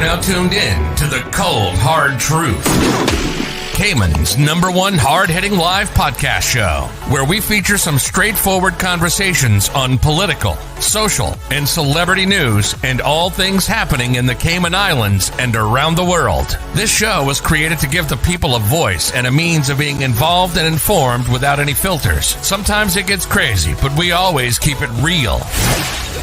now tuned in to the cold, hard truth. Cayman's #1 hard-hitting live podcast show, where we feature some straightforward conversations on political, social, and celebrity news and all things happening in the Cayman Islands and around the world. This show was created to give the people a voice and a means of being involved and informed without any filters. Sometimes it gets crazy, but we always keep it real.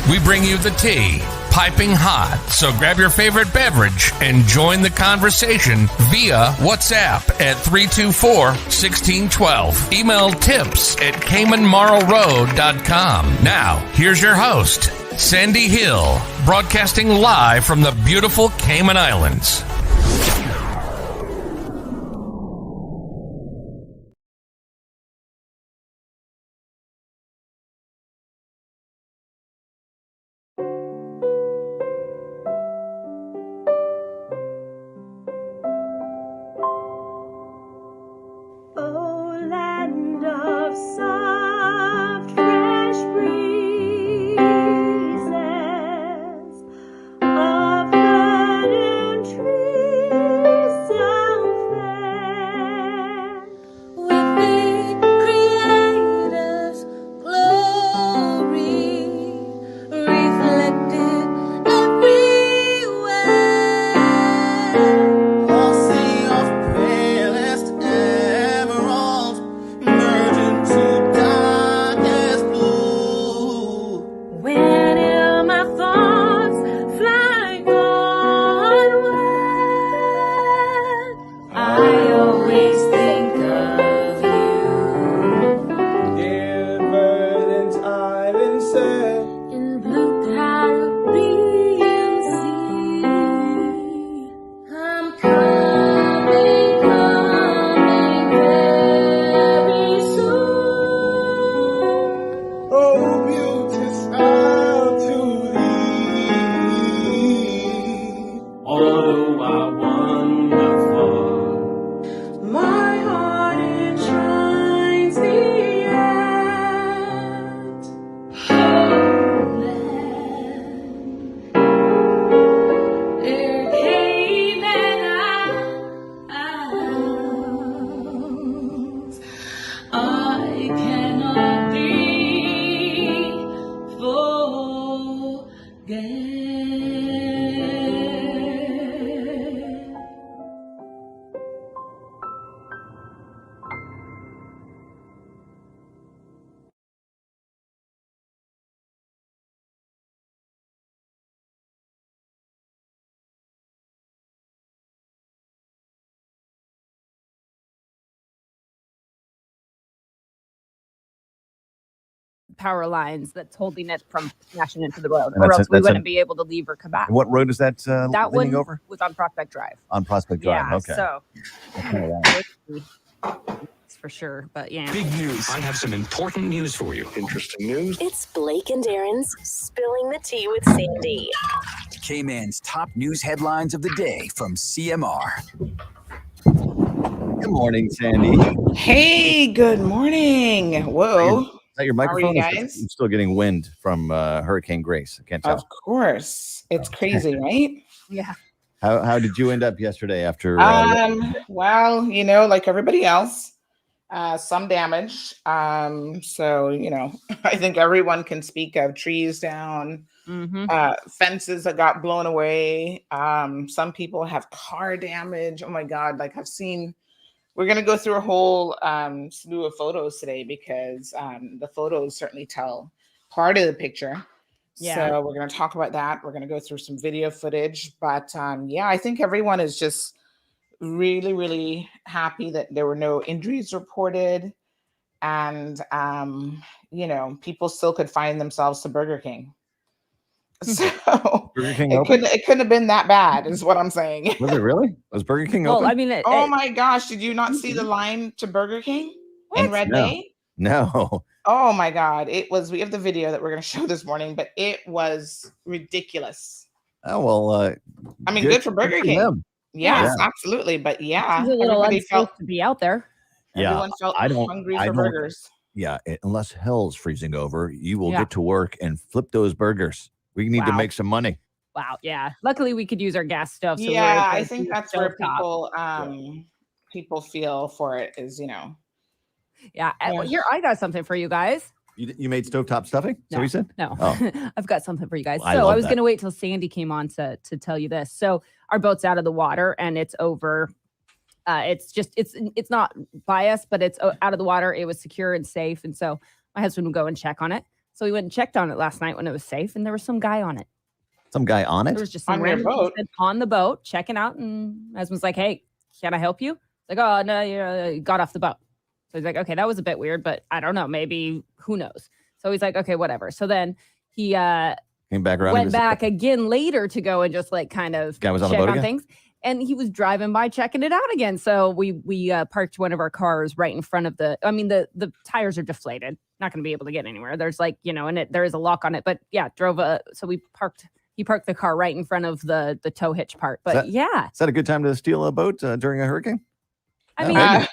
We bring you the tea, piping hot, so grab your favorite beverage and join the conversation via WhatsApp at 324-1612. Email tips at CaymanMarlRoad.com. Now, here's your host, Sandy Hill, broadcasting live from the beautiful Cayman Islands. Power lines that's holding it from smashing into the road, or else we wouldn't be able to leave or come back. What road is that? That one over? Was on Prospect Drive. On Prospect Drive. Yeah, okay. So it's for sure, but yeah. Big news. I have some important news for you. Interesting news. It's Blake and Darren's Spilling the Tea with Sandy. Cayman's top news headlines of the day from CMR. Good morning, Sandy. Hey, good morning. Whoa. Is that your microphone? How are you guys? I'm still getting wind from Hurricane Grace. I can't tell. Of course. It's crazy, right? Yeah. How did you end up yesterday after? Well, like everybody else, some damage. So, I think everyone can speak of trees down, fences that got blown away. Some people have car damage. Oh my God. Like we're going to go through a whole slew of photos today because the photos certainly tell part of the picture. Yeah. So we're going to talk about that. We're going to go through some video footage. But I think everyone is just really, really happy that there were no injuries reported. And, people still could find themselves to Burger King. So Burger King it couldn't have been that bad, is what I'm saying. Was it really? Was Burger King open? Well, I mean, oh my gosh, did you not see the line to Burger King in Red Bay? No. Oh my God, it was. We have the video that we're going to show this morning, but it was ridiculous. Oh well. I mean, good for Burger King. Yes, absolutely. But it's a little unsafe to be out there. Everyone felt hungry for burgers. Yeah, unless hell's freezing over, you will get to work and flip those burgers. We need to make some money. Wow. Yeah. Luckily, we could use our gas stove. So Yeah, I think that's where stovetop. people feel for it is, Yeah. Yeah. Here, I got something for you guys. You made stovetop stuffing? No, So you said? No. Oh. I've got something for you guys. I So I love was that. going to wait till Sandy came on to tell you this. So our boat's out of the water and it's over. It's not by us, but it's out of the water. It was secure and safe. And so my husband would go and check on it. So we went and checked on it last night when it was safe, and there was some guy on it. Some guy on it? There was just some On your random boat? person on the boat checking out, and my husband's like, "Hey, can I help you?" Like, "Oh no, you got off the boat." So he's like, "Okay, that was a bit weird, but I don't know, maybe who knows." So he's like, "Okay, whatever." So then he Came back around. went back again later to go and just like kind of Guy was on the check boat on again? things. And he was driving by checking it out again. So we parked one of our cars right in front of the tires are deflated. Not going to be able to get anywhere. There's like, and there is a lock on it. But yeah, so he parked the car right in front of the tow hitch part. But Is that a good time to steal a boat during a hurricane? I mean, I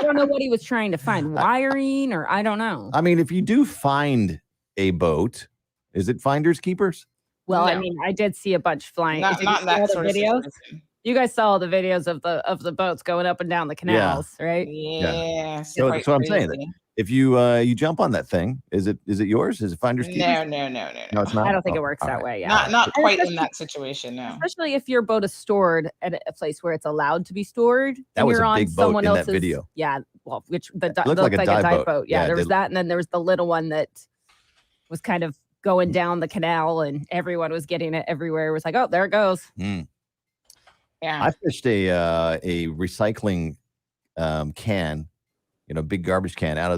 don't know what he was trying to find, wiring or I don't know. I mean, if you do find a boat, is it finders keepers? Well, No. I mean, I did see a bunch flying. not Did you see that all the sort of videos? situation. You guys saw the videos of the boats going up and down the canals, right? Yeah. So that's what I'm saying. If you jump on that thing, is it yours? Is it finders keepers? No. No, it's not. I don't think Oh, it works all that right. way. Yeah. Not And quite in especially- that situation, no. Especially if your boat is stored at a place where it's allowed to be stored. That and was you're a on big boat someone in that else's video. Yeah, well, which It looked like a dive boat. Yeah, Yeah, there it was did. that, and then there was the little one that was kind of going down the canal, and everyone was getting it everywhere. It was like, oh, there it goes. Yeah. I fished a recycling can, big garbage can out of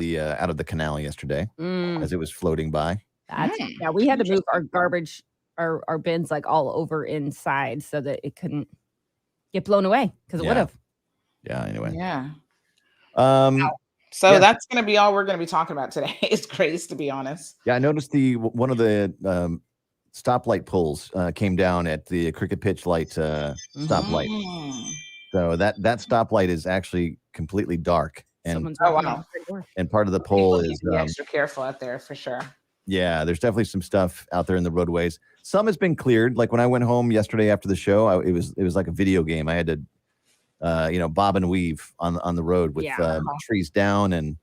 the canal yesterday Mm, as it was floating by. yeah, we had to move our garbage, our bins like all over inside so that it couldn't get blown away because it Yeah. would have. Yeah. Anyway. Yeah. Um. So Yeah. that's going to be all we're going to be talking about today is Grace, to be honest. Yeah. I noticed one of the stoplight poles came down at the cricket pitch light stoplight. Mm. So that stoplight is actually completely dark, and Someone's Oh, walking wow. out the door. part of the People pole need is to be extra careful out there for sure. yeah. There's definitely some stuff out there in the roadways. Some has been cleared. Like when I went home yesterday after the show, it was like a video game. I had to bob and weave on the road with Yeah. trees down and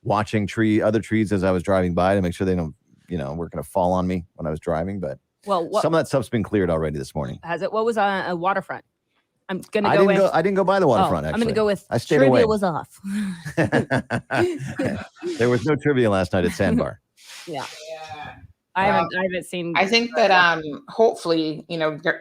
watching other trees as I was driving by to make sure they don't were going to fall on me when I was driving. But Well, some of that stuff's been cleared already this morning. has it? What was on a waterfront? I'm gonna I go didn't with. I didn't go by the waterfront. I'm Actually, gonna go with. I stayed trivia away. was off. There was no trivia last night at Sandbar. Yeah, Yeah. I haven't seen. I think that hopefully,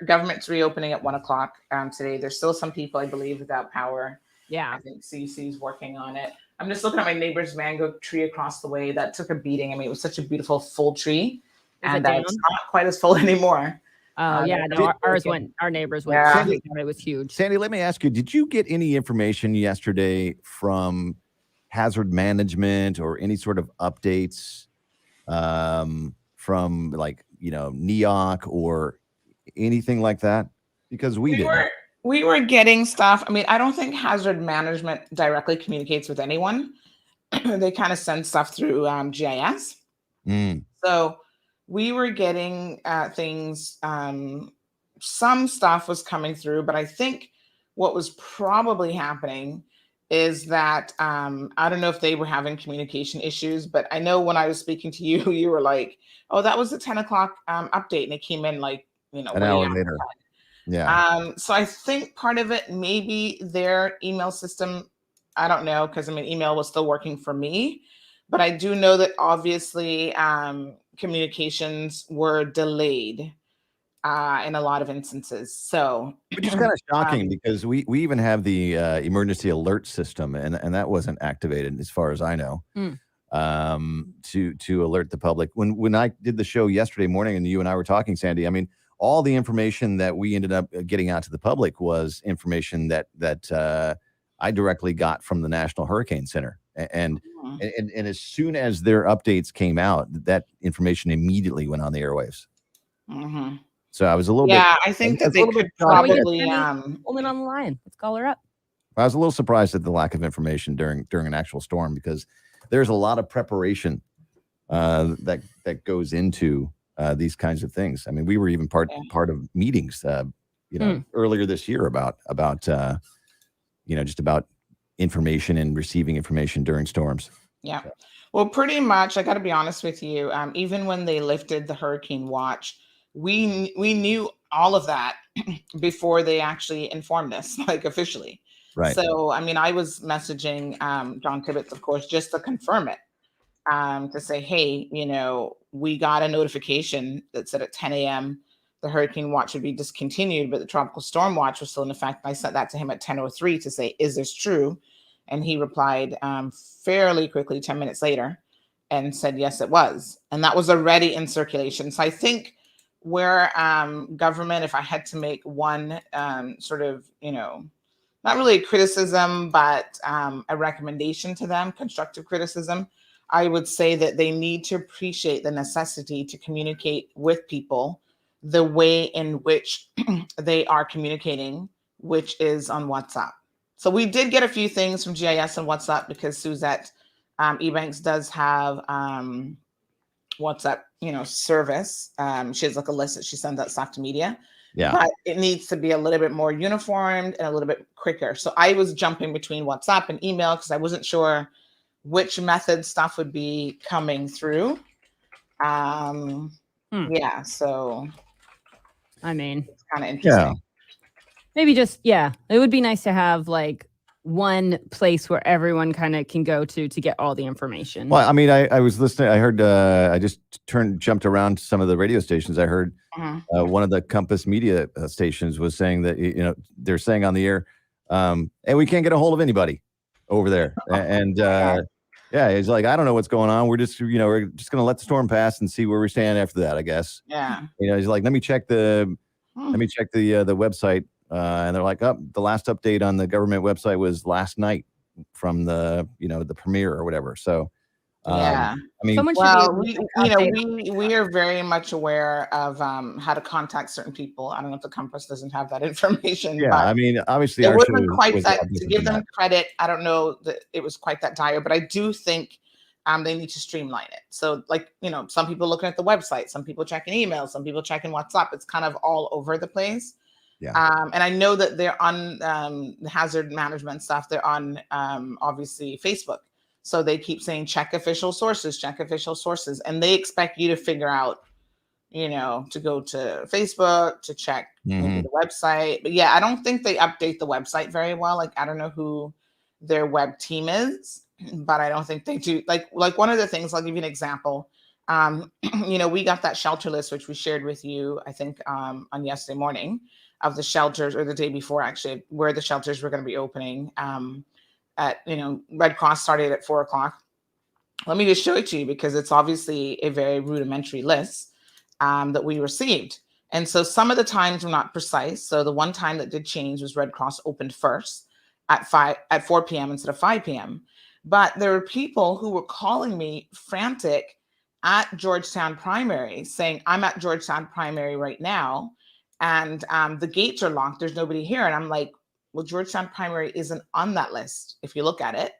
government's reopening at 1:00 today. There's still some people, I believe, without power. Yeah, I think CC is working on it. I'm just looking at my neighbor's mango tree across the way. That took a beating. I mean, it was such a beautiful full tree, Is it and down? it's not quite as full anymore. yeah. No, ours went. Our neighbors went. Yeah. crazy. It was huge. Sandy, let me ask you: did you get any information yesterday from hazard management or any sort of updates from NEOC or anything like that? Because we didn't. We were getting stuff. I mean, I don't think hazard management directly communicates with anyone. They kind of send stuff through GIS. Mm. So we were getting things. Some stuff was coming through, but I think what was probably happening is that I don't know if they were having communication issues, but I know when I was speaking to you, you were like, "Oh, that was the 10:00 update," and it came in like An way hour after later. that. Yeah. So I think part of it maybe their email system. I don't know, because I mean email was still working for me, but I do know that obviously communications were delayed in a lot of instances. So Which is kind of shocking because we even have the emergency alert system, and that wasn't activated as far as I know. To alert the public. When I did the show yesterday morning and you and I were talking, Sandy, I mean, all the information that we ended up getting out to the public was information that I directly got from the National Hurricane Center. And as soon as their updates came out, that information immediately went on the airwaves. mhm. So I was a little bit. I think that That's a they little could bit shocked. probably Woman on the line. Let's call her up. I was a little surprised at the lack of information during an actual storm because there's a lot of preparation that goes into these kinds of things. I mean, we were even part of meetings, earlier this year about just about information and receiving information during storms. Yeah. Well, pretty much, I got to be honest with you. Even when they lifted the hurricane watch, we knew all of that before they actually informed us, like officially. Right. So, I mean, I was messaging John Tibbetts, of course, just to confirm it, to say, hey, we got a notification that said at 10 a.m. the hurricane watch would be discontinued, but the tropical storm watch was still in effect. I sent that to him at 10:03 to say, is this true? And he replied fairly quickly, 10 minutes later, and said, yes, it was. And that was already in circulation. So I think where government, if I had to make one sort of, not really a criticism, but a recommendation to them, constructive criticism, I would say that they need to appreciate the necessity to communicate with people the way in which they are communicating, which is on WhatsApp. So we did get a few things from GIS and WhatsApp because Suzette Ebanks does have WhatsApp, service. She has like a list that she sends out stuff to media. Yeah. But it needs to be a little bit more uniformed and a little bit quicker. So I was jumping between WhatsApp and email because I wasn't sure which method stuff would be coming through. Yeah. So I mean, it's kind of interesting. Yeah. Maybe just, it would be nice to have like one place where everyone kind of can go to get all the information. Well, I mean, I was listening. I heard, I just jumped around to some of the radio stations. I heard one of the Compass Media stations was saying that, they're saying on the air, and we can't get a hold of anybody over there. And he's like, I don't know what's going on. We're just, we're just going to let the storm pass and see where we stand after that, I guess. Yeah. He's like, let me check the website. And they're like, the last update on the government website was last night from the premiere or whatever. So, I mean, we are very much aware of how to contact certain people. I don't know if the Compass doesn't have that information. Yeah, but I mean, obviously, it wasn't quite that. To give them credit, I don't know that it was quite that dire, but I do think they need to streamline it. So, some people looking at the website, some people checking emails, some people checking WhatsApp. It's kind of all over the place. Yeah. And I know that they're on the hazard management stuff. They're on obviously Facebook. So they keep saying check official sources, and they expect you to figure out, to go to Facebook to check the website. But I don't think they update the website very well. Like, I don't know who their web team is, but I don't think they do. Like one of the things, I'll give you an example. We got that shelter list, which we shared with you, I think, on yesterday morning, of the shelters, or the day before actually, where the shelters were going to be opening. Red Cross started at 4:00. Let me just show it to you because it's obviously a very rudimentary list that we received. And so some of the times were not precise. So the one time that did change was Red Cross opened first at 4 p.m. instead of 5 p.m. But there were people who were calling me frantic at Georgetown Primary saying, I'm at Georgetown Primary right now, and the gates are locked. There's nobody here. And I'm like, well, Georgetown Primary isn't on that list if you look at it.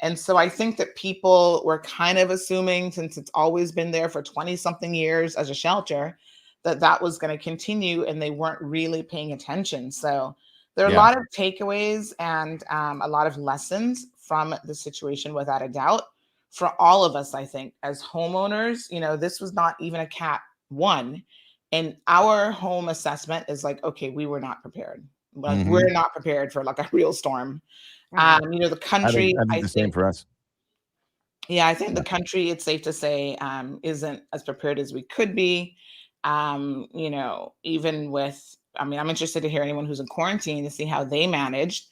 And so I think that people were kind of assuming, since it's always been there for 20 something years as a shelter, that was going to continue, and they weren't really paying attention. So there are a lot of takeaways and a lot of lessons from the situation, without a doubt, for all of us. I think as homeowners, this was not even a Cat 1. And our home assessment is like, okay, we were not prepared. Like, we're not prepared for like a real storm. The country, I think the same for us. Yeah, I think the country, it's safe to say, isn't as prepared as we could be. Even with, I'm interested to hear anyone who's in quarantine to see how they managed.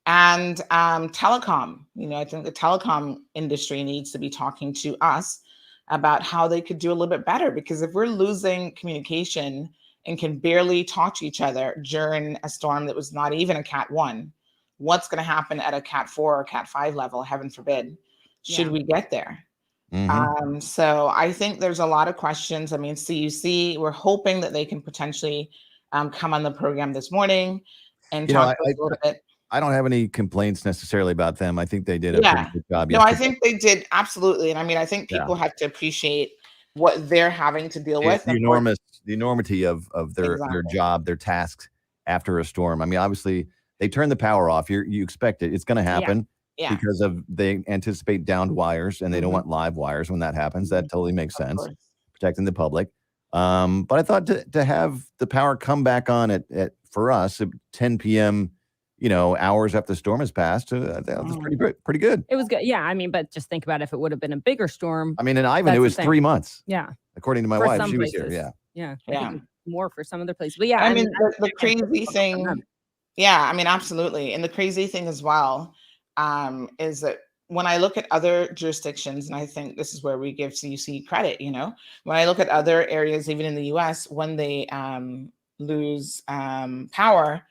And telecom, I think the telecom industry needs to be talking to us about how they could do a little bit better, because if we're losing communication and can barely talk to each other during a storm that was not even a Cat 1, what's going to happen at a Cat 4 or Cat 5 level, heaven forbid, should we get there? So I think there's a lot of questions. CUC, we're hoping that they can potentially come on the program this morning and talk a little bit. I don't have any complaints necessarily about them. I think they did a pretty good job. No, I think they did, absolutely. And I think people have to appreciate what they're having to deal with. The enormity of their Exactly. job, their tasks after a storm. I mean, obviously they turn the power off. You expect it. It's going to happen Yeah. because they anticipate downed wires and they don't Mhm. want live wires when that happens. That totally makes Of sense. course. Protecting the public. But I thought to have the power come back on at for us at 10 p.m., hours after the storm has passed, that was pretty good. It was good. Yeah, I mean, but just think about if it would have been a bigger storm. I mean, in Ivan, That's it the was thing. 3 months, Yeah, according to my for wife. some She was places. here. Yeah. I Yeah. think more for some other places. But yeah, I mean, that's the again, crazy difficult for thing, them. yeah, I mean, absolutely. And the crazy thing as well, is that when I look at other jurisdictions, and I think this is where we give CUC credit, when I look at other areas, even in the US, when they lose power,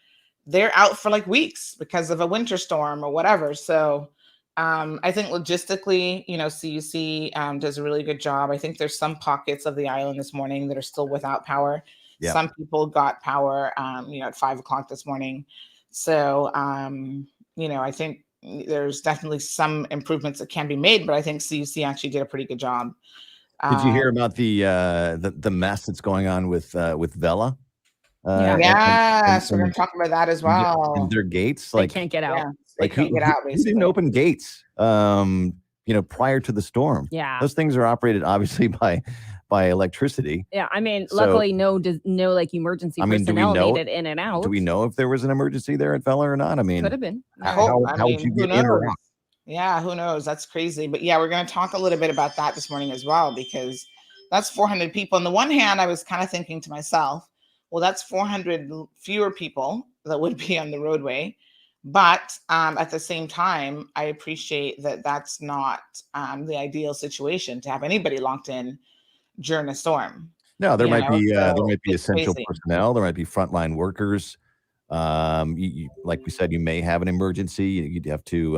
they're out for like weeks because of a winter storm or whatever. So I think logistically, CUC does a really good job. I think there's some pockets of the island this morning that are still without power. Yeah. Some people got power, at 5 o'clock this morning. So, I think there's definitely some improvements that can be made, but I think CUC actually did a pretty good job. Did you hear about the mess that's going on with Vela? Yes, we're going to talk about that as well. And their gates, They can't get out. Yeah, they can't get out. Who Basically, didn't open gates? Prior to the storm. Yeah. Those things are operated obviously by electricity. Yeah, I mean, So- luckily, no like emergency I mean, do we personnel know- made it in and out. Do we know if there was an emergency there at Vela or not? I mean, Could have been. I Yeah. hope. how would you who get in or knows? out? Yeah, who knows? That's crazy. But yeah, we're going to talk a little bit about that this morning as well, because that's 400 people. On the one hand, I was kind of thinking to myself, well, that's 400 fewer people that would be on the roadway. But at the same time, I appreciate that that's not the ideal situation to have anybody locked in during a storm. No, there You might know, be so it's essential crazy. personnel. There might be frontline workers. Like we said, you may have an emergency. You'd have to,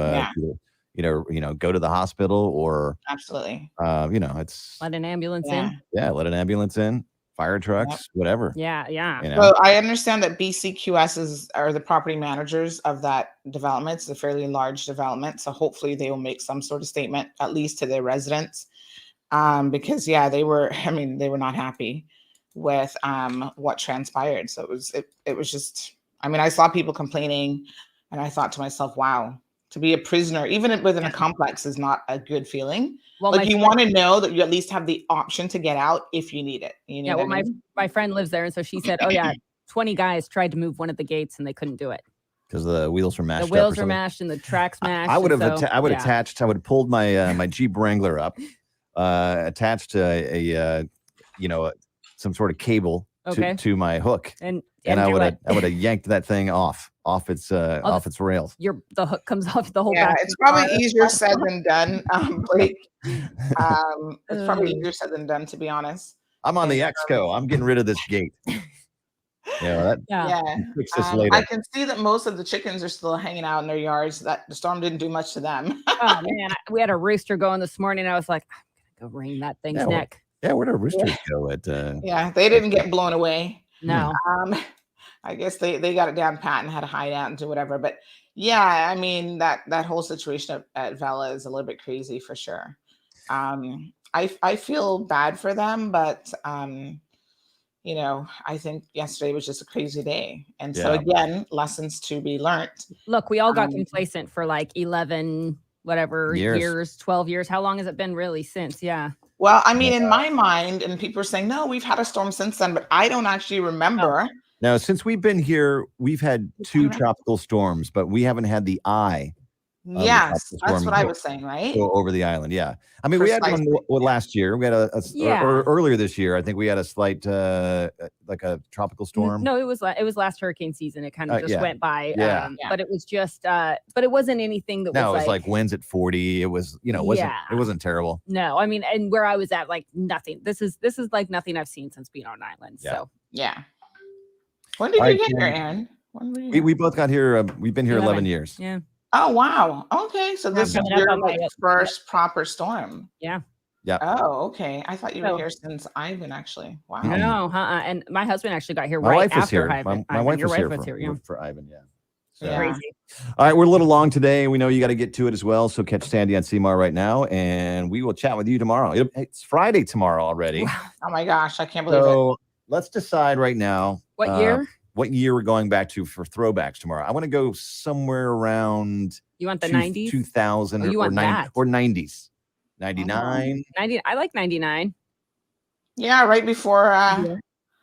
go to the hospital or, Absolutely. it's Let an ambulance Yeah. in. let an ambulance in, fire trucks, whatever. Yeah. So I understand that BCQS are the property managers of that development. It's a fairly large development. So hopefully they will make some sort of statement, at least to their residents. Because they were not happy with what transpired. So it was just, I saw people complaining and I thought to myself, wow, to be a prisoner, even within a complex, is not a good feeling. Well, Like, you want to know that you at least have the option to get out if you need it. You know Yeah, well, what I mean? my friend lives there, and so she said, "Oh yeah, 20 guys tried to move one of the gates and they couldn't do it. Because the wheels were mashed The up or wheels were something. mashed and the tracks mashed." I would have and so, I would yeah. attached. I would have pulled my my Jeep Wrangler up, attached a some sort of cable Okay. to my hook, and I do would what? have yanked that thing off its rails. The hook comes off the whole Yeah, back. it's probably easier said than done, Blake. It's probably Uh. easier said than done, to be honest. I'm on the Exco. I'm getting rid of this gate. Yeah. Yeah. Fix this later. I can see that most of the chickens are still hanging out in their yards. That the storm didn't do much to them. Oh man, we had a rooster going this morning. I was like, I'm gonna go wring that thing's neck. Yeah, where'd our roosters go at? Yeah, they didn't get blown away. No. I guess they got it down pat and had to hide out and do whatever. But yeah, that whole situation at Vela is a little bit crazy for sure. I feel bad for them, but I think yesterday was just a crazy day. And so again, lessons to be learned. Look, we all got complacent for like 11 whatever Years. years, 12 years. How long has it been really since? Yeah. Well, in my mind, and people are saying, no, we've had a storm since then, but I don't actually remember. Now, since we've been here, we've had 2 tropical storms, but we haven't had the eye. Yes, tropical that's storm what I was saying, right? go over the island. Yeah, we had one last year. We had or earlier this year. I think we had a slight like a tropical storm. No, it was last hurricane season. It kind of just went by. Yeah. But it was just but it wasn't anything that No, was it was like winds at 40. It was it wasn't terrible. No, and where I was at, like nothing. This is like nothing I've seen since being on island. Yeah. So Yeah. When did you get here, Aaron? When were you? We both got here. We've been here 11 years. Yeah. Oh, wow. Okay. So this is coming up your on my- first proper storm. Yeah. Yeah. Oh, okay. I thought you were So- here since Ivan, actually. Wow. No, and my husband actually got here My right wife was after here. Ivan. My wife Your was here was here. Yeah. for Ivan. Yeah. So. Yeah. Crazy. All right, we're a little long today. We know you got to get to it as well. So catch Sandy on CMAR right now, and we will chat with you tomorrow. It's Friday tomorrow already. Wow. Oh my gosh, I can't believe it. So let's decide right now What year? What year we're going back to for throwbacks tomorrow. I want to go somewhere around You want the 90s? 2000 Oh, you or want that? 90s. 99. 90. I like 99. Yeah, right before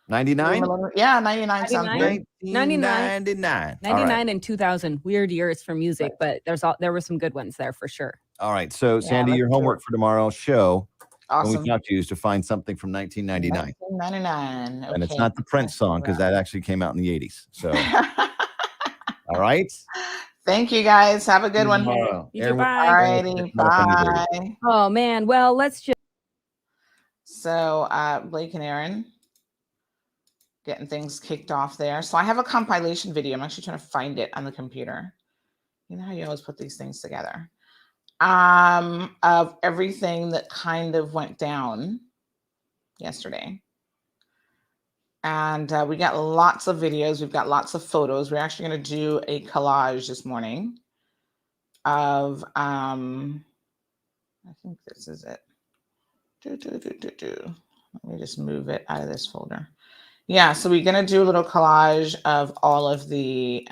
99? Yeah, 99 sounds good. 1999. 99 and 2000. Weird years for music, but there were some good ones there for sure. All right. So, Yeah, Sandy, let's your do homework it. for tomorrow's show when Awesome. we talk to you is to find something from 1999. 1999. Okay. And it's not the Prince song because that actually came out in the 80s. So, all right. Thank you guys. Have a good one. Tomorrow. You too, Aaron, bye. All righty. Bye. Oh man. Well, let's just So Blake and Aaron getting things kicked off there. So I have a compilation video. I'm actually trying to find it on the computer. You know how you always put these things together. Of everything that kind of went down yesterday. And we got lots of videos. We've got lots of photos. We're actually going to do a collage this morning of, I think this is it. Let me just move it out of this folder. Yeah, so we're going to do a little collage of all of the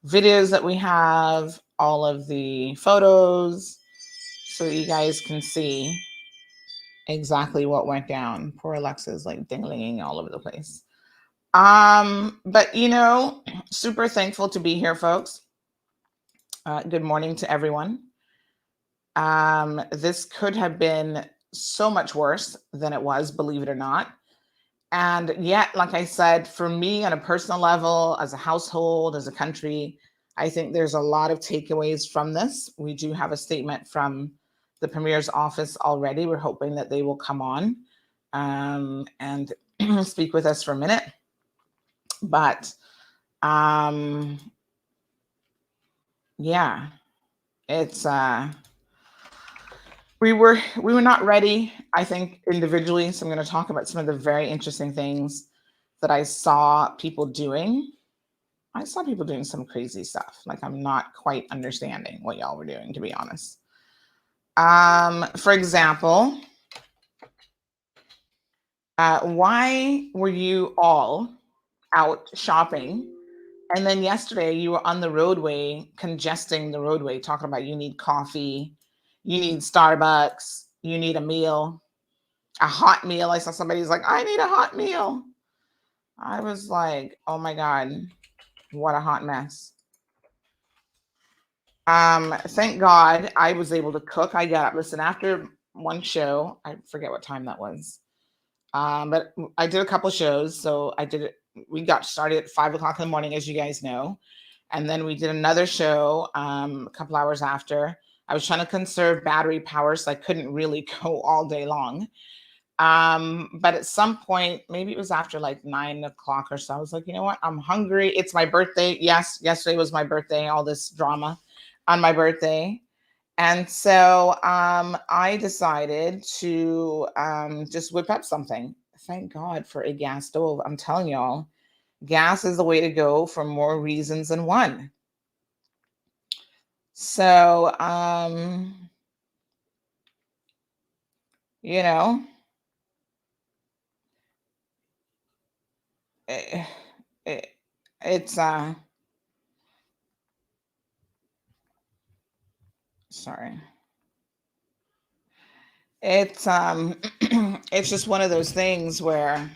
videos that we have, all of the photos, so you guys can see exactly what went down. Poor Alexa's like ding-linging all over the place. But you know, super thankful to be here, folks. Good morning to everyone. This could have been so much worse than it was, believe it or not. And yet, like I said, for me on a personal level, as a household, as a country, I think there's a lot of takeaways from this. We do have a statement from the Premier's office already. We're hoping that they will come on and speak with us for a minute. But yeah, it's we were not ready, I think, individually. So I'm going to talk about some of the very interesting things that I saw people doing. I saw people doing some crazy stuff. Like, I'm not quite understanding what y'all were doing, to be honest. For example, why were you all out shopping? And then yesterday you were on the roadway, congesting the roadway, talking about you need coffee, you need Starbucks, you need a meal, a hot meal. I saw somebody's like, I need a hot meal. I was like, oh my God, what a hot mess. Thank God I was able to cook. I got up, listen, after one show, I forget what time that was. But I did a couple shows. So we got started at 5 o'clock in the morning, as you guys know. And then we did another show a couple hours after. I was trying to conserve battery power, so I couldn't really go all day long. But at some point, maybe it was after like 9 o'clock or so, I was like, you know what? I'm hungry. It's my birthday. Yes, yesterday was my birthday, all this drama on my birthday. And so I decided to just whip up something. Thank God for a gas stove. I'm telling y'all, gas is the way to go for more reasons than one. So, you know, it's sorry. It's it's just one of those things where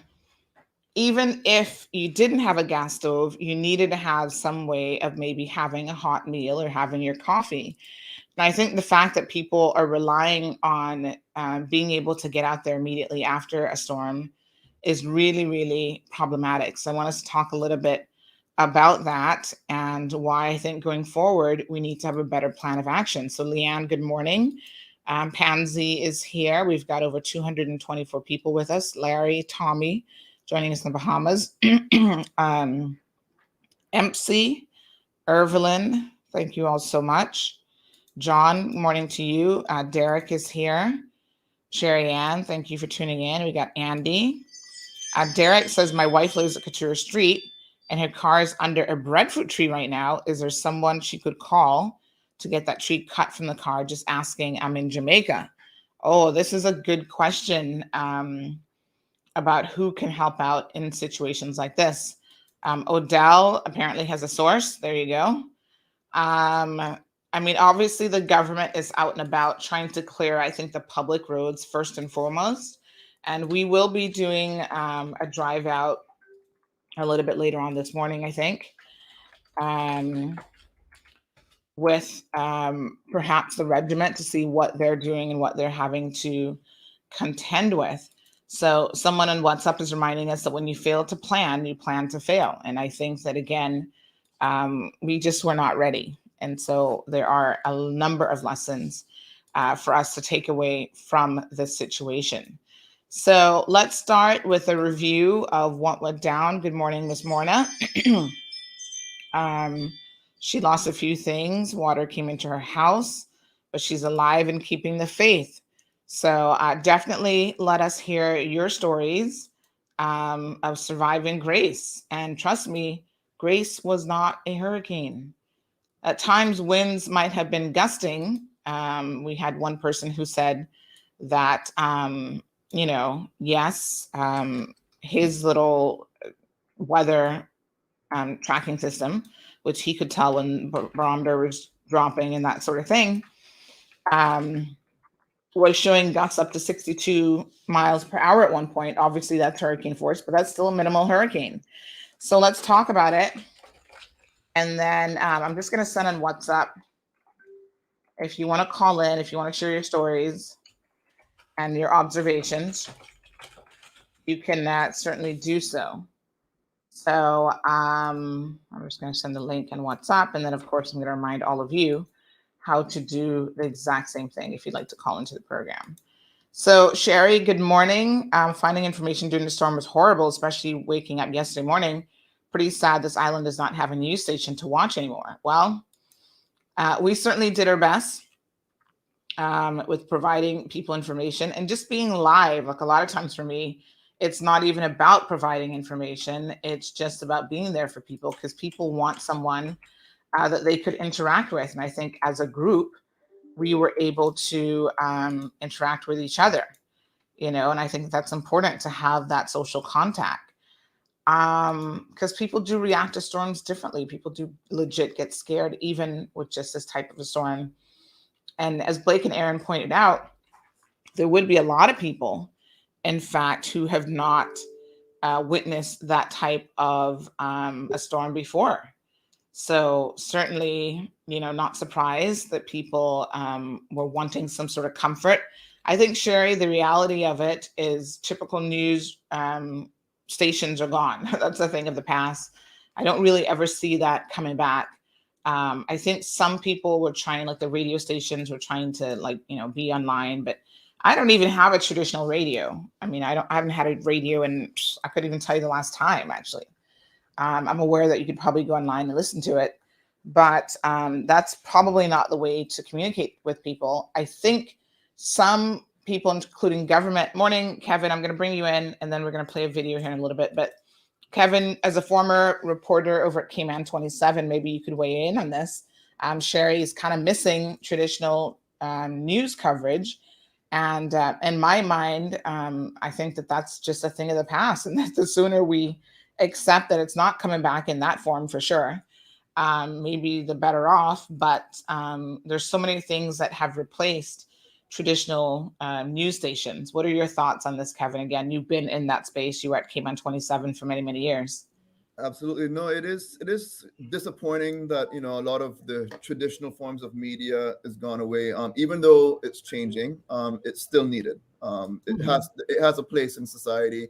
even if you didn't have a gas stove, you needed to have some way of maybe having a hot meal or having your coffee. And I think the fact that people are relying on being able to get out there immediately after a storm is really, really problematic. So I want us to talk a little bit about that and why I think going forward, we need to have a better plan of action. So Leanne, good morning. Pansy is here. We've got over 224 people with us. Larry, Tommy, joining us in the Bahamas. MC, Irvelyn, thank you all so much. John, good morning to you. Derek is here. Sherry Ann, thank you for tuning in. We got Andy. Derek says, my wife lives at Couture Street. and her car is under a breadfruit tree right now. Is there someone she could call to get that tree cut from the car? Just asking. I'm in Jamaica. Oh, this is a good question about who can help out in situations like this. Odell apparently has a source. There you go. I mean, obviously the government is out and about trying to clear, I think, the public roads first and foremost. And we will be doing a drive out a little bit later on this morning, I think, with perhaps the regiment to see what they're doing and what they're having to contend with. So someone on WhatsApp is reminding us that when you fail to plan, you plan to fail. And I think that, again, we just were not ready. And so there are a number of lessons for us to take away from this situation. So let's start with a review of what went down. Good morning, Miss Morna. She lost a few things. Water came into her house, but she's alive and keeping the faith. So definitely let us hear your stories of surviving Grace. And trust me, Grace was not a hurricane. At times, winds might have been gusting. We had one person who said that, yes, his little weather tracking system, which he could tell when barometer was dropping and that sort of thing, was showing gusts up to 62 miles per hour at one point. Obviously, that's hurricane force, but that's still a minimal hurricane. So let's talk about it. And then I'm just going to send on WhatsApp. If you want to call in, if you want to share your stories and your observations, you can certainly do so. So I'm just going to send the link in WhatsApp. And then, of course, I'm going to remind all of you how to do the exact same thing if you'd like to call into the program. So Sherry, good morning. Finding information during the storm was horrible, especially waking up yesterday morning. Pretty sad this island does not have a news station to watch anymore. Well, we certainly did our best with providing people information and just being live. Like a lot of times for me, it's not even about providing information. It's just about being there for people because people want someone that they could interact with. And I think as a group, we were able to interact with each other, and I think that's important to have that social contact because people do react to storms differently. People do legit get scared, even with just this type of a storm. And as Blake and Aaron pointed out, there would be a lot of people, in fact, who have not witnessed that type of a storm before. So certainly, not surprised that people were wanting some sort of comfort. I think, Sherry, the reality of it is typical news stations are gone. That's a thing of the past. I don't really ever see that coming back. I think some people were trying, like the radio stations were trying to be online, but I don't even have a traditional radio. I mean, I haven't had a radio and I couldn't even tell you the last time, actually. I'm aware that you could probably go online and listen to it, but that's probably not the way to communicate with people. I think some people, including government. Morning, Kevin, I'm going to bring you in, and then we're going to play a video here in a little bit. But Kevin, as a former reporter over at Cayman 27, maybe you could weigh in on this. Sherry is kind of missing traditional news coverage. And in my mind, I think that that's just a thing of the past, and that the sooner we accept that it's not coming back in that form for sure, maybe the better off. But there's so many things that have replaced traditional news stations. What are your thoughts on this, Kevin? Again, you've been in that space. You were at Cayman 27 for many, many years. Absolutely. No, it is disappointing that, a lot of the traditional forms of media has gone away. Even though it's changing, it's still needed. It has a place in society,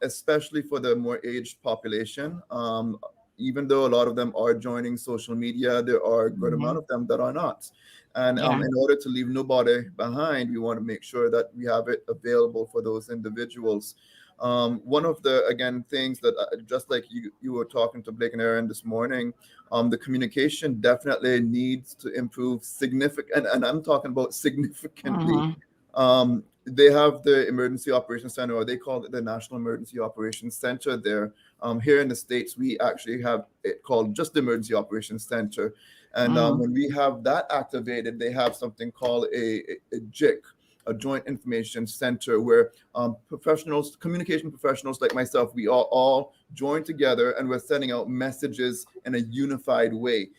especially for the more aged population. Even though a lot of them are joining social media, there are a good amount of them that are not. And in order to leave nobody behind, we want to make sure that we have it available for those individuals. One of the, again, things that just like you were talking to Blake and Aaron this morning, the communication definitely needs to improve significant, and I'm talking about significantly. they have the Emergency Operations Center, or they call it the National Emergency Operations Center there. Here in the States, we actually have it called just the Emergency Operations Center. And when we have that activated, they have something called a JIC, a Joint Information Center, where professionals, communication professionals like myself, we all join together and we're sending out messages in a unified way.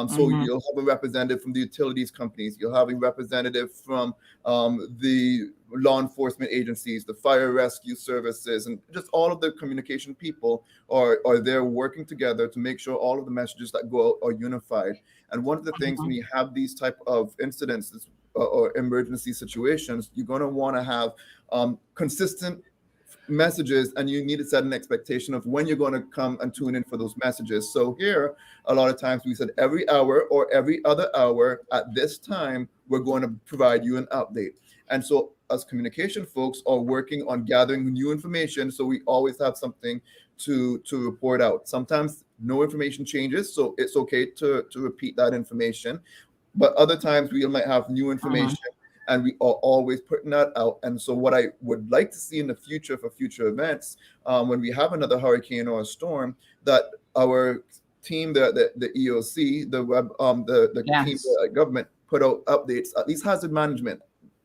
So you'll have a representative from the utilities companies, you'll have a representative from the law enforcement agencies, the fire rescue services, and just all of the communication people are there working together to make sure all of the messages that go out are unified. And one of the things when you have these type of incidences or emergency situations, you're going to want to have consistent messages, and you need to set an expectation of when you're going to come and tune in for those messages. So here, a lot of times we said every hour or every other hour at this time, we're going to provide you an update. And so us communication folks are working on gathering new information, so we always have something to report out. Sometimes no information changes, so it's okay to repeat that information. But other times we might have new information, and we are always putting that out. And so what I would like to see in the future for future events, when we have another hurricane or a storm, that our team, the EOC, the team, the government put out updates, at least hazard management,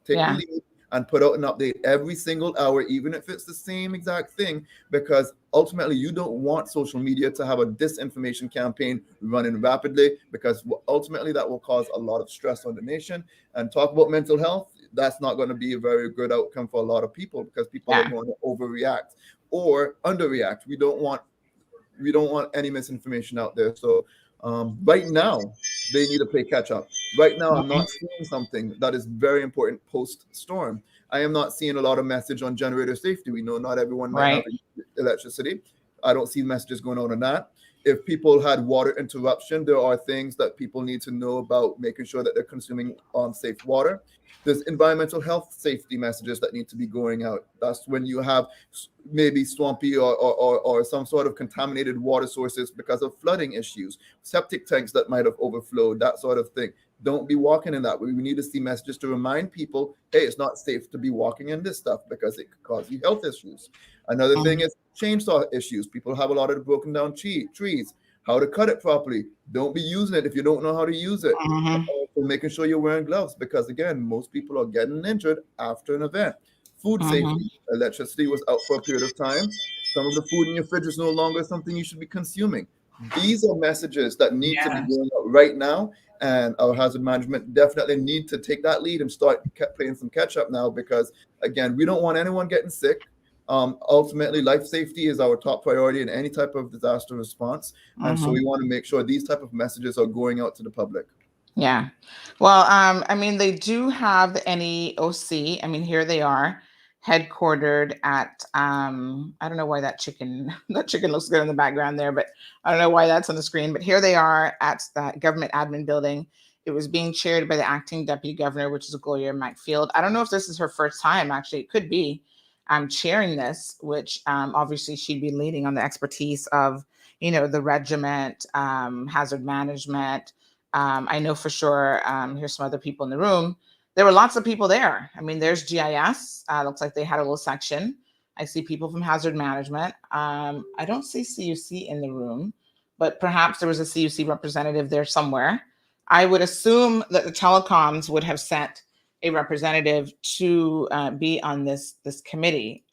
take the lead and put out an update every single hour, even if it's the same exact thing, because ultimately you don't want social media to have a disinformation campaign running rapidly, because ultimately that will cause a lot of stress on the nation. And talk about mental health, that's not going to be a very good outcome for a lot of people, because people are going to overreact or underreact. We don't want any misinformation out there. So right now, they need to play catch up. Right now, I'm not seeing something that is very important post-storm. I am not seeing a lot of message on generator safety. We know not everyone might have electricity. I don't see messages going on that. If people had water interruption, there are things that people need to know about making sure that they're consuming safe water. There's environmental health safety messages that need to be going out. That's when you have maybe swampy or some sort of contaminated water sources because of flooding issues, septic tanks that might have overflowed, that sort of thing. Don't be walking in that. We need to see messages to remind people, hey, it's not safe to be walking in this stuff because it could cause you health issues. Another thing is chainsaw issues. People have a lot of broken down trees. How to cut it properly. Don't be using it if you don't know how to use it. Also making sure you're wearing gloves, because again, most people are getting injured after an event. Food safety. Electricity was out for a period of time. Some of the food in your fridge is no longer something you should be consuming. These are messages that need to be going out right now, and our hazard management definitely need to take that lead and start playing some catch up now, because again, we don't want anyone getting sick. Ultimately, life safety is our top priority in any type of disaster response, and so we want to make sure these type of messages are going out to the public. Yeah. Well, I mean, they do have the NEOC. I mean, here they are, headquartered at I don't know why that chicken looks good in the background there, but I don't know why that's on the screen. But here they are at the government admin building. It was being chaired by the acting deputy governor, which is Gloria McField. I don't know if this is her first time. Actually, it could be. Chairing this, which obviously she'd be leading on the expertise of, the regiment, hazard management. I know for sure, here's some other people in the room. There were lots of people there. I mean, there's GIS. Looks like they had a little section. I see people from hazard management. I don't see CUC in the room, but perhaps there was a CUC representative there somewhere. I would assume that the telecoms would have sent a representative to be on this committee.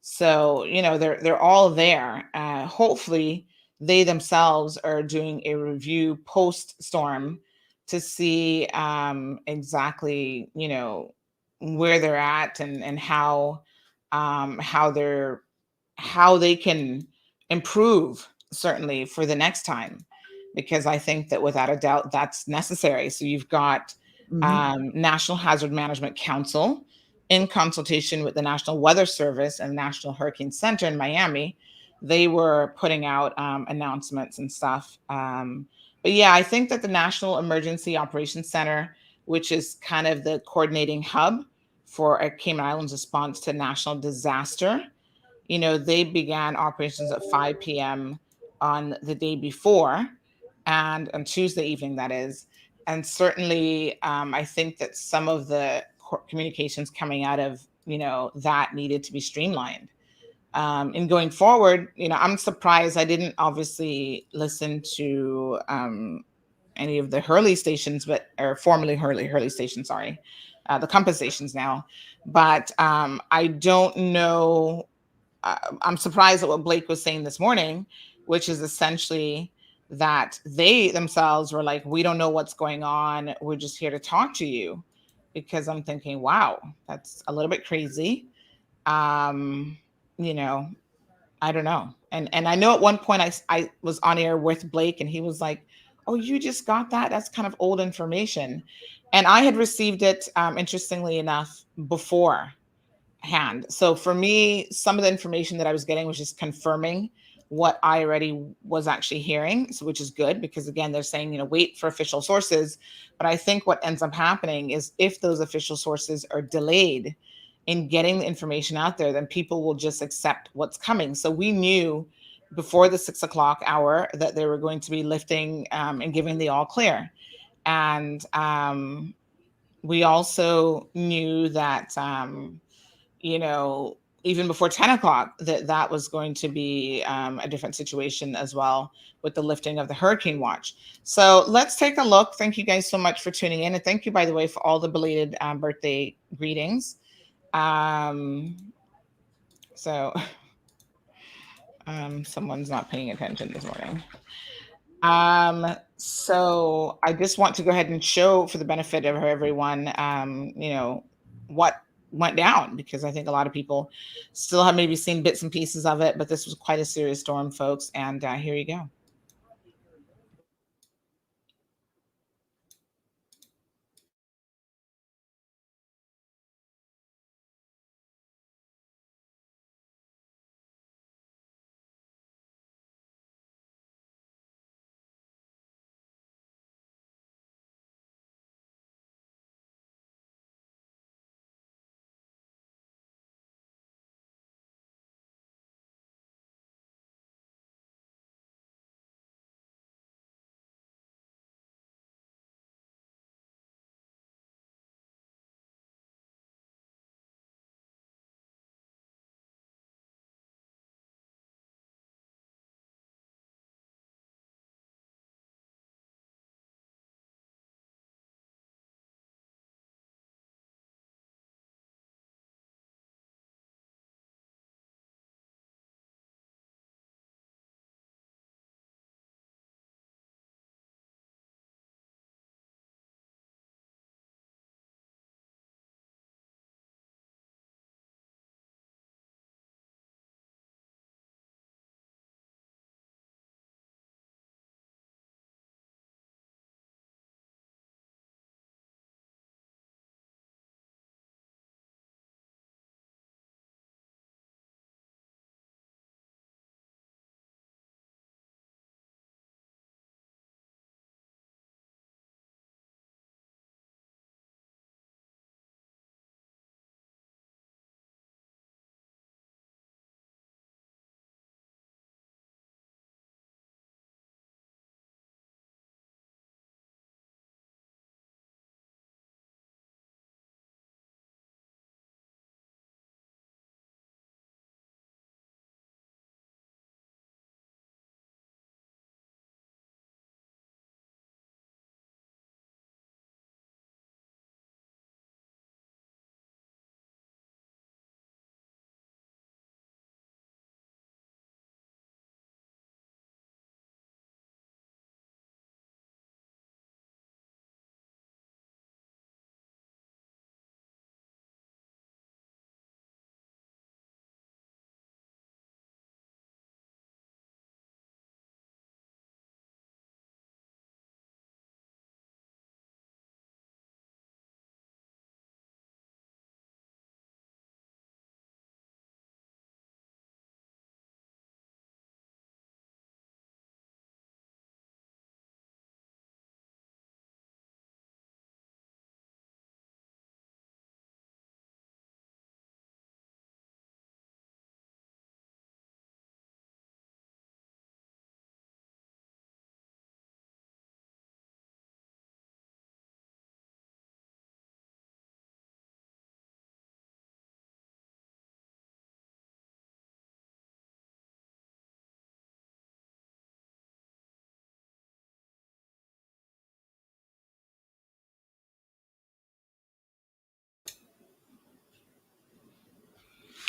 So, they're all there. Hopefully they themselves are doing a review post-storm to see exactly, where they're at and how they can improve, certainly for the next time, because I think that without a doubt that's necessary. So you've got National Hazard Management Council in consultation with the National Weather Service and National Hurricane Center in Miami. They were putting out announcements and stuff. But yeah, I think that the National Emergency Operations Center, which is kind of the coordinating hub for Cayman Islands response to national disaster, they began operations at 5 p.m. on the day before, and on Tuesday evening, that is. And certainly, I think that some of the communications coming out of, that needed to be streamlined. And going forward, I'm surprised I didn't obviously listen to any of the Hurley stations, or formerly Hurley stations, sorry, the Compass stations now. But I don't know. I'm surprised at what Blake was saying this morning, which is essentially that they themselves were like, we don't know what's going on. We're just here to talk to you. Because I'm thinking, wow, that's a little bit crazy. Um, you know, I don't know. And I know at one point I was on air with Blake and he was like, oh, you just got that? That's kind of old information. And I had received it, interestingly enough, beforehand. So for me, some of the information that I was getting was just confirming what I already was actually hearing, so which is good because again, they're saying, wait for official sources. But I think what ends up happening is if those official sources are delayed in getting the information out there, then people will just accept what's coming. So we knew before the 6 o'clock hour that they were going to be lifting and giving the all clear. And we also knew that, even before 10 o'clock, that was going to be a different situation as well with the lifting of the hurricane watch. So let's take a look. Thank you guys so much for tuning in. And thank you, by the way, for all the belated birthday greetings. So someone's not paying attention this morning. So I just want to go ahead and show for the benefit of everyone, what went down, because I think a lot of people still have maybe seen bits and pieces of it, but this was quite a serious storm, folks. And here you go.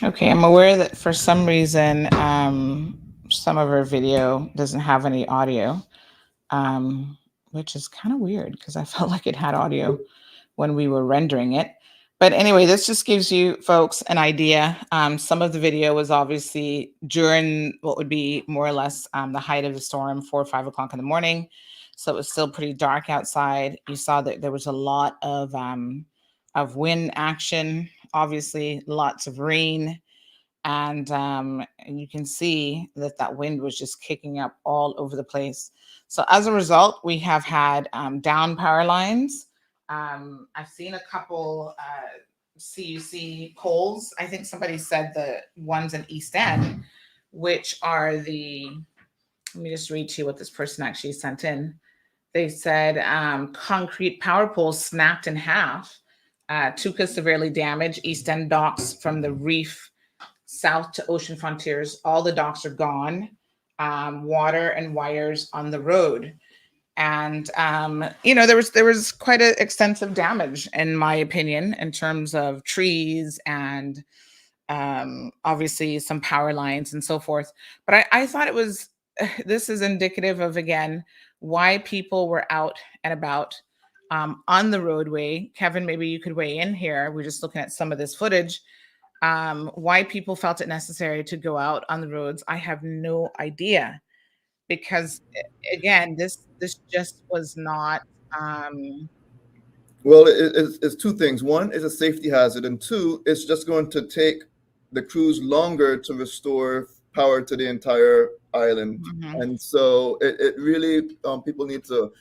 Okay, I'm aware that for some reason, some of our video doesn't have any audio, which is kind of weird because I felt like it had audio when we were rendering it. But anyway, this just gives you folks an idea. Some of the video was obviously during what would be more or less the height of the storm, 4 or 5 o'clock in the morning. So it was still pretty dark outside. You saw that there was a lot of wind action, obviously lots of rain. And you can see that that wind was just kicking up all over the place. So as a result, we have had down power lines. I've seen a couple CUC poles. I think somebody said the ones in East End, which are let me just read to you what this person actually sent in. They said concrete power poles snapped in half. Tuca severely damaged. East End docks from the reef south to Ocean Frontiers. All the docks are gone. Water and wires on the road. And there was quite an extensive damage, in my opinion, in terms of trees and obviously some power lines and so forth. But I thought it was this is indicative of, again, why people were out and about on the roadway. Kevin, maybe you could weigh in here. We're just looking at some of this footage. Why people felt it necessary to go out on the roads, I have no idea. Because again, this just was not. Well, it's two things. One is a safety hazard, and two, it's just going to take the crews longer to restore power to the entire island. And so it really, people need to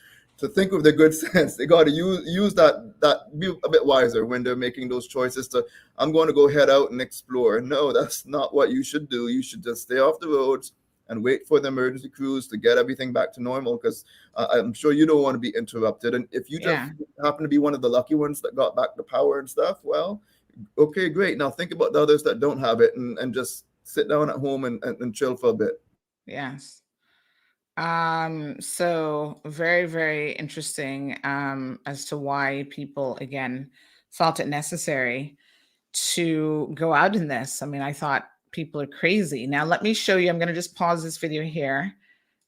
think with their good sense. They got to use that be a bit wiser when they're making those choices to, I'm going to go head out and explore. No, that's not what you should do. You should just stay off the roads and wait for the emergency crews to get everything back to normal, because I'm sure you don't want to be interrupted. And if you just happen to be one of the lucky ones that got back the power and stuff, well, okay, great. Now think about the others that don't have it, and just sit down at home and chill for a bit. Yes. So very, very interesting as to why people, again, felt it necessary to go out in this. I mean, I thought people are crazy. Now, let me show you. I'm going to just pause this video here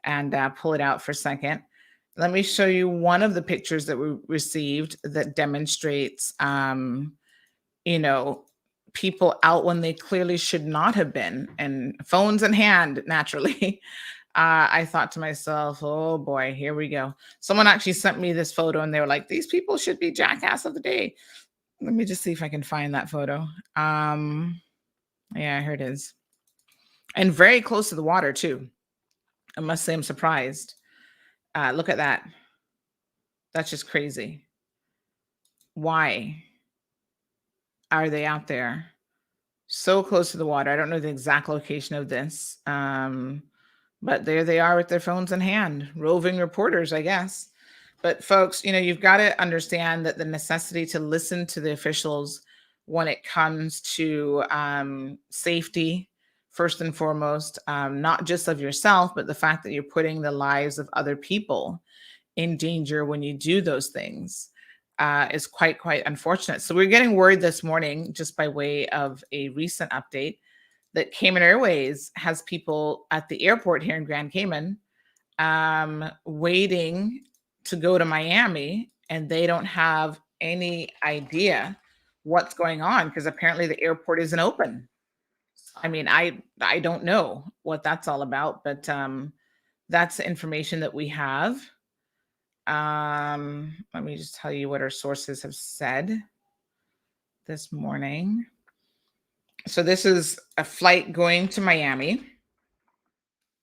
and pull it out for a second. Let me show you one of the pictures that we received that demonstrates, people out when they clearly should not have been, and phones in hand, naturally. I thought to myself, oh boy, here we go. Someone actually sent me this photo and they were like, these people should be jackass of the day. Let me just see if I can find that photo. Yeah, here it is. And very close to the water too. I must say I'm surprised. Look at that. That's just crazy. Why are they out there so close to the water? I don't know the exact location of this. But there they are with their phones in hand, roving reporters, I guess. But folks, you've got to understand that the necessity to listen to the officials when it comes to safety, first and foremost, not just of yourself, but the fact that you're putting the lives of other people in danger when you do those things is quite unfortunate. So we're getting word this morning, just by way of a recent update, that Cayman Airways has people at the airport here in Grand Cayman waiting to go to Miami, and they don't have any idea what's going on because apparently the airport isn't open. I mean, I don't know what that's all about, but that's the information that we have. Let me just tell you what our sources have said this morning. So this is a flight going to Miami,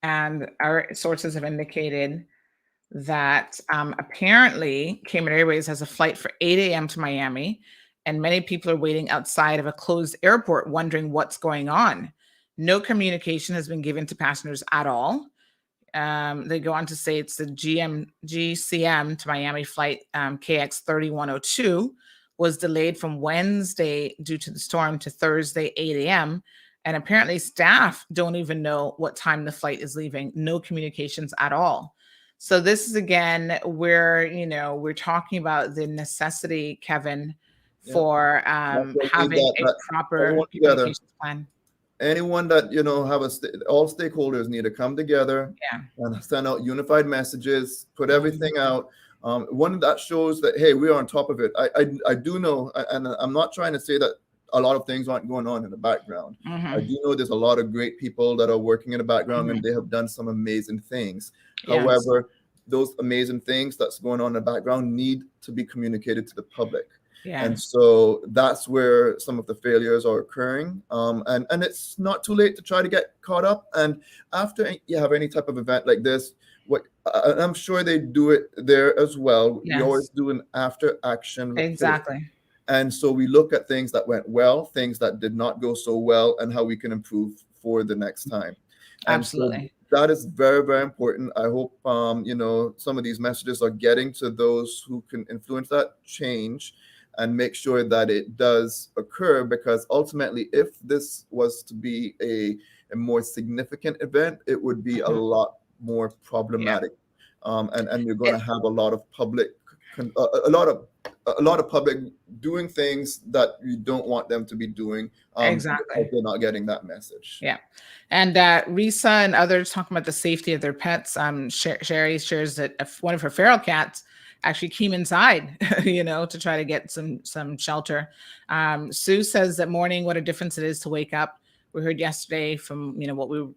and our sources have indicated that apparently Cayman Airways has a flight for 8 a.m. to Miami, and many people are waiting outside of a closed airport wondering what's going on. No communication has been given to passengers at all. They go on to say it's the GCM to Miami flight KX 3102 was delayed from Wednesday due to the storm to Thursday 8 a.m. And apparently staff don't even know what time the flight is leaving. No communications at all. So this is, again, where, we're talking about the necessity, Kevin, for having a proper communications plan. anyone that have all stakeholders need to come together and send out unified messages, put everything out. One that shows that, hey, we are on top of it. I do know, and I'm not trying to say that a lot of things aren't going on in the background. I do know there's a lot of great people that are working in the background, and they have done some amazing things. However, those amazing things that's going on in the background need to be communicated to the public. And so that's where some of the failures are occurring. And it's not too late to try to get caught up. And after you have any type of event like this, I'm sure they do it there as well. We always do an after action. Exactly. And so we look at things that went well, things that did not go so well, and how we can improve for the next time. Absolutely. So that is very, very important. I hope, some of these messages are getting to those who can influence that change and make sure that it does occur, because ultimately, if this was to be a more significant event, it would be a lot more problematic. And you're going to have a lot of public, a lot of public doing things that you don't want them to be doing. Exactly. They're not getting that message. Yeah. And Risa and others talking about the safety of their pets. Sherry shares that one of her feral cats actually came inside, to try to get some shelter. Sue says that morning, what a difference it is to wake up. We heard yesterday from,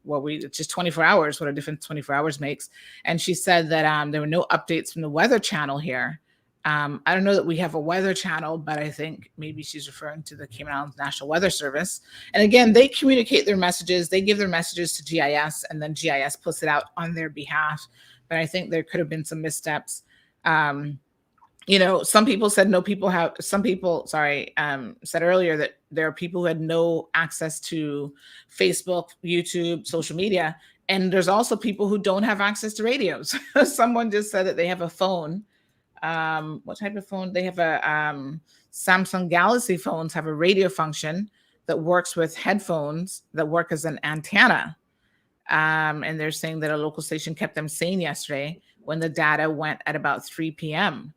what we just 24 hours, what a difference 24 hours makes. And she said that there were no updates from the Weather Channel here. I don't know that we have a weather channel, but I think maybe she's referring to the Cayman Islands National Weather Service. And again, they communicate their messages. They give their messages to GIS, and then GIS puts it out on their behalf. But I think there could have been some missteps. Some people said said earlier that there are people who had no access to Facebook, YouTube, social media. And there's also people who don't have access to radios. Someone just said that they have a phone. What type of phone? They have a Samsung Galaxy phones have a radio function that works with headphones that work as an antenna. And they're saying that a local station kept them sane yesterday when the data went at about 3 p.m.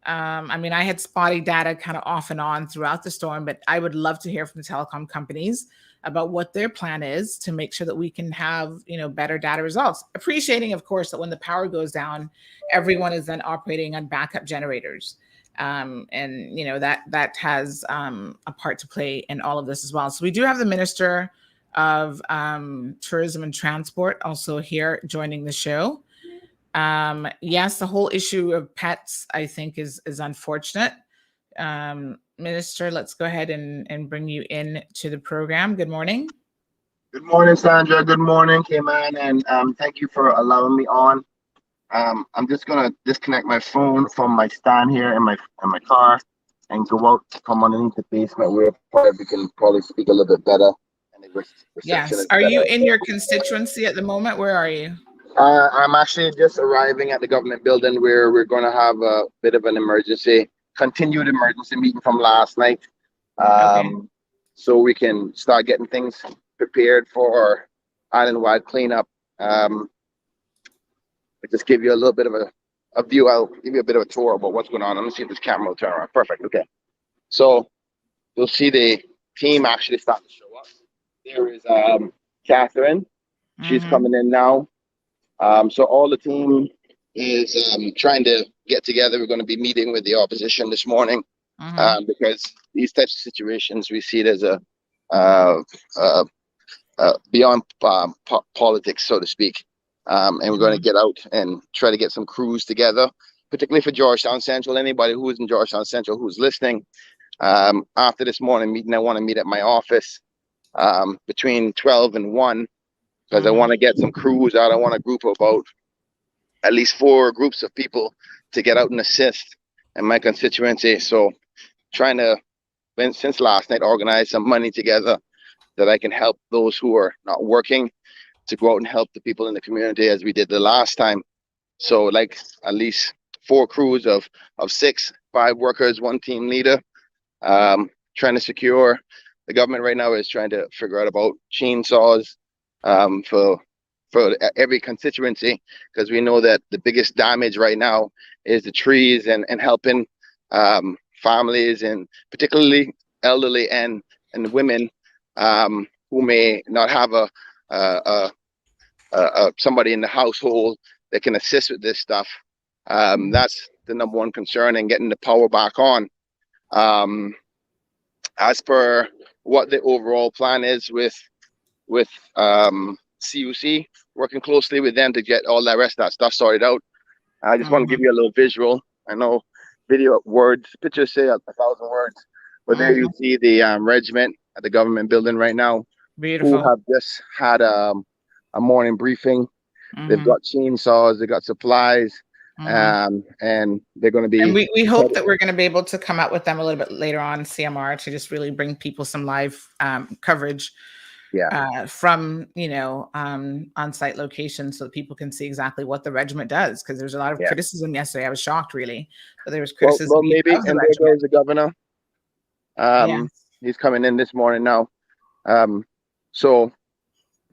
I had spotty data kind of off and on throughout the storm, but I would love to hear from the telecom companies about what their plan is to make sure that we can have, better data results. Appreciating, of course, that when the power goes down, everyone is then operating on backup generators. That has a part to play in all of this as well. So we do have the Minister of Tourism and Transport also here joining the show. Yes, the whole issue of pets, I think, is unfortunate. Minister, let's go ahead and bring you in to the program. Good morning. Good morning, Sandra. Good morning, Cayman, and thank you for allowing me on. I'm just gonna disconnect my phone from my stand here in my car and go out from underneath the basement where we can probably speak a little bit better. And the yes. Are you in your constituency at the moment? Where are you? I'm actually just arriving at the government building where we're going to have a bit of an continued emergency meeting from last night. So we can start getting things prepared for island-wide cleanup. I'll just give you a little bit of a view. I'll give you a bit of a tour about what's going on. Let me see if this camera will turn around. Perfect. Okay. So you'll see the team actually start to show up. There is Catherine. She's coming in now. So all the team is trying to get together. We're going to be meeting with the opposition this morning because these types of situations, we see it as beyond politics, so to speak. And we're going to get out and try to get some crews together, particularly for Georgetown Central. Anybody who is in Georgetown Central who's listening, after this morning meeting, I want to meet at my office between 12 and 1. Because I want to get some crews out. I want a group of about at least 4 groups of people to get out and assist in my constituency. So trying to, since last night, organize some money together that I can help those who are not working to go out and help the people in the community as we did the last time. So like at least 4 crews of 6, 5 workers, 1 team leader, trying to secure. The government right now is trying to figure out about chainsaws, for every constituency, because we know that the biggest damage right now is the trees and helping families, and particularly elderly and women who may not have somebody in the household that can assist with this stuff. That's the number one concern, and getting the power back on. As per what the overall plan is with CUC, working closely with them to get all that rest of that stuff sorted out. I just want to give you a little visual. I know video words, pictures say 1,000 words, but there you see the regiment at the government building right now. Beautiful. Who have just had a morning briefing. They've got chainsaws, they got supplies, and they're going to be. And we hope that we're going to be able to come out with them a little bit later on CMR to just really bring people some live coverage. From on-site locations, so that people can see exactly what the regiment does, because there's a lot of criticism yesterday. I was shocked, really, but there was criticism. Well, maybe, and there goes the governor. He's coming in this morning now. So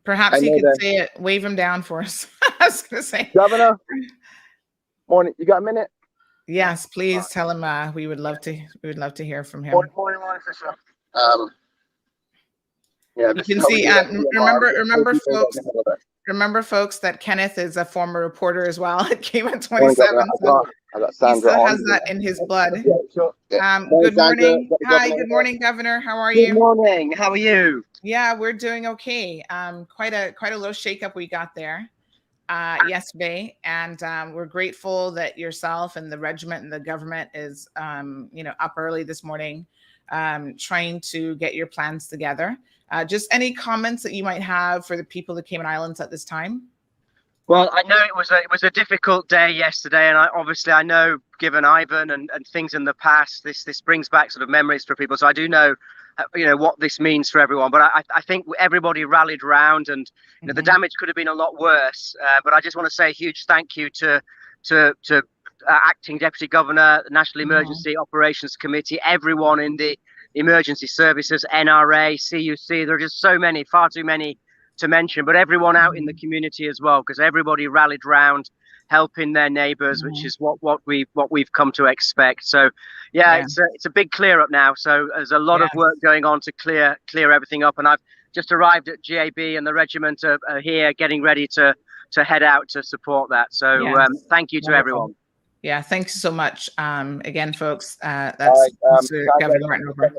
perhaps he could say it, wave him down for us. I was going to say, Governor, morning. You got a minute? Yes, please tell him. We would love to hear from him. Morning, Fisher. You can see. Remember, folks, that Kenneth is a former reporter as well. It came at 27. I got Sandra. He still has that in his blood. Good morning. Hi, good morning, Governor. How are you? Good morning. How are you? Yeah, we're doing okay. Quite a little shakeup we got there yesterday, and we're grateful that yourself and the regiment and the government is up early this morning, trying to get your plans together. Just any comments that you might have for the people of the Cayman Islands at this time? Well, I know it was a difficult day yesterday, and I know, given Ivan and things in the past, this brings back sort of memories for people. So I do know, what this means for everyone. But I think everybody rallied around, and the damage could have been a lot worse. But I just want to say a huge thank you to Acting Deputy Governor, the National Emergency Operations Committee, everyone in the emergency services, NRA, CUC. There are just so many, far too many to mention, but everyone out in the community as well, because everybody rallied round helping their neighbors, which is what we've come to expect. So it's a big clear up now. So there's a lot of work going on to clear everything up, and I've just arrived at GAB, and the regiment are here getting ready to head out to support that. So thank you to everyone. Yeah, thanks so much. Again, folks, that's Governor Martin Roper.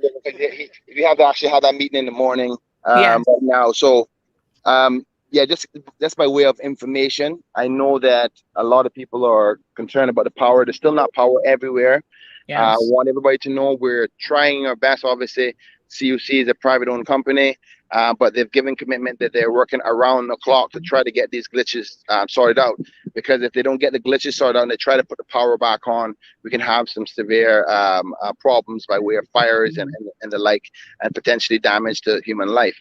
We have actually had that meeting in the morning right now. So, just by way of information, I know that a lot of people are concerned about the power. There's still not power everywhere. I want everybody to know we're trying our best. Obviously, CUC is a private-owned company, but they've given commitment that they're working around the clock to try to get these glitches sorted out. Because if they don't get the glitches sorted out and they try to put the power back on, we can have some severe problems by way of fires and the like, and potentially damage to human life.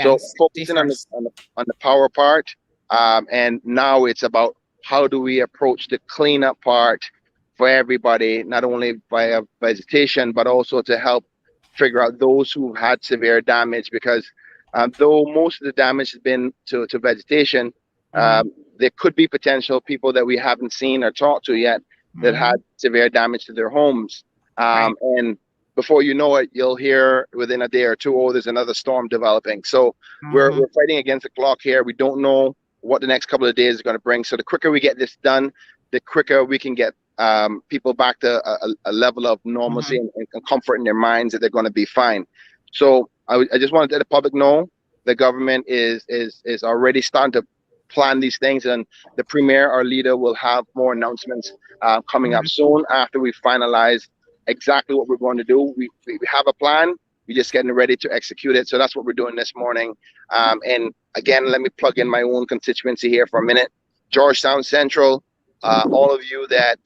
So focusing on the power part, and now it's about how do we approach the cleanup part for everybody, not only via vegetation, but also to help figure out those who had severe damage, because though most of the damage has been to vegetation, there could be potential people that we haven't seen or talked to yet that had severe damage to their homes. And before you know it, you'll hear within a day or two, oh, there's another storm developing. So we're fighting against the clock here. We don't know what the next couple of days is going to bring. So the quicker we get this done, the quicker we can get people back to a level of normalcy and comfort in their minds that they're going to be fine. So I just wanted to let the public know the government is already starting to plan these things, and the premier, our leader, will have more announcements coming up soon after we finalize exactly what we're going to do. We have a plan. We're just getting ready to execute it. So that's what we're doing this morning. And again, let me plug in my own constituency here for a minute. Georgetown Central, all of you that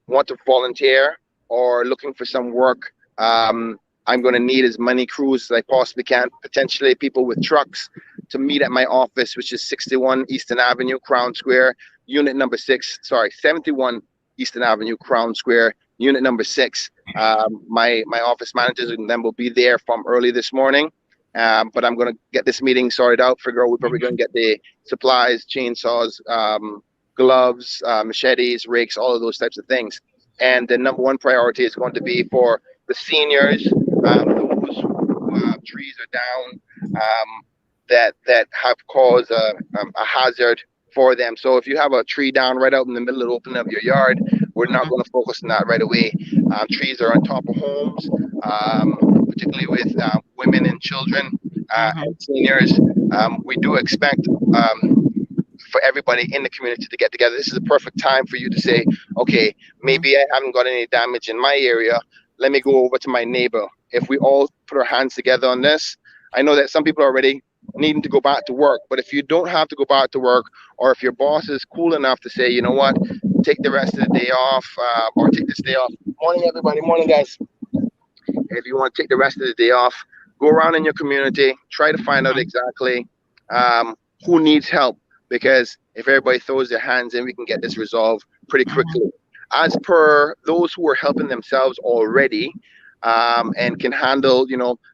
want to volunteer or looking for some work, I'm going to need as many crews as I possibly can, potentially people with trucks, to meet at my office, which is 61 Eastern Avenue, Crown Square, unit number 71 Eastern Avenue, Crown Square, unit number 6. My office managers and them will be there from early this morning. But I'm going to get this meeting sorted out, figure out we're probably going to get the supplies, chainsaws, gloves, machetes, rakes, all of those types of things. And the number one priority is going to be for the seniors, those trees are down, that have caused a hazard for them. So if you have a tree down right out in the middle of the opening of your yard, we're not going to focus on that right away. Trees are on top of homes, particularly with women and children and seniors. We do expect for everybody in the community to get together. This is a perfect time for you to say, okay, maybe I haven't got any damage in my area. Let me go over to my neighbor. If we all put our hands together on this, I know that some people are already needing to go back to work, but if you don't have to go back to work, or if your boss is cool enough to say, you know what, take the rest of the day off, or take this day off. Morning, everybody. Morning, guys. If you want to take the rest of the day off, go around in your community, try to find out exactly who needs help, because if everybody throws their hands in, we can get this resolved pretty quickly. As per those who are helping themselves already and can handle,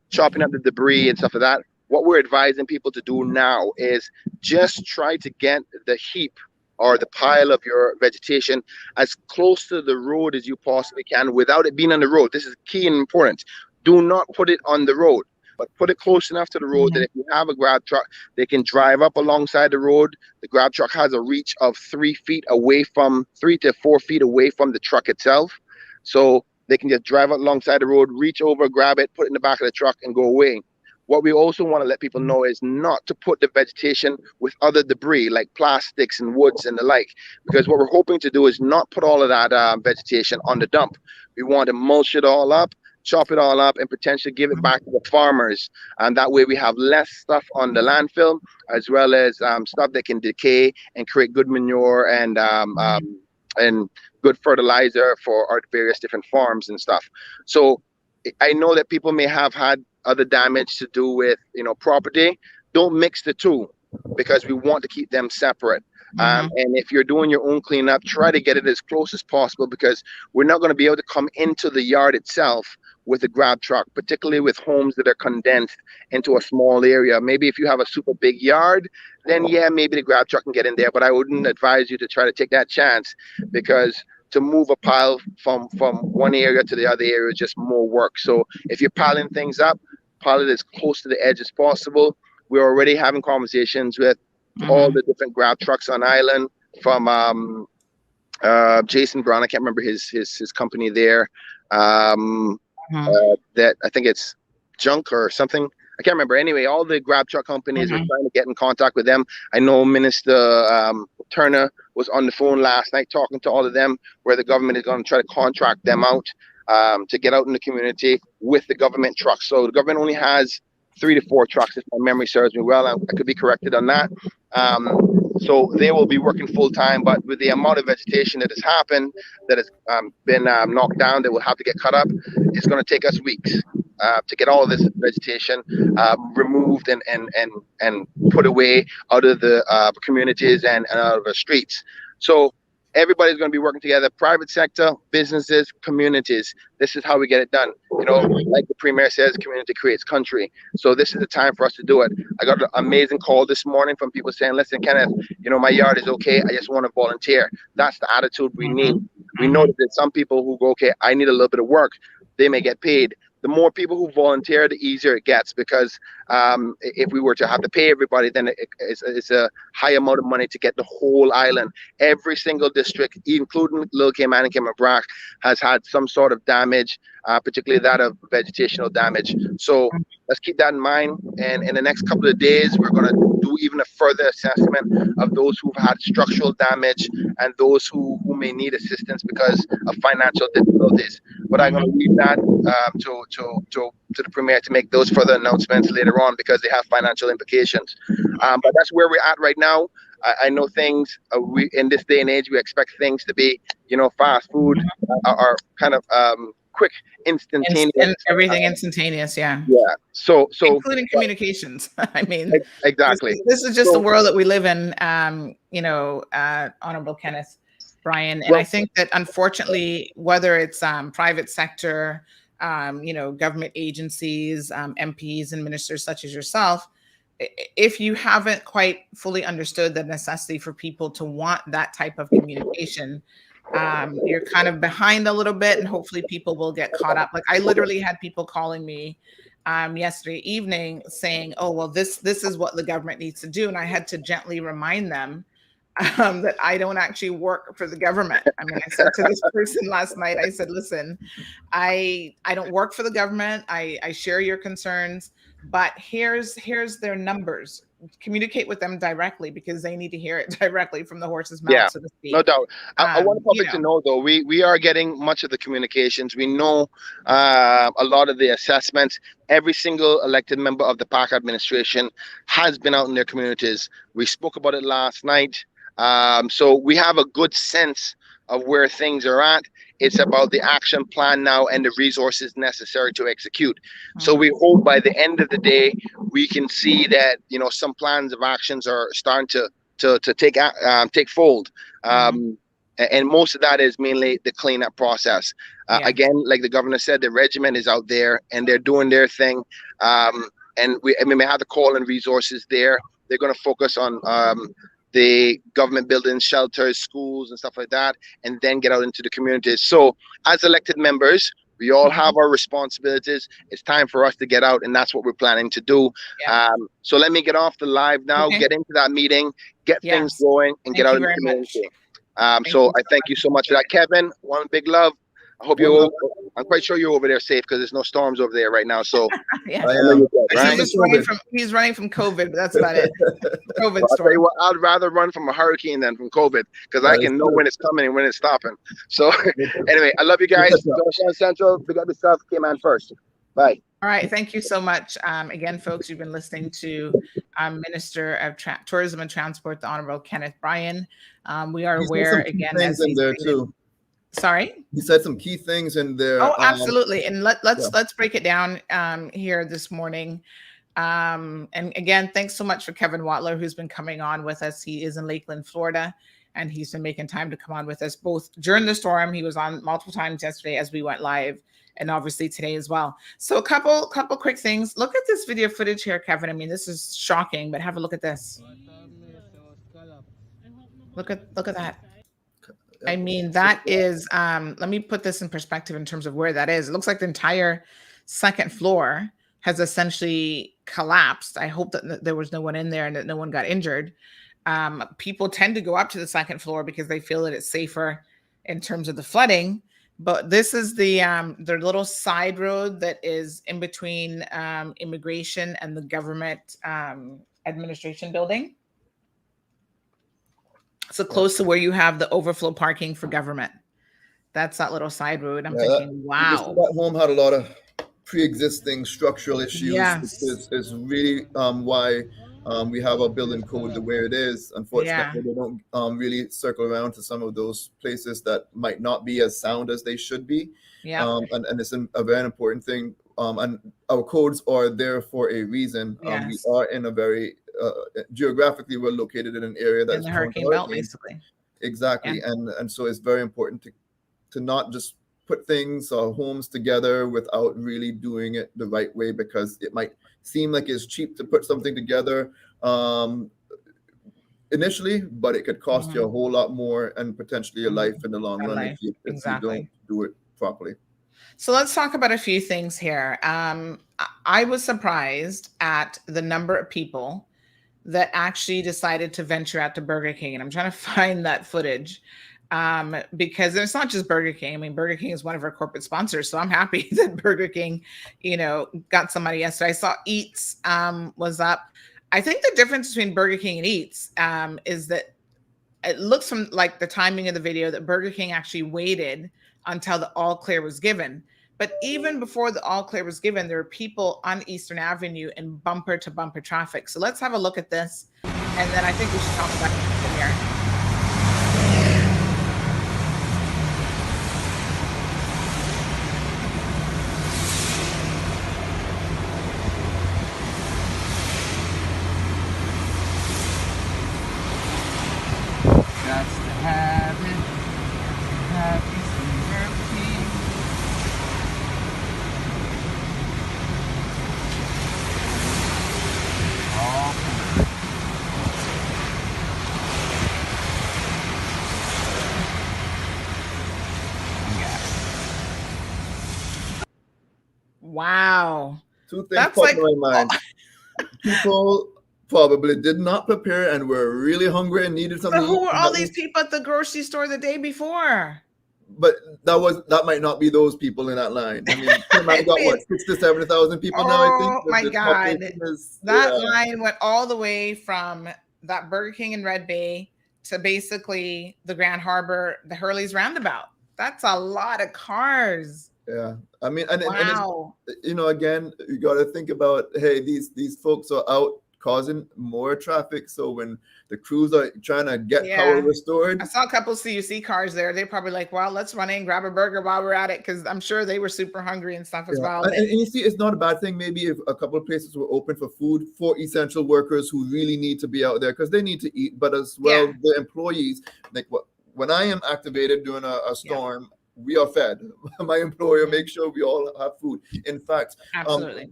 chopping up the debris and stuff like that, what we're advising people to do now is just try to get the heap or the pile of your vegetation as close to the road as you possibly can without it being on the road. This is key and important. Do not put it on the road, but put it close enough to the road that if you have a grab truck, they can drive up alongside the road. The grab truck has a reach of 3 to 4 feet away from the truck itself. So they can just drive up alongside the road, reach over, grab it, put it in the back of the truck and go away. What we also want to let people know is not to put the vegetation with other debris like plastics and woods and the like, because what we're hoping to do is not put all of that vegetation on the dump. We want to mulch it all up, chop it all up, and potentially give it back to the farmers. And that way we have less stuff on the landfill, as well as stuff that can decay and create good manure and good fertilizer for our various different farms and stuff. So I know that people may have had other damage to do with property. Don't mix the two, because we want to keep them separate. And if you're doing your own cleanup, try to get it as close as possible, because we're not going to be able to come into the yard itself with a grab truck, particularly with homes that are condensed into a small area. Maybe if you have a super big yard, then maybe the grab truck can get in there, but I wouldn't advise you to try to take that chance, because to move a pile from one area to the other area is just more work. So if you're piling things up, pile it as close to the edge as possible. We're already having conversations with all the different grab trucks on island, from Jason Brown, I can't remember his company there, that I think it's Junk or something. I can't remember. Anyway, all the grab truck companies are trying to get in contact with them. I know Minister Turner was on the phone last night talking to all of them, where the government is going to try to contract them out to get out in the community with the government trucks. So the government only has 3 to 4 trucks, if my memory serves me well. I could be corrected on that. So they will be working full time, but with the amount of vegetation that has happened, that has been knocked down, that will have to get cut up, it's going to take us weeks to get all of this vegetation removed and put away out of the communities and out of the streets. So everybody's going to be working together: private sector, businesses, communities. This is how we get it done. Like the Premier says, community creates country. So this is the time for us to do it. I got an amazing call this morning from people saying, listen, Kenneth, my yard is okay. I just want to volunteer. That's the attitude we need. We know that there's some people who go, okay, I need a little bit of work. They may get paid. The more people who volunteer, the easier it gets, because if we were to have to pay everybody, then it's a high amount of money to get the whole island. Every single district, including Little Cayman and Cayman Brac, has had some sort of damage, particularly that of vegetational damage. So let's keep that in mind. And in the next couple of days, we're going to do even a further assessment of those who've had structural damage and those who may need assistance because of financial difficulties. But I'm going to leave that to the Premier to make those further announcements later on, because they have financial implications. But that's where we're at right now. I know things, we in this day and age, we expect things to be, fast food are kind of quick, instantaneous. And everything instantaneous, yeah. Yeah. So including communications. I mean, exactly. This is just the world that we live in, Honorable Kenneth Bryan. And I think that unfortunately, whether it's private sector, government agencies, MPs and ministers such as yourself, if you haven't quite fully understood the necessity for people to want that type of communication, you're kind of behind a little bit, and hopefully people will get caught up. Like, I literally had people calling me yesterday evening saying, oh, well, this is what the government needs to do. And I had to gently remind them that I don't actually work for the government. I mean, I said to this person last night, I said, listen, I don't work for the government. I share your concerns, but here's their numbers. Communicate with them directly because they need to hear it directly from the horse's mouth, Yeah, so to speak. no doubt. I want the public you to know, though, we are getting much of the communications. We know a lot of the assessments. Every single elected member of the PACT administration has been out in their communities. We spoke about it last night. So we have a good sense of where things are at. It's about the action plan now and the resources necessary to execute. So we hope by the end of the day, we can see that, you know, some plans of actions are starting to take fold. And most of that is mainly the cleanup process. Again, like the governor said, the regiment is out there and they're doing their thing. And we may have the call and resources there. They're going to focus on the government buildings, shelters, schools, and stuff like that, and then get out into the communities. So as elected members, we all have our responsibilities. It's time for us to get out, and that's what we're planning to do. So let me get off the live now, get into that meeting, get things going, and get out in the community. So I thank you so much for that. Kevin, one big love. I hope I'm quite sure you're over there safe because there's no storms over there right now. So yeah. He's running from COVID, but that's about it. COVID I'll tell you what, I'd rather run from a hurricane than from COVID because I can know when it's coming and when it's stopping. So anyway, I love you guys. Georgetown Central, big up yourself. K-Man first. Bye. All right. Thank you so much. Again, folks, you've been listening to Minister of Tourism and Transport, the Honorable Kenneth Bryan. We are aware, again, as in there too. Sorry, he said some key things in there. Oh, absolutely. And let's break it down here this morning. And again, thanks so much for Kevin Watler, who's been coming on with us. He is in Lakeland, Florida, and he's been making time to come on with us both during the storm. He was on multiple times yesterday as we went live, and obviously today as well. So a couple quick things. Look at this video footage here, Kevin. I mean, this is shocking, but have a look at this. Look at that. I mean, that is, let me put this in perspective in terms of where that is. It looks like the entire second floor has essentially collapsed. I hope that there was no one in there and that no one got injured. People tend to go up to the second floor because they feel that it's safer in terms of the flooding. But this is their little side road that is in between immigration and the government administration building. So close to where you have the overflow parking for government. That's that little side road. I'm thinking, wow. That home had a lot of pre-existing structural issues. Yes. It's really why we have our building code the way it is. Unfortunately, they don't really circle around to some of those places that might not be as sound as they should be. And it's a very important thing. And our codes are there for a reason. We are in a very geographically, we're located in an area that's in the hurricane belt, basically. Exactly, and so it's very important to not just put things or homes together without really doing it the right way, because it might seem like it's cheap to put something together initially, but it could cost you a whole lot more and potentially your life in the long run if you don't do it properly. So let's talk about a few things here. I was surprised at the number of people that actually decided to venture out to Burger King. And I'm trying to find that footage because it's not just Burger King. I mean, Burger King is one of our corporate sponsors. So I'm happy that Burger King, got some money yesterday. I saw Eats was up. I think the difference between Burger King and Eats is that it looks from like the timing of the video that Burger King actually waited until the all clear was given. But even before the all clear was given, there were people on Eastern Avenue in bumper to bumper traffic. So let's have a look at this. And then I think we should talk about it here. That's the habit. Wow. Two things That's pop like in my mind. People probably did not prepare and were really hungry and needed something so to eat. who were all these people at the grocery store the day before? But that might not be those people in that line. I mean, Tim, I got what, 60, 70,000 people now, I think. Oh my The God. population is, That yeah. line went all the way from that Burger King in Red Bay to basically the Grand Harbor, the Hurley's Roundabout. That's a lot of cars. Yeah, I mean, and Wow. it's, you know, again, you got to think about, hey, these folks are out causing more traffic. So when the crews are trying to get power restored, I saw a couple CUC cars there. They're probably like, well, let's run in, grab a burger while we're at it, because I'm sure they were super hungry and stuff as well. And you see, it's not a bad thing. Maybe if a couple of places were open for food for essential workers who really need to be out there because they need to eat, but as well, the employees, like when I am activated during a storm, we are fed. My employer makes sure we all have food. In fact,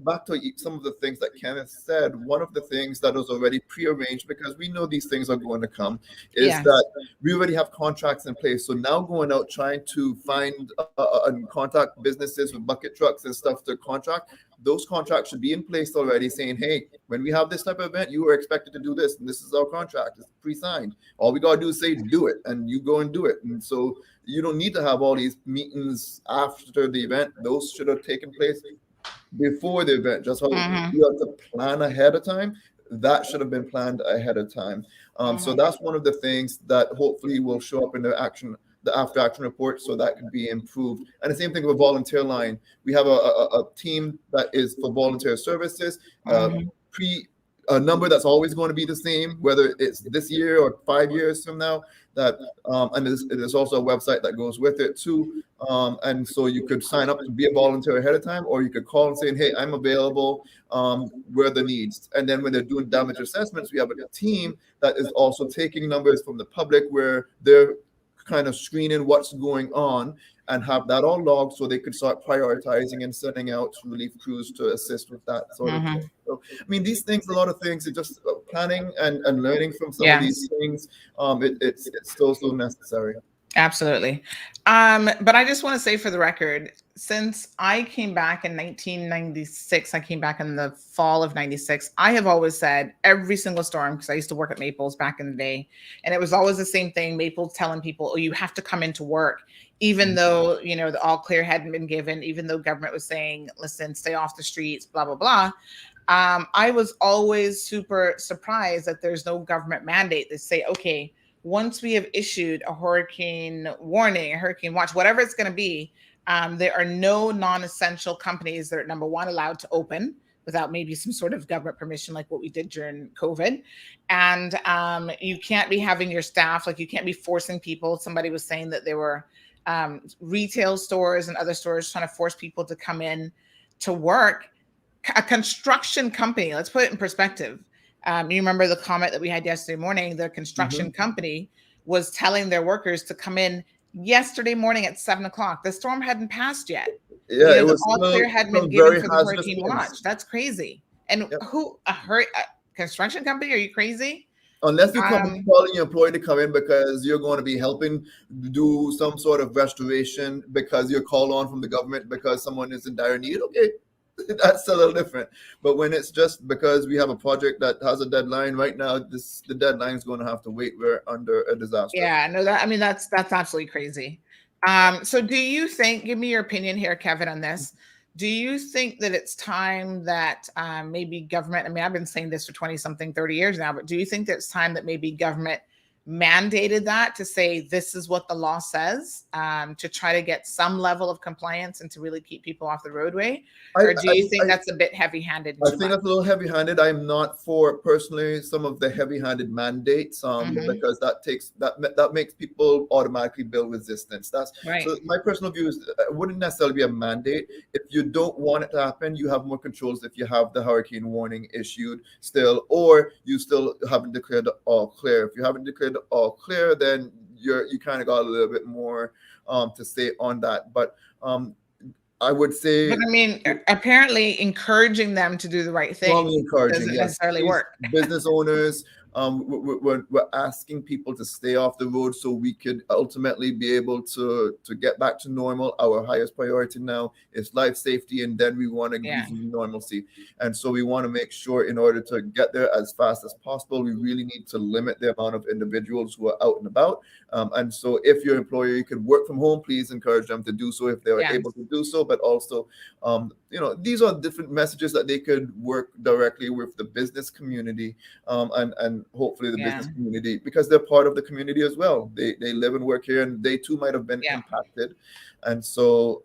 back to some of the things that Kenneth said, one of the things that was already prearranged, because we know these things are going to come, is that we already have contracts in place. So now going out trying to find and contact businesses with bucket trucks and stuff to contract, those contracts should be in place already saying, hey, when we have this type of event, you are expected to do this, and this is our contract. It's pre-signed. All we got to do is say, do it, and you go and do it. And so you don't need to have all these meetings after the event. Those should have taken place before the event. Just how you have to plan ahead of time. That should have been planned ahead of time. So that's one of the things that hopefully will show up in the after action report, so that could be improved. And the same thing with volunteer line. We have a team that is for volunteer services, a number that's always going to be the same, whether it's this year or 5 years from now. That and there's also a website that goes with it too. And so you could sign up to be a volunteer ahead of time, or you could call and say, hey, I'm available, where are the needs? And then when they're doing damage assessments, we have a team that is also taking numbers from the public where they're kind of screening what's going on and have that all logged so they could start prioritizing and sending out relief crews to assist with that sort of thing. So, I mean, these things, a lot of things, it's just planning and learning from some of these things. It's still so necessary. Absolutely. But I just want to say for the record, since I came back in 1996, I came back in the fall of 96, I have always said every single storm, because I used to work at Maples back in the day, and it was always the same thing. Maples telling people, oh, you have to come into work, even though, you know, the all clear hadn't been given, even though government was saying, listen, stay off the streets, blah, blah, blah. I was always super surprised that there's no government mandate that say, okay, once we have issued a hurricane warning, a hurricane watch, whatever it's going to be, there are no non-essential companies that are, number one, allowed to open without maybe some sort of government permission, like what we did during COVID. And you can't be having your staff, like you can't be forcing people. Somebody was saying that there were retail stores and other stores trying to force people to come in to work. A construction company, let's put it in perspective. You remember the comment that we had yesterday morning, the construction company was telling their workers to come in yesterday morning at 7 o'clock. The storm hadn't passed yet. Yeah, it was all clear hadn't been given for the hurricane watch. That's crazy. And who, a construction company? Are you crazy? Unless you come calling your employee to come in because you're going to be helping do some sort of restoration because you're called on from the government because someone is in dire need, okay. That's a little different. But when it's just because we have a project that has a deadline right now, the deadline is going to have to wait. We're under a disaster. Yeah, no, that's absolutely crazy. So do you think, give me your opinion here, Kevin, on this. Do you think that it's time that maybe government, I mean, I've been saying this for 20 something, 30 years now, but do you think that it's time that maybe government mandated that to say this is what the law says, to try to get some level of compliance and to really keep people off the roadway? Or do you think that's a bit heavy-handed? I think that's a little heavy-handed. I'm not for personally some of the heavy-handed mandates because that makes people automatically build resistance. That's right. So my personal view is it wouldn't necessarily be a mandate. If you don't want it to happen, you have more controls if you have the hurricane warning issued still, or you still haven't declared the all clear. If you haven't declared the all clear, then you kind of got a little bit more to say on that. But I would say, but I mean, apparently encouraging them to do the right thing encouraging, doesn't necessarily work. Business owners we're asking people to stay off the road so we could ultimately be able to get back to normal. Our highest priority now is life safety, and then we want to resume normalcy. And so we want to make sure, in order to get there as fast as possible, we really need to limit the amount of individuals who are out and about. And so if your employer could work from home, please encourage them to do so if they are able to do so. But also, these are different messages that they could work directly with the business community, and hopefully the business community, because they're part of the community as well. They live and work here, and they too might have been impacted. And so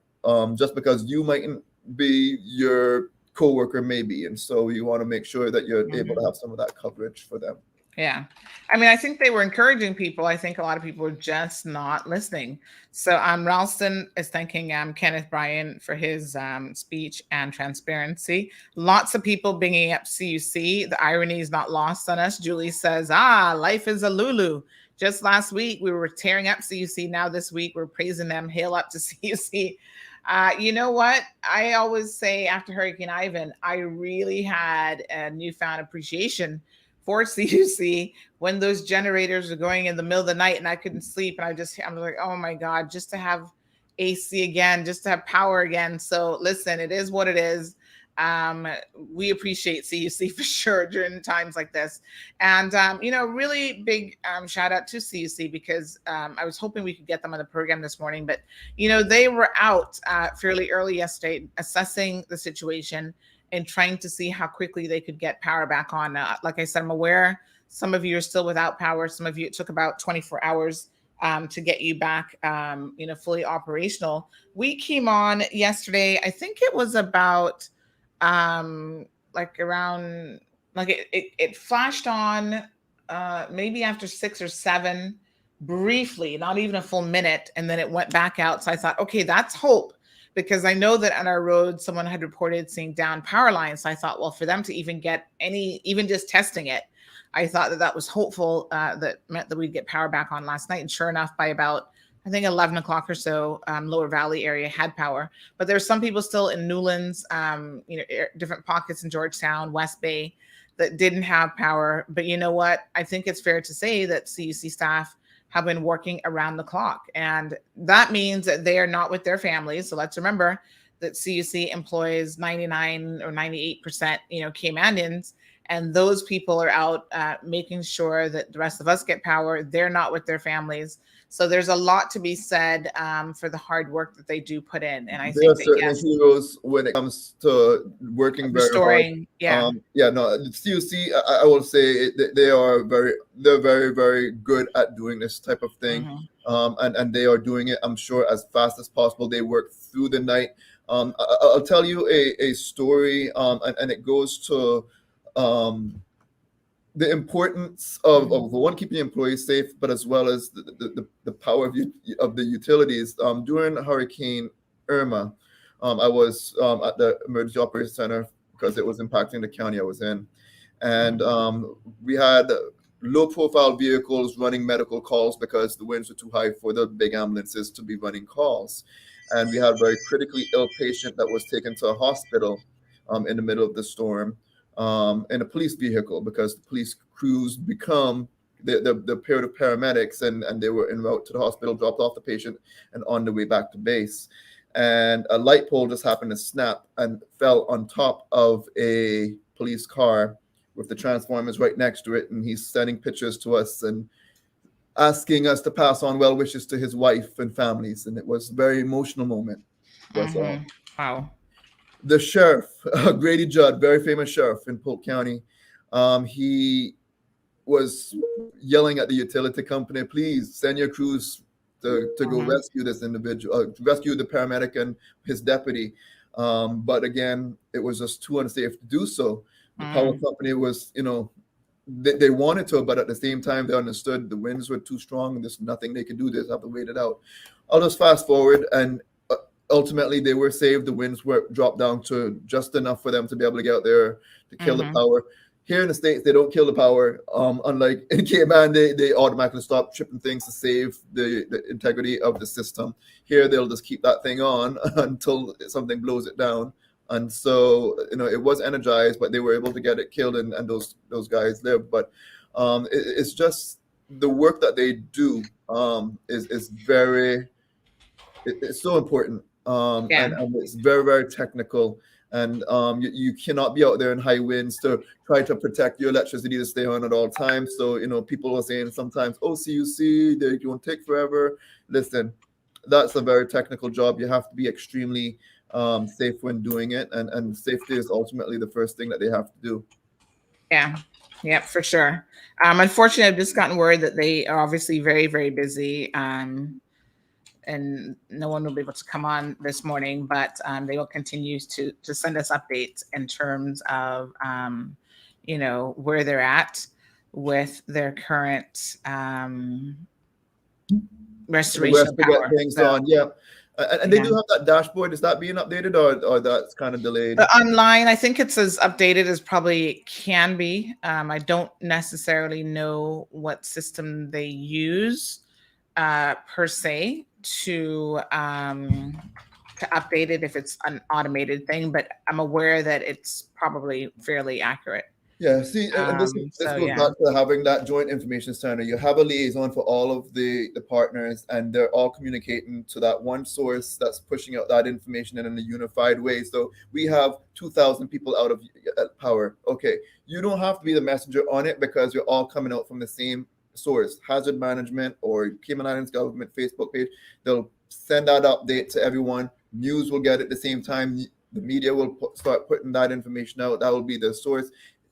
just because you mightn't be, your coworker maybe, and so you want to make sure that you're able to have some of that coverage for them. Yeah. I mean, I think they were encouraging people. I think a lot of people were just not listening. So Ralston is thanking Kenneth Bryan for his speech and transparency. Lots of people bringing up CUC. The irony is not lost on us. Julie says, life is a Lulu. Just last week, we were tearing up CUC. Now this week, we're praising them. Hail up to CUC. You know what? I always say after Hurricane Ivan, I really had a newfound appreciation for CUC when those generators were going in the middle of the night and I couldn't sleep. And I'm like, oh my God, just to have AC again, just to have power again. So listen, it is what it is. We appreciate CUC for sure during times like this. And, really big shout out to CUC, because I was hoping we could get them on the program this morning, but, they were out fairly early yesterday assessing the situation and trying to see how quickly they could get power back on. Like I said, I'm aware some of you are still without power. Some of you, it took about 24 hours to get you back, fully operational. We came on yesterday. I think it was about it flashed on maybe after 6 or 7, briefly, not even a full minute, and then it went back out. So I thought, okay, that's hope. Because I know that on our road, someone had reported seeing down power lines. So I thought, well, for them to even get even just testing it, I thought that was hopeful. That meant that we'd get power back on last night. And sure enough, by about, I think 11 o'clock or so, Lower Valley area had power. But there's some people still in Newlands, different pockets in Georgetown, West Bay, that didn't have power. But you know what? I think it's fair to say that CUC staff have been working around the clock. And that means that they are not with their families. So let's remember that CUC employs 99 or 98%, Caymanians, and those people are out making sure that the rest of us get power. They're not with their families. So there's a lot to be said for the hard work that they do put in. And I think that, certainly heroes when it comes to working very hard. CUC, I will say they're very, very good at doing this type of thing. And they are doing it, I'm sure, as fast as possible. They work through the night. I'll tell you a story, and it goes to the importance of one, keeping employees safe, but as well as the power of the utilities. During Hurricane Irma, I was at the Emergency Operations Center because it was impacting the county I was in. And we had low-profile vehicles running medical calls because the winds were too high for the big ambulances to be running calls. And we had a very critically ill patient that was taken to a hospital in the middle of the storm. In a police vehicle, because the police crews become the pair of paramedics, and they were en route to the hospital, dropped off the patient, and on the way back to base. And a light pole just happened to snap and fell on top of a police car with the transformers right next to it. And he's sending pictures to us and asking us to pass on well wishes to his wife and families. And it was a very emotional moment. Wow. The sheriff, Grady Judd, very famous sheriff in Polk County, he was yelling at the utility company, please send your crews to go rescue this individual, rescue the paramedic and his deputy. But again, it was just too unsafe to do so. The power company was, they wanted to, but at the same time, they understood the winds were too strong and there's nothing they could do. They just have to wait it out. I'll just fast forward, and ultimately, they were saved. The winds were dropped down to just enough for them to be able to get out there to kill the power. Here in the States, they don't kill the power. Unlike in Cayman, they automatically stop tripping things to save the integrity of the system. Here, they'll just keep that thing on until something blows it down. And so, it was energized, but they were able to get it killed, and those guys lived. But It's just the work that they do is very it's so important, and it's very, very technical. And you cannot be out there in high winds to try to protect your electricity to stay on at all times. So, people are saying sometimes, oh, CUC, they don't take forever. Listen, that's a very technical job. You have to be extremely safe when doing it. And safety is ultimately the first thing that they have to do. Yeah, for sure. Unfortunately, I've just gotten word that they are obviously very, very busy. And no one will be able to come on this morning, but they will continue to send us updates in terms of where they're at with their current restoration of To get power. things on, yeah. And they do have that dashboard. Is that being updated, or that's kind of delayed? The online, I think it's as updated as probably can be. I don't necessarily know what system they use per se to update it if it's an automated thing, but I'm aware that it's probably fairly accurate. Yeah, see, and this goes back to having that joint information center. You have a liaison for all of the partners, and they're all communicating to that one source that's pushing out that information in a unified way. So we have 2,000 people out of power. Okay, you don't have to be the messenger on it because you're all coming out from the same source, hazard management or Cayman Islands government Facebook page. They'll send that update to everyone. News will get it at the same time. The media will start putting that information out. That will be the source.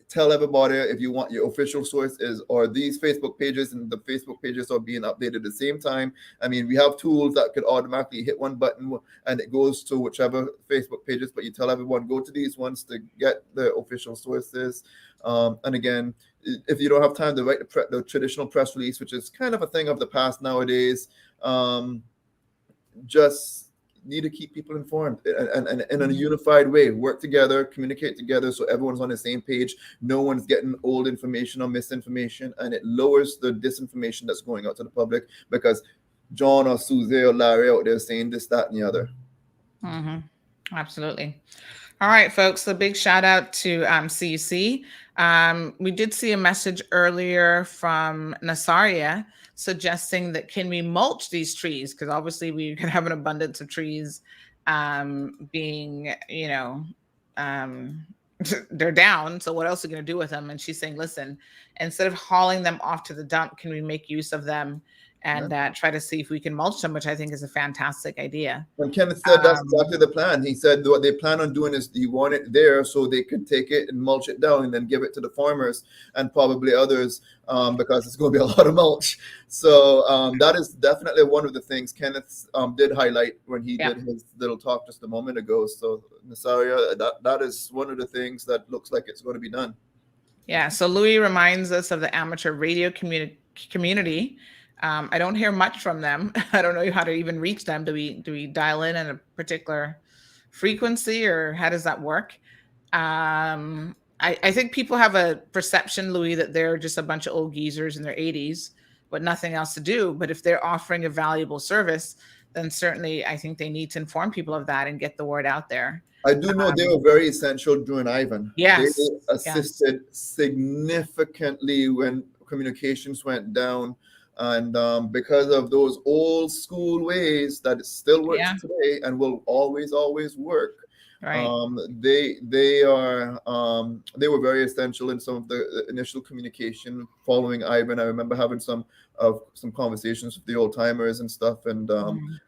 Tell everybody if you want your official source or these Facebook pages, and the Facebook pages are being updated at the same time. I mean, we have tools that could automatically hit one button and it goes to whichever Facebook pages, but you tell everyone, go to these ones to get the official sources. And again, if you don't have time to write the traditional press release, which is kind of a thing of the past nowadays, just need to keep people informed and in a unified way, work together, communicate together so everyone's on the same page. No one's getting old information or misinformation, and it lowers the disinformation that's going out to the public because John or Suze or Larry out there saying this, that, and the other. Absolutely. All right, folks, a big shout out to CUC. We did see a message earlier from Nasaria suggesting that can we mulch these trees? Because obviously we can have an abundance of trees being, they're down. So what else are we going to do with them? And she's saying, listen, instead of hauling them off to the dump, can we make use of them and try to see if we can mulch them, which I think is a fantastic idea. And Kenneth said that's exactly the plan. He said what they plan on doing is he want it there so they could take it and mulch it down and then give it to the farmers and probably others because it's going to be a lot of mulch. So that is definitely one of the things Kenneth did highlight when he did his little talk just a moment ago. So Nasaria, that is one of the things that looks like it's going to be done. Yeah. So Louis reminds us of the amateur radio community. I don't hear much from them. I don't know how to even reach them. Do we dial in at a particular frequency, or how does that work? I think people have a perception, Louis, that they're just a bunch of old geezers in their 80s with nothing else to do. But if they're offering a valuable service, then certainly I think they need to inform people of that and get the word out there. I do know they were very essential during Ivan. Yes. They assisted significantly when communications went down. And because of those old school ways that it still works today and will always work, right. They were very essential in some of the initial communication following Ivan. I remember having some conversations with the old timers and stuff. And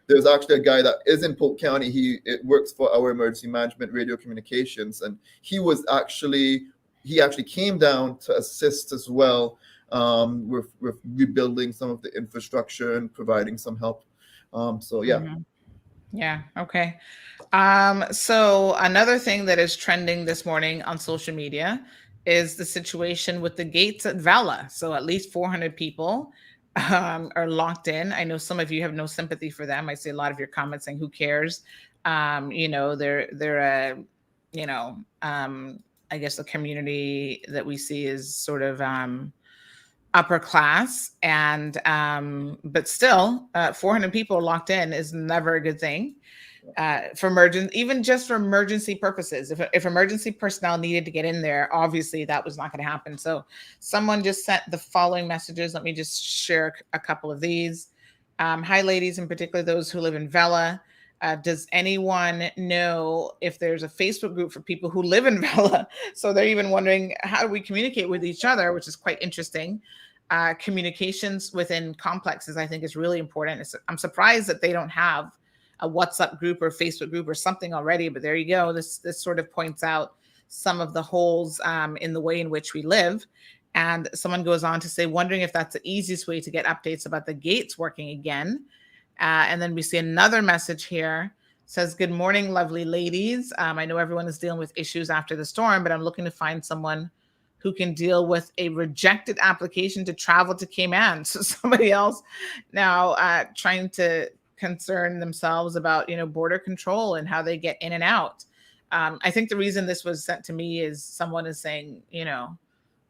there's actually a guy that is in Polk County. He works for our emergency management radio communications, and he actually came down to assist as well. With rebuilding some of the infrastructure and providing some help. Yeah. Okay. So another thing that is trending this morning on social media is the situation with the gates at Vala. So at least 400 people are locked in. I know some of you have no sympathy for them. I see a lot of your comments saying, who cares? They're I guess the community that we see is sort of upper class, and but still 400 people locked in is never a good thing. for emergency, even just for emergency purposes. If emergency personnel needed to get in there, obviously that was not going to happen. So someone just sent the following messages. Let me just share a couple of these. Hi, ladies, in particular those who live in Vela. Does anyone know if there's a Facebook group for people who live in Vela? So they're even wondering, how do we communicate with each other, which is quite interesting. Communications within complexes, I think, is really important. I'm surprised that they don't have a WhatsApp group or Facebook group or something already, but there you go. This sort of points out some of the holes in the way in which we live. And someone goes on to say, wondering if that's the easiest way to get updates about the gates working again. And then we see another message here. Says, good morning, lovely ladies. I know everyone is dealing with issues after the storm, but I'm looking to find someone who can deal with a rejected application to travel to Cayman. So somebody else now trying to concern themselves about, border control and how they get in and out. I think the reason this was sent to me is someone is saying,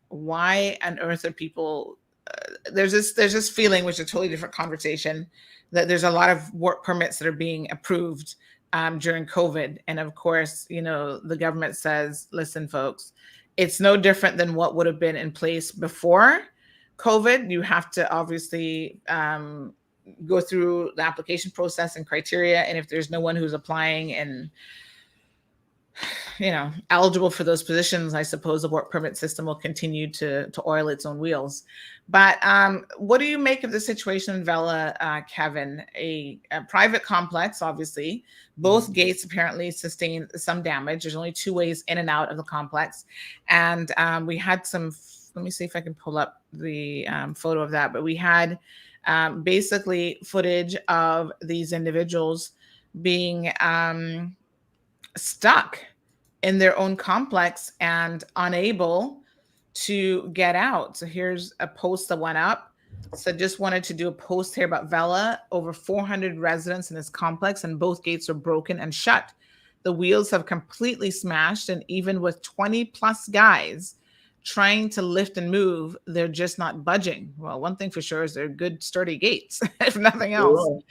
why on earth are people there's this feeling, which is a totally different conversation, that there's a lot of work permits that are being approved during COVID. And of course, the government says, listen, folks, it's no different than what would have been in place before COVID. You have to obviously go through the application process and criteria. And if there's no one who's applying and eligible for those positions, I suppose the work permit system will continue to oil its own wheels. But what do you make of the situation in Vela, Kevin? A private complex, obviously. Both gates apparently sustained some damage. There's only two ways in and out of the complex. And we had some, let me see if I can pull up the photo of that. But we had basically footage of these individuals being stuck in their own complex and unable to get out. So here's a post that went up. So just wanted to do a post here about Vela. Over 400 residents in this complex, and both gates are broken and shut. The wheels have completely smashed, and even with 20 plus guys trying to lift and move, they're just not budging. Well, one thing for sure is they're good, sturdy gates, if nothing else.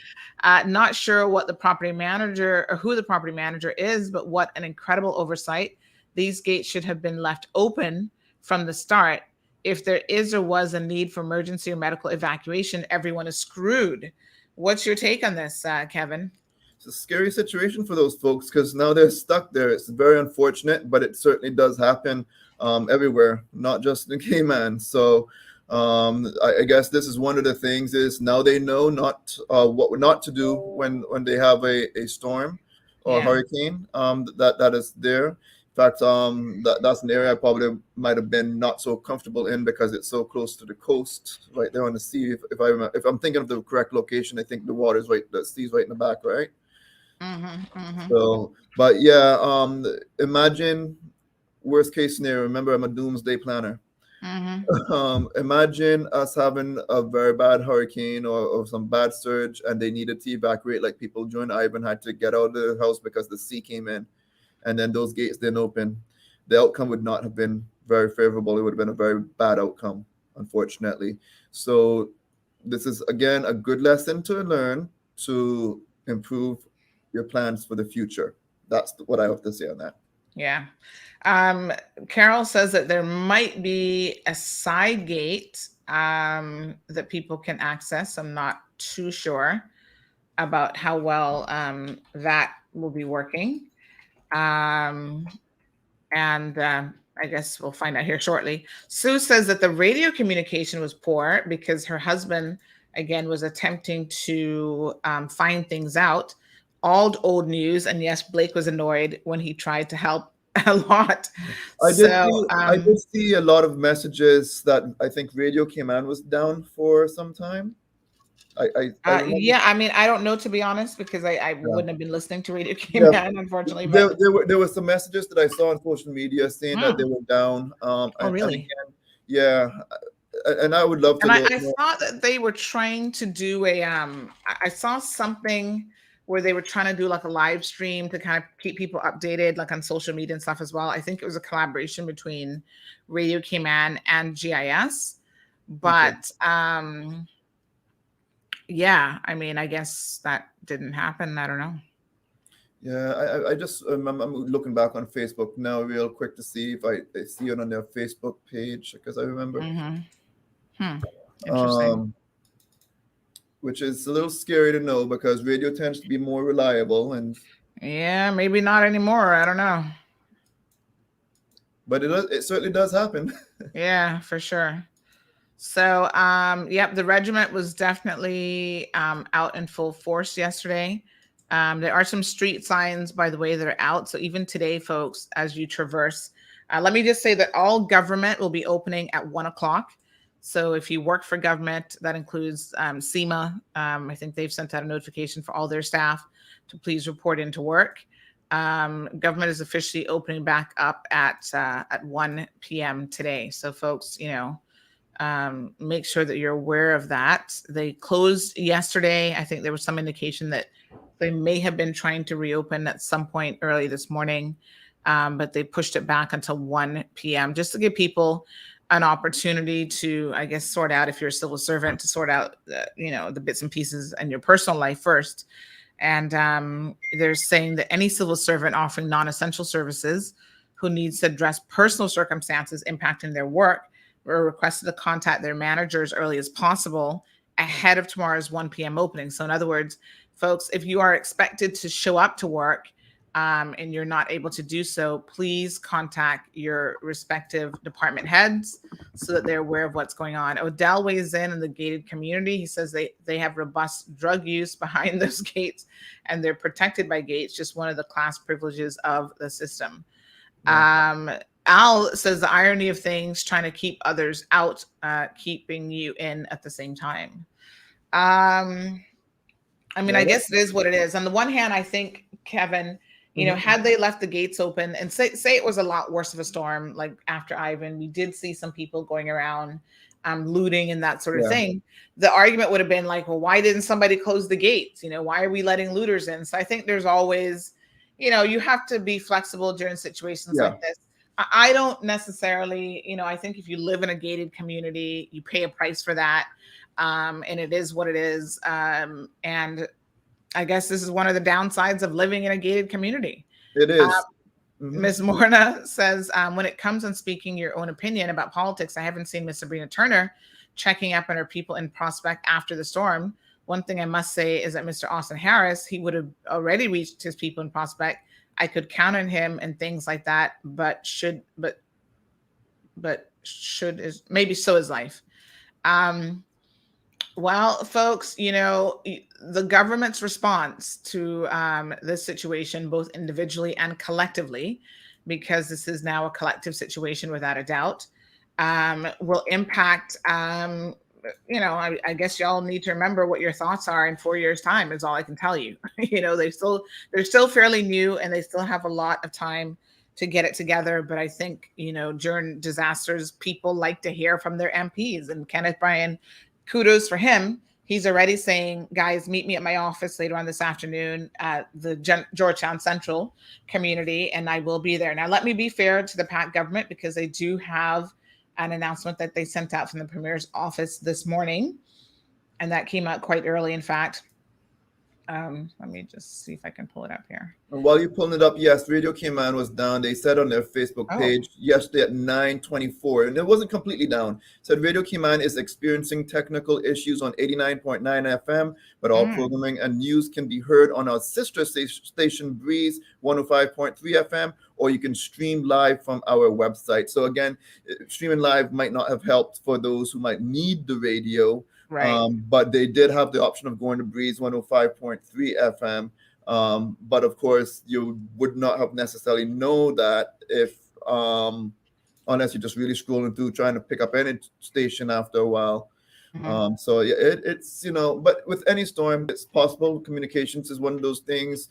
Not sure what the property manager or who the property manager is, but what an incredible oversight. These gates should have been left open from the start. If there is or was a need for emergency or medical evacuation, everyone is screwed. What's your take on this, Kevin? It's a scary situation for those folks because now they're stuck there. It's very unfortunate, but it certainly does happen everywhere, not just in Cayman. So I guess this is one of the things is now they know what not to do when they have a storm or hurricane that is there. In fact, that's an area I probably might have been not so comfortable in because it's so close to the coast, right there on the sea. If I'm thinking of the correct location, I think the water's right, the sea's right in the back, right? So, but yeah, imagine worst case scenario. Remember, I'm a doomsday planner. Imagine us having a very bad hurricane or some bad surge, and they needed to evacuate, like people during Ivan had to get out of their house because the sea came in, and then those gates didn't open. The outcome would not have been very favorable. It would have been a very bad outcome, unfortunately. So this is, again, a good lesson to learn to improve your plans for the future. That's what I have to say on that. Yeah. Carol says that there might be a side gate that people can access. I'm not too sure about how well that will be working. And I guess we'll find out here shortly. Sue says that the radio communication was poor because her husband, again, was attempting to find things out. All old news. And yes, Blake was annoyed when he tried to help a lot. I did see a lot of messages that I think Radio Cayman was down for some time. Yeah, I mean, I don't know, to be honest, because I wouldn't have been listening to Radio Cayman, unfortunately. But there were some messages that I saw on social media saying that they were down. Really? And I would love to. And I thought that they were trying to do I saw something where they were trying to do like a live stream to kind of keep people updated, like on social media and stuff as well. I think it was a collaboration between Radio Cayman and GIS. But yeah, I mean, I guess that didn't happen. I don't know. Yeah, I just I'm looking back on Facebook now real quick to see if I see it on their Facebook page because I remember. Interesting. Which is a little scary to know because radio tends to be more reliable and Yeah, maybe not anymore. I don't know. but it certainly does happen. Yeah, for sure. So, yep, the regiment was definitely out in full force yesterday. There are some street signs, by the way, that are out. So even today, folks, as you traverse, let me just say that all government will be opening at 1 o'clock. So if you work for government, that includes SEMA. I think they've sent out a notification for all their staff to please report into work. Government is officially opening back up at 1 p.m. today. So folks, make sure that you're aware of that. They closed yesterday. I think there was some indication that they may have been trying to reopen at some point early this morning, but they pushed it back until 1 p.m. just to give people an opportunity to, I guess, sort out, if you're a civil servant, to sort out, the bits and pieces in your personal life first. And they're saying that any civil servant offering non-essential services who needs to address personal circumstances impacting their work were requested to contact their manager as early as possible ahead of tomorrow's 1 p.m. opening. So in other words, folks, if you are expected to show up to work and you're not able to do so, please contact your respective department heads so that they're aware of what's going on. Odell weighs in the gated community. He says they have robust drug use behind those gates and they're protected by gates, just one of the class privileges of the system. Al says the irony of things, trying to keep others out, keeping you in at the same time. I guess it is what it is. On the one hand, I think, Kevin, had they left the gates open and say it was a lot worse of a storm, like after Ivan, we did see some people going around looting and that sort of thing. The argument would have been like, well, why didn't somebody close the gates? Why are we letting looters in? So I think there's always, you have to be flexible during situations like this. I don't necessarily, I think if you live in a gated community, you pay a price for that. And it is what it is. And I guess this is one of the downsides of living in a gated community. It is. Ms. Morna says, when it comes on speaking your own opinion about politics, I haven't seen Ms. Sabrina Turner checking up on her people in Prospect after the storm. One thing I must say is that Mr. Austin Harris, he would have already reached his people in Prospect. I could count on him and things like that, but should is maybe so is life. Well, folks, the government's response to this situation, both individually and collectively, because this is now a collective situation without a doubt, will impact, I guess y'all need to remember what your thoughts are in 4 years' time is all I can tell you. They're still fairly new and they still have a lot of time to get it together. But I think, during disasters, people like to hear from their MPs, and Kenneth Bryan, kudos for him. He's already saying, guys, meet me at my office later on this afternoon at the Georgetown Central community, and I will be there. Now, let me be fair to the PACT government because they do have an announcement that they sent out from the Premier's office this morning, and that came out quite early, in fact. Let me just see if I can pull it up here. And while you're pulling it up, yes, Radio Cayman was down. They said on their Facebook page yesterday at 9:24, and it wasn't completely down. Said Radio Cayman is experiencing technical issues on 89.9 FM, but all programming and news can be heard on our sister station Breeze 105.3 FM, or you can stream live from our website. So again, streaming live might not have helped for those who might need the radio. Right. But they did have the option of going to Breeze 105.3 FM. But of course, you would not have necessarily know that if unless you're just really scrolling through trying to pick up any station after a while. So yeah, it's but with any storm, it's possible. Communications is one of those things.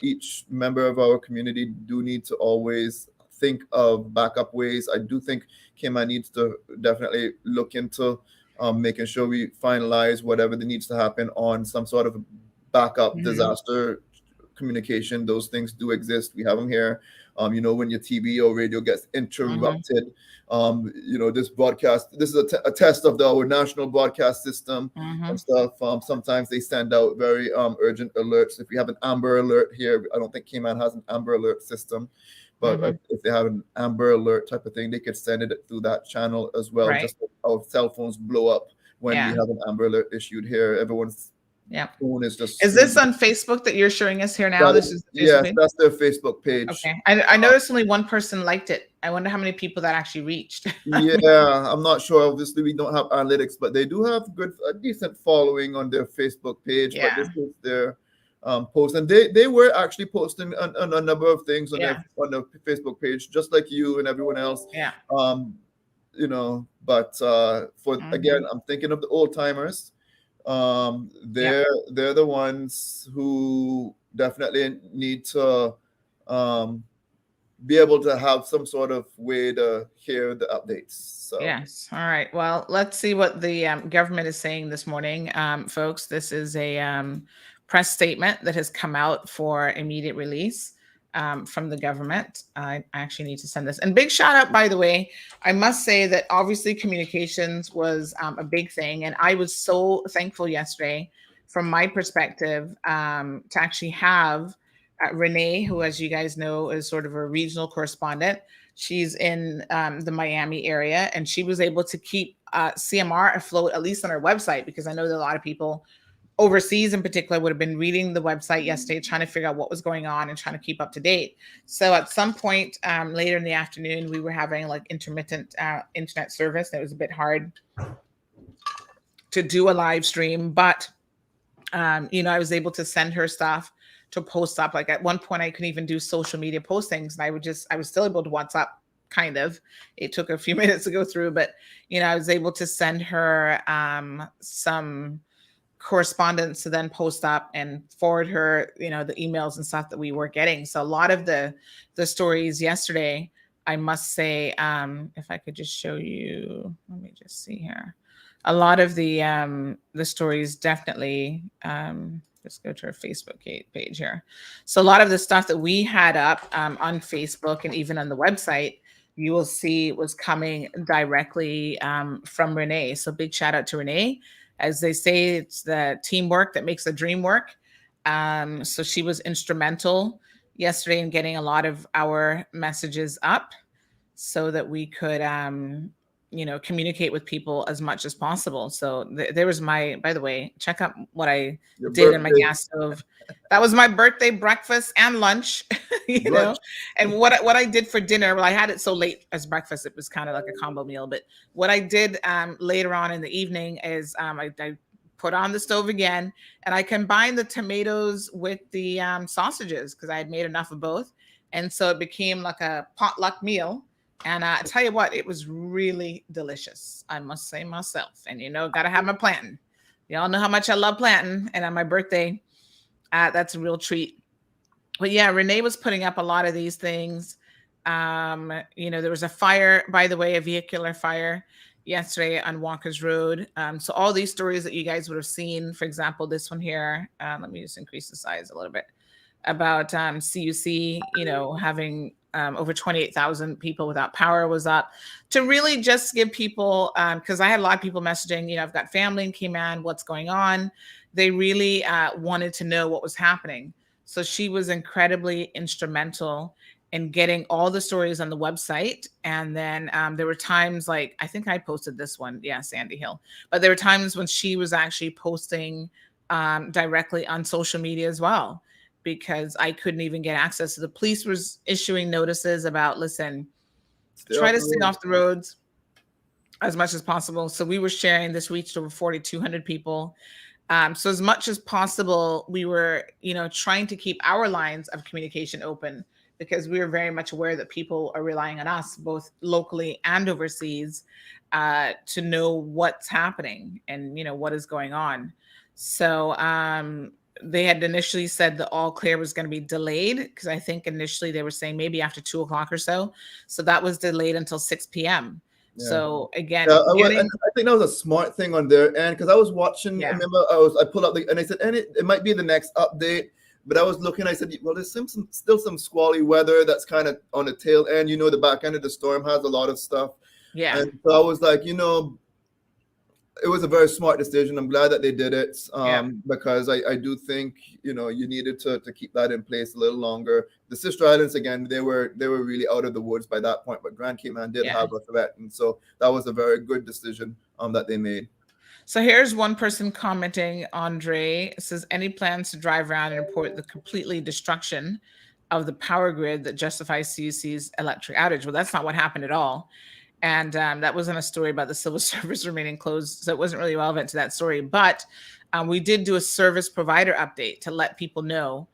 Each member of our community do need to always think of backup ways. I do think Cayman needs to definitely look into making sure we finalize whatever that needs to happen on some sort of backup disaster communication. Those things do exist. We have them here. You know, when your TV or radio gets interrupted, this broadcast, this is a test of our national broadcast system and stuff. Sometimes they send out very urgent alerts. If we have an Amber Alert here, I don't think Cayman has an Amber Alert system, but if they have an Amber Alert type of thing, they could send it through that channel as well. Right. Just like our cell phones blow up when we have an Amber Alert issued here. Everyone's phone is just. Is this on Facebook that you're showing us here now? This is the Facebook page? That's their Facebook page. Okay, I noticed only one person liked it. I wonder how many people that actually reached. Yeah, I'm not sure. Obviously, we don't have analytics, but they do have a decent following on their Facebook page. Yeah. But this is their post, and they were actually posting on a number of things on their Facebook page, just like you and everyone else. Yeah. But again, I'm thinking of the old timers. They're the ones who definitely need to be able to have some sort of way to hear the updates. So yes. All right. Well, let's see what the government is saying this morning, folks. This is a press statement that has come out for immediate release from the government. I actually need to send this. And big shout out, by the way, I must say that obviously communications was a big thing. And I was so thankful yesterday, from my perspective, to actually have Renee, who, as you guys know, is sort of a regional correspondent. She's in the Miami area, and she was able to keep CMR afloat, at least on our website, because I know that a lot of people overseas in particular would have been reading the website yesterday, trying to figure out what was going on and trying to keep up to date. So at some point later in the afternoon, we were having like intermittent internet service. It was a bit hard to do a live stream, but I was able to send her stuff to post up. Like at one point I couldn't even do social media postings, and I was still able to WhatsApp, kind of. It took a few minutes to go through, but I was able to send her some correspondence to then post up and forward her, the emails and stuff that we were getting. So a lot of the stories yesterday, I must say, if I could just show you, let me just see here. A lot of the stories definitely, just go to our Facebook page here. So a lot of the stuff that we had up on Facebook and even on the website, you will see was coming directly from Renee. So big shout out to Renee. As they say, it's the teamwork that makes the dream work. So she was instrumental yesterday in getting a lot of our messages up so that we could, communicate with people as much as possible. So there was by the way, check out what I did in my gas stove. That was my birthday breakfast and lunch, and what I did for dinner. Well, I had it so late as breakfast, it was kind of like a combo meal. But what I did later on in the evening is I put on the stove again, and I combined the tomatoes with the sausages because I had made enough of both. And so it became like a potluck meal. And I tell you what, it was really delicious, I must say myself. And, got to have my plantain. Y'all know how much I love plantain. And on my birthday, that's a real treat. But yeah, Renee was putting up a lot of these things. There was a fire, by the way, a vehicular fire yesterday on Walker's Road. So all these stories that you guys would have seen, for example, this one here, let me just increase the size a little bit, about CUC, having over 28,000 people without power was up, to really just give people, because I had a lot of people messaging, I've got family in Cayman, what's going on? They really wanted to know what was happening. So she was incredibly instrumental in getting all the stories on the website. And then there were times like, I think I posted this one. Yeah, Sandy Hill. But there were times when she was actually posting directly on social media as well, because I couldn't even get access. So the police was issuing notices about, listen, try to stay off the roads as much as possible. So we were sharing, this reached over 4,200 people. So as much as possible, we were, trying to keep our lines of communication open, because we were very much aware that people are relying on us, both locally and overseas, to know what's happening and, what is going on. So they had initially said the all clear was going to be delayed, because I think initially they were saying maybe after 2:00 or so. So that was delayed until 6 p.m. Yeah. So again, I think that was a smart thing on their end, because I was watching. Yeah. I remember I pulled up and I said, and it might be the next update. But I was looking, I said, well, there's still some squally weather that's kind of on the tail end. The back end of the storm has a lot of stuff. Yeah. And so I was like, it was a very smart decision. I'm glad that they did it, because I do think, you needed to keep that in place a little longer. The Sister Islands, again, they were really out of the woods by that point, but Grand Cayman did have a threat. And so that was a very good decision that they made. So here's one person commenting, Andre. It says, any plans to drive around and report the completely destruction of the power grid that justifies CUC's electric outage? Well, that's not what happened at all. And that wasn't a story about the civil service remaining closed, so it wasn't really relevant to that story. But we did do a service provider update to let people know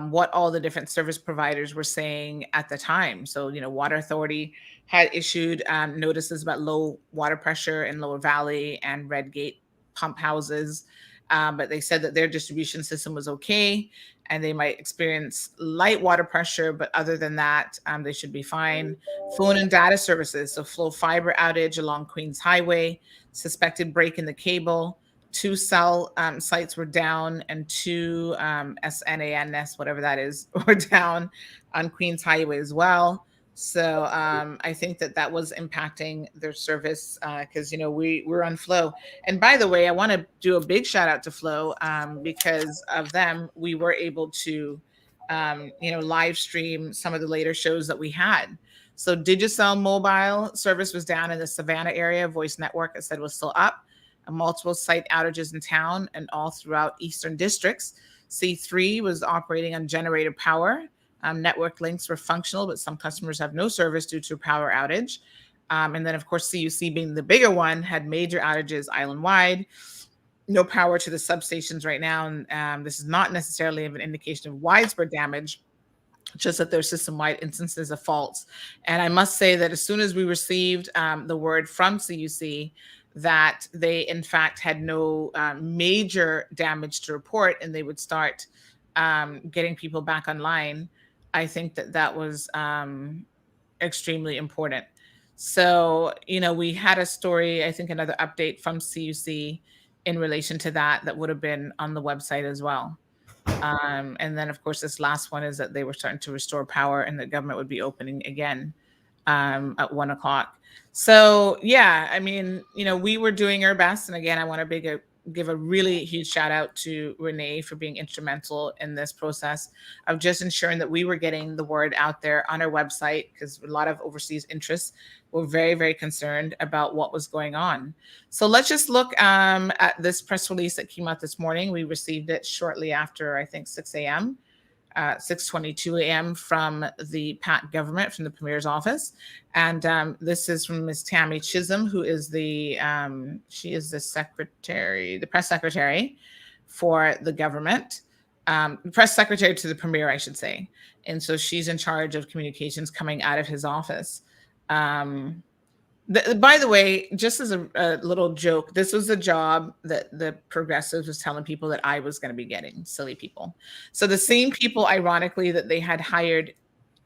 what all the different service providers were saying at the time. So, Water Authority had issued notices about low water pressure in Lower Valley and Red Gate pump houses. But they said that their distribution system was okay and they might experience light water pressure, but other than that, they should be fine. Phone and data services, so Flow Fiber outage along Queens Highway, suspected break in the cable, 2 cell sites were down, and 2 SNANS, whatever that is, were down on Queens Highway as well. So I think that was impacting their service because, we're on Flow. And by the way, I want to do a big shout out to Flow because of them. We were able to, live stream some of the later shows that we had. So Digicel mobile service was down in the Savannah area. Voice Network, I said, was still up. Multiple site outages in town and all throughout Eastern districts. C3 was operating on generator power. Network links were functional, but some customers have no service due to a power outage. And then, of course, CUC being the bigger one had major outages island-wide. No power to the substations right now. And this is not necessarily an indication of widespread damage, just that there's system-wide instances of faults. And I must say that as soon as we received the word from CUC that they, in fact, had no major damage to report and they would start getting people back online, I think that was extremely important. So, we had a story, I think another update from CUC in relation to that would have been on the website as well. And then, of course, this last one is that they were starting to restore power and the government would be opening again at 1 o'clock. So, yeah, we were doing our best. And again, I want to give a really huge shout out to Renee for being instrumental in this process of just ensuring that we were getting the word out there on our website, because a lot of overseas interests were very, very concerned about what was going on. So let's just look at this press release that came out this morning. We received it shortly after, I think, 6 a.m. 6:22 a.m. from the PACT government, from the Premier's office. And this is from Ms. Tammy Chisholm, who is she is the secretary, the press secretary for the government, press secretary to the Premier, I should say. And so she's in charge of communications coming out of his office. By the way, just as a little joke, this was a job that the Progressives was telling people that I was going to be getting, silly people. So the same people, ironically, that they had hired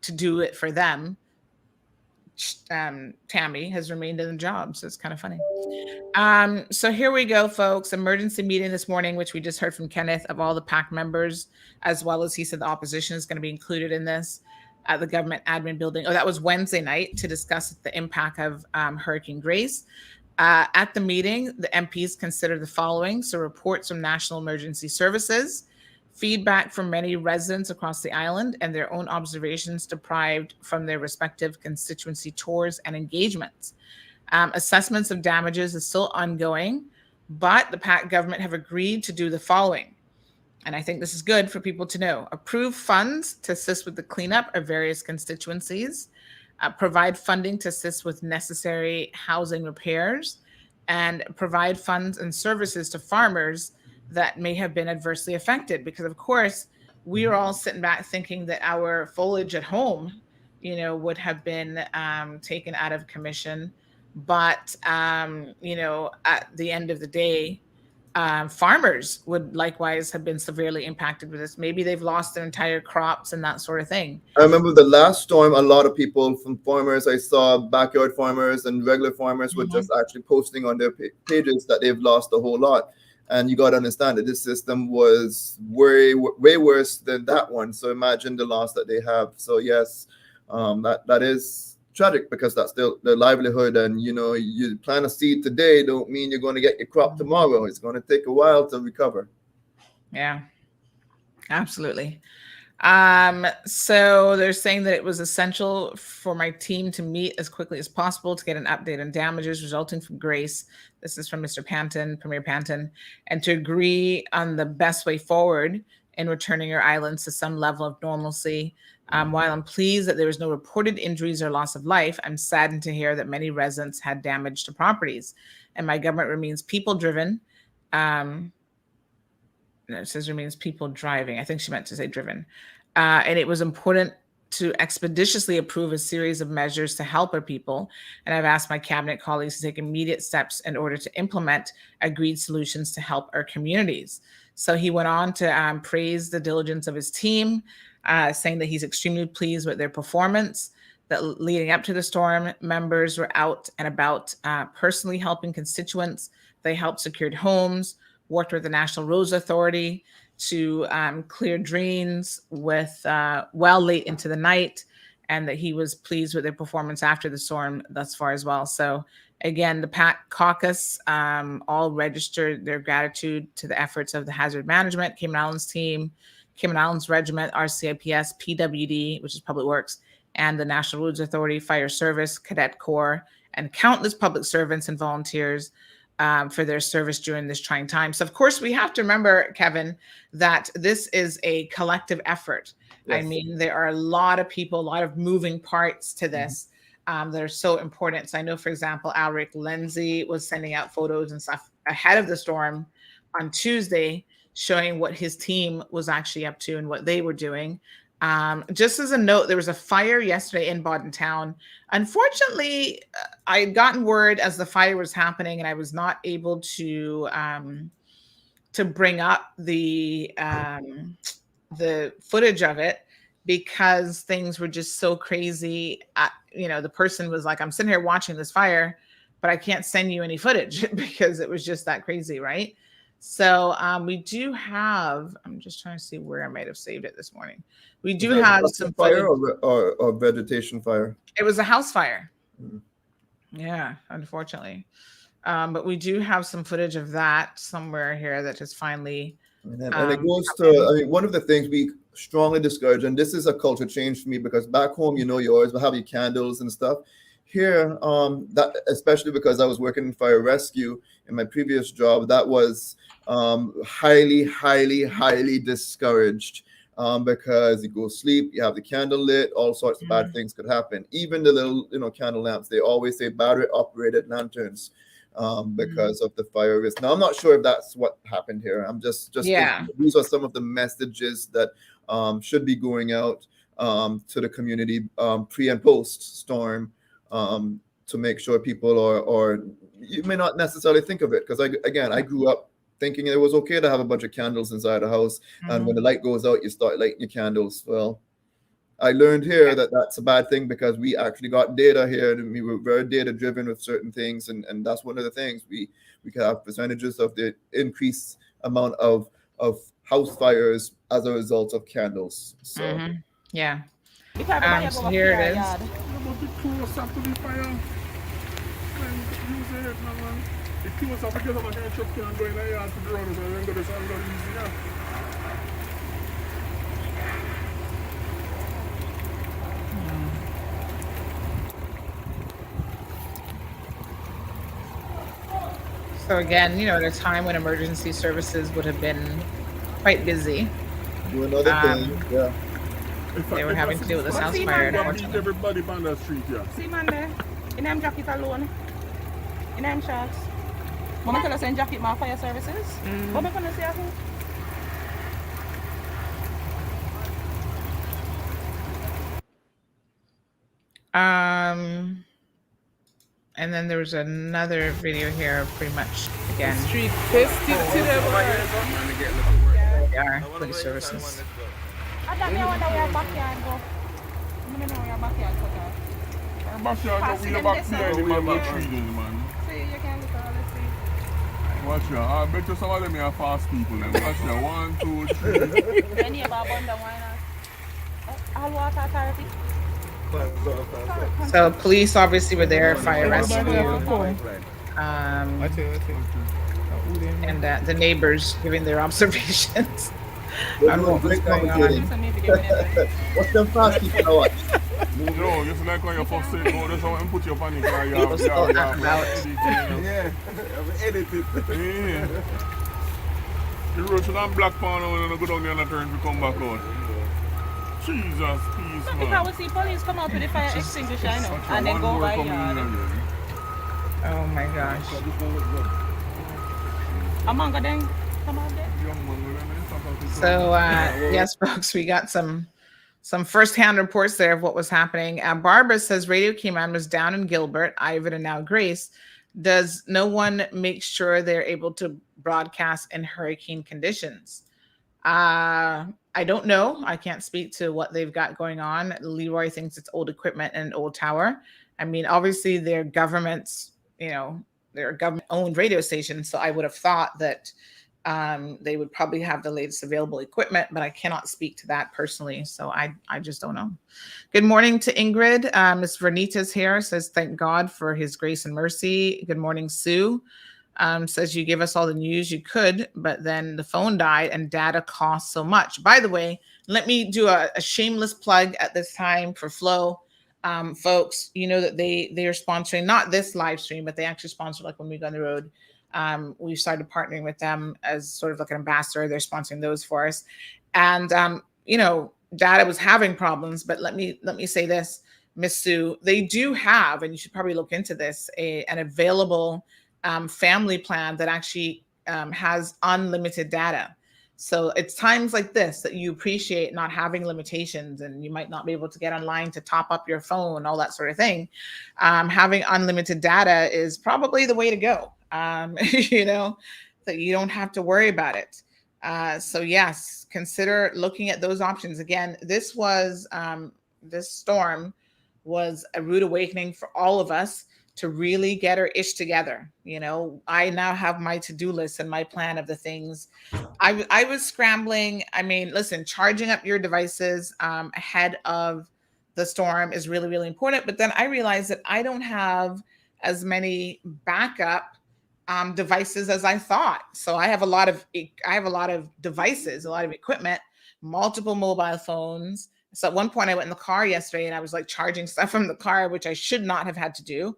to do it for them, Tammy has remained in the job. So it's kind of funny. So here we go, folks. Emergency meeting this morning, which we just heard from Kenneth, of all the PAC members, as well as he said the opposition is going to be included in this. At the government admin building. Oh, that was Wednesday night, to discuss the impact of Hurricane Grace. At the meeting, the MPs considered the following. So reports from National Emergency Services, feedback from many residents across the island, and their own observations derived from their respective constituency tours and engagements. Assessments of damages is still ongoing, but the PAC government have agreed to do the following. And I think this is good for people to know. Approve funds to assist with the cleanup of various constituencies, provide funding to assist with necessary housing repairs, and provide funds and services to farmers that may have been adversely affected. Because, of course, we are all sitting back thinking that our foliage at home, would have been taken out of commission. But, at the end of the day, farmers would likewise have been severely impacted with this. Maybe they've lost their entire crops and that sort of thing. I remember the last storm, a lot of people from farmers, I saw backyard farmers and regular farmers were just actually posting on their pages that they've lost a whole lot. And you got to understand that this system was way worse than that one. So imagine the loss that they have. So yes, that is tragic, because that's their livelihood. And you plant a seed today don't mean you're going to get your crop tomorrow. It's going to take a while to recover. Yeah, absolutely. So they're saying that it was essential for my team to meet as quickly as possible to get an update on damages resulting from Grace. This is from Mr. Panton, Premier Panton, and to agree on the best way forward in returning our islands to some level of normalcy. While I'm pleased that there was no reported injuries or loss of life, I'm saddened to hear that many residents had damage to properties, and my government remains people-driven. It says remains people driving. I think she meant to say driven. And it was important to expeditiously approve a series of measures to help our people. And I've asked my cabinet colleagues to take immediate steps in order to implement agreed solutions to help our communities. So he went on to praise the diligence of his team, saying that he's extremely pleased with their performance, that leading up to the storm, members were out and about personally helping constituents. They helped secured homes, worked with the National Roads Authority to clear drains with well late into the night, and that he was pleased with their performance after the storm thus far as well. So again, the PACT caucus all registered their gratitude to the efforts of the Hazard Management, Cayman Islands team, Cayman Islands Regiment, RCIPS, PWD, which is Public Works, and the National Roads Authority, Fire Service, Cadet Corps, and countless public servants and volunteers for their service during this trying time. So of course we have to remember, Kevin, that this is a collective effort. Yes. I mean, there are a lot of people, a lot of moving parts to this that are so important. So I know, for example, Alric Lindsay was sending out photos and stuff ahead of the storm on Tuesday, showing what his team was actually up to and what they were doing. Just as a note, there was a fire yesterday in Bodden Town. Unfortunately, I had gotten word as the fire was happening, and I was not able to bring up the footage of it because things were just so crazy. The person was like, "I'm sitting here watching this fire, but I can't send you any footage because it was just that crazy, right?" So we do have, I'm just trying to see where I might have saved it this morning. We do have some fire or vegetation fire. It was a house fire. Yeah, unfortunately. But we do have some footage of that somewhere here that is finally. And it goes to, one of the things we strongly discourage, and this is a culture change for me, because back home, you always have your candles and stuff. Here, that especially because I was working in fire rescue in my previous job, that was highly, highly, highly discouraged, because you go sleep, you have the candle lit, all sorts of bad things could happen. Even the little candle lamps, they always say battery operated lanterns, because of the fire risk. Now I'm not sure if that's what happened here. I'm just these are some of the messages that should be going out to the community pre and post storm, to make sure people are you may not necessarily think of it, because I grew up thinking it was okay to have a bunch of candles inside the house, and when the light goes out, you start lighting your candles. Well, I learned here that that's a bad thing, because we actually got data here, and we were very data driven with certain things, and that's one of the things we could have percentages of the increased amount of house fires as a result of candles. So yeah. So here it is. So again, at a time when emergency services would have been quite busy. Do another thing, yeah. They were having to deal with this house fire, unfortunately. Everybody on the street, yeah. See, man, there. In them jacket alone. In them shorts. Mama tell us in jacket, my fire services. What am I going to say? And then there was another video here, pretty much again. Street festive to them. They are police services. I don't know where your backyard go. I don't know where your backyard go. Our backyard go, we have backyard, man. See, you can look at all the Watch ya. I bet you some of them are fast people. Then. Watch ya. 1, 2, 3. Then you have wonder why not. All water authority. So police obviously were there, fire rescue, and the neighbors giving their observations on what was going on. What's them fast people now? No, just like when you first say go, that's how you put your panic. People still out and about. Yeah, edit it. Yeah. The road should have black pound and go down there and turn to come back out. Jesus, peace, man. Because we see police come out with the fire extinguisher, I know, and then go by yard. Oh my gosh. Among them, come on there. So yes, folks, we got some firsthand reports there of what was happening. Barbara says Radio Cayman was down in Gilbert, Ivan, and now Grace. Does no one make sure they're able to broadcast in hurricane conditions? I don't know. I can't speak to what they've got going on. Leroy thinks it's old equipment and an old tower. I mean, obviously they're governments, they're a government-owned radio station. So I would have thought that they would probably have the latest available equipment, but I cannot speak to that personally. So I just don't know. Good morning to Ingrid. Miss Vernita's here, says, thank God for his grace and mercy. Good morning, Sue. Says you gave us all the news you could, but then the phone died and data costs so much. By the way, let me do a shameless plug at this time for Flow. Folks, you know that they are sponsoring, not this live stream, but they actually sponsor like when we go on the road. We started partnering with them as sort of like an ambassador. They're sponsoring those for us. And, data was having problems, but let me say this, Miss Sue, they do have, and you should probably look into this, an available family plan that actually has unlimited data. So it's times like this that you appreciate not having limitations, and you might not be able to get online to top up your phone, all that sort of thing. Having unlimited data is probably the way to go, that you don't have to worry about it. So yes, consider looking at those options. Again, this storm was a rude awakening for all of us to really get our ish together. I now have my to-do list and my plan of the things. I was scrambling. I mean, listen, charging up your devices ahead of the storm is really, really important. But then I realized that I don't have as many backup devices as I thought. So I have a lot of devices, a lot of equipment, multiple mobile phones. So at one point I went in the car yesterday and I was like charging stuff from the car, which I should not have had to do.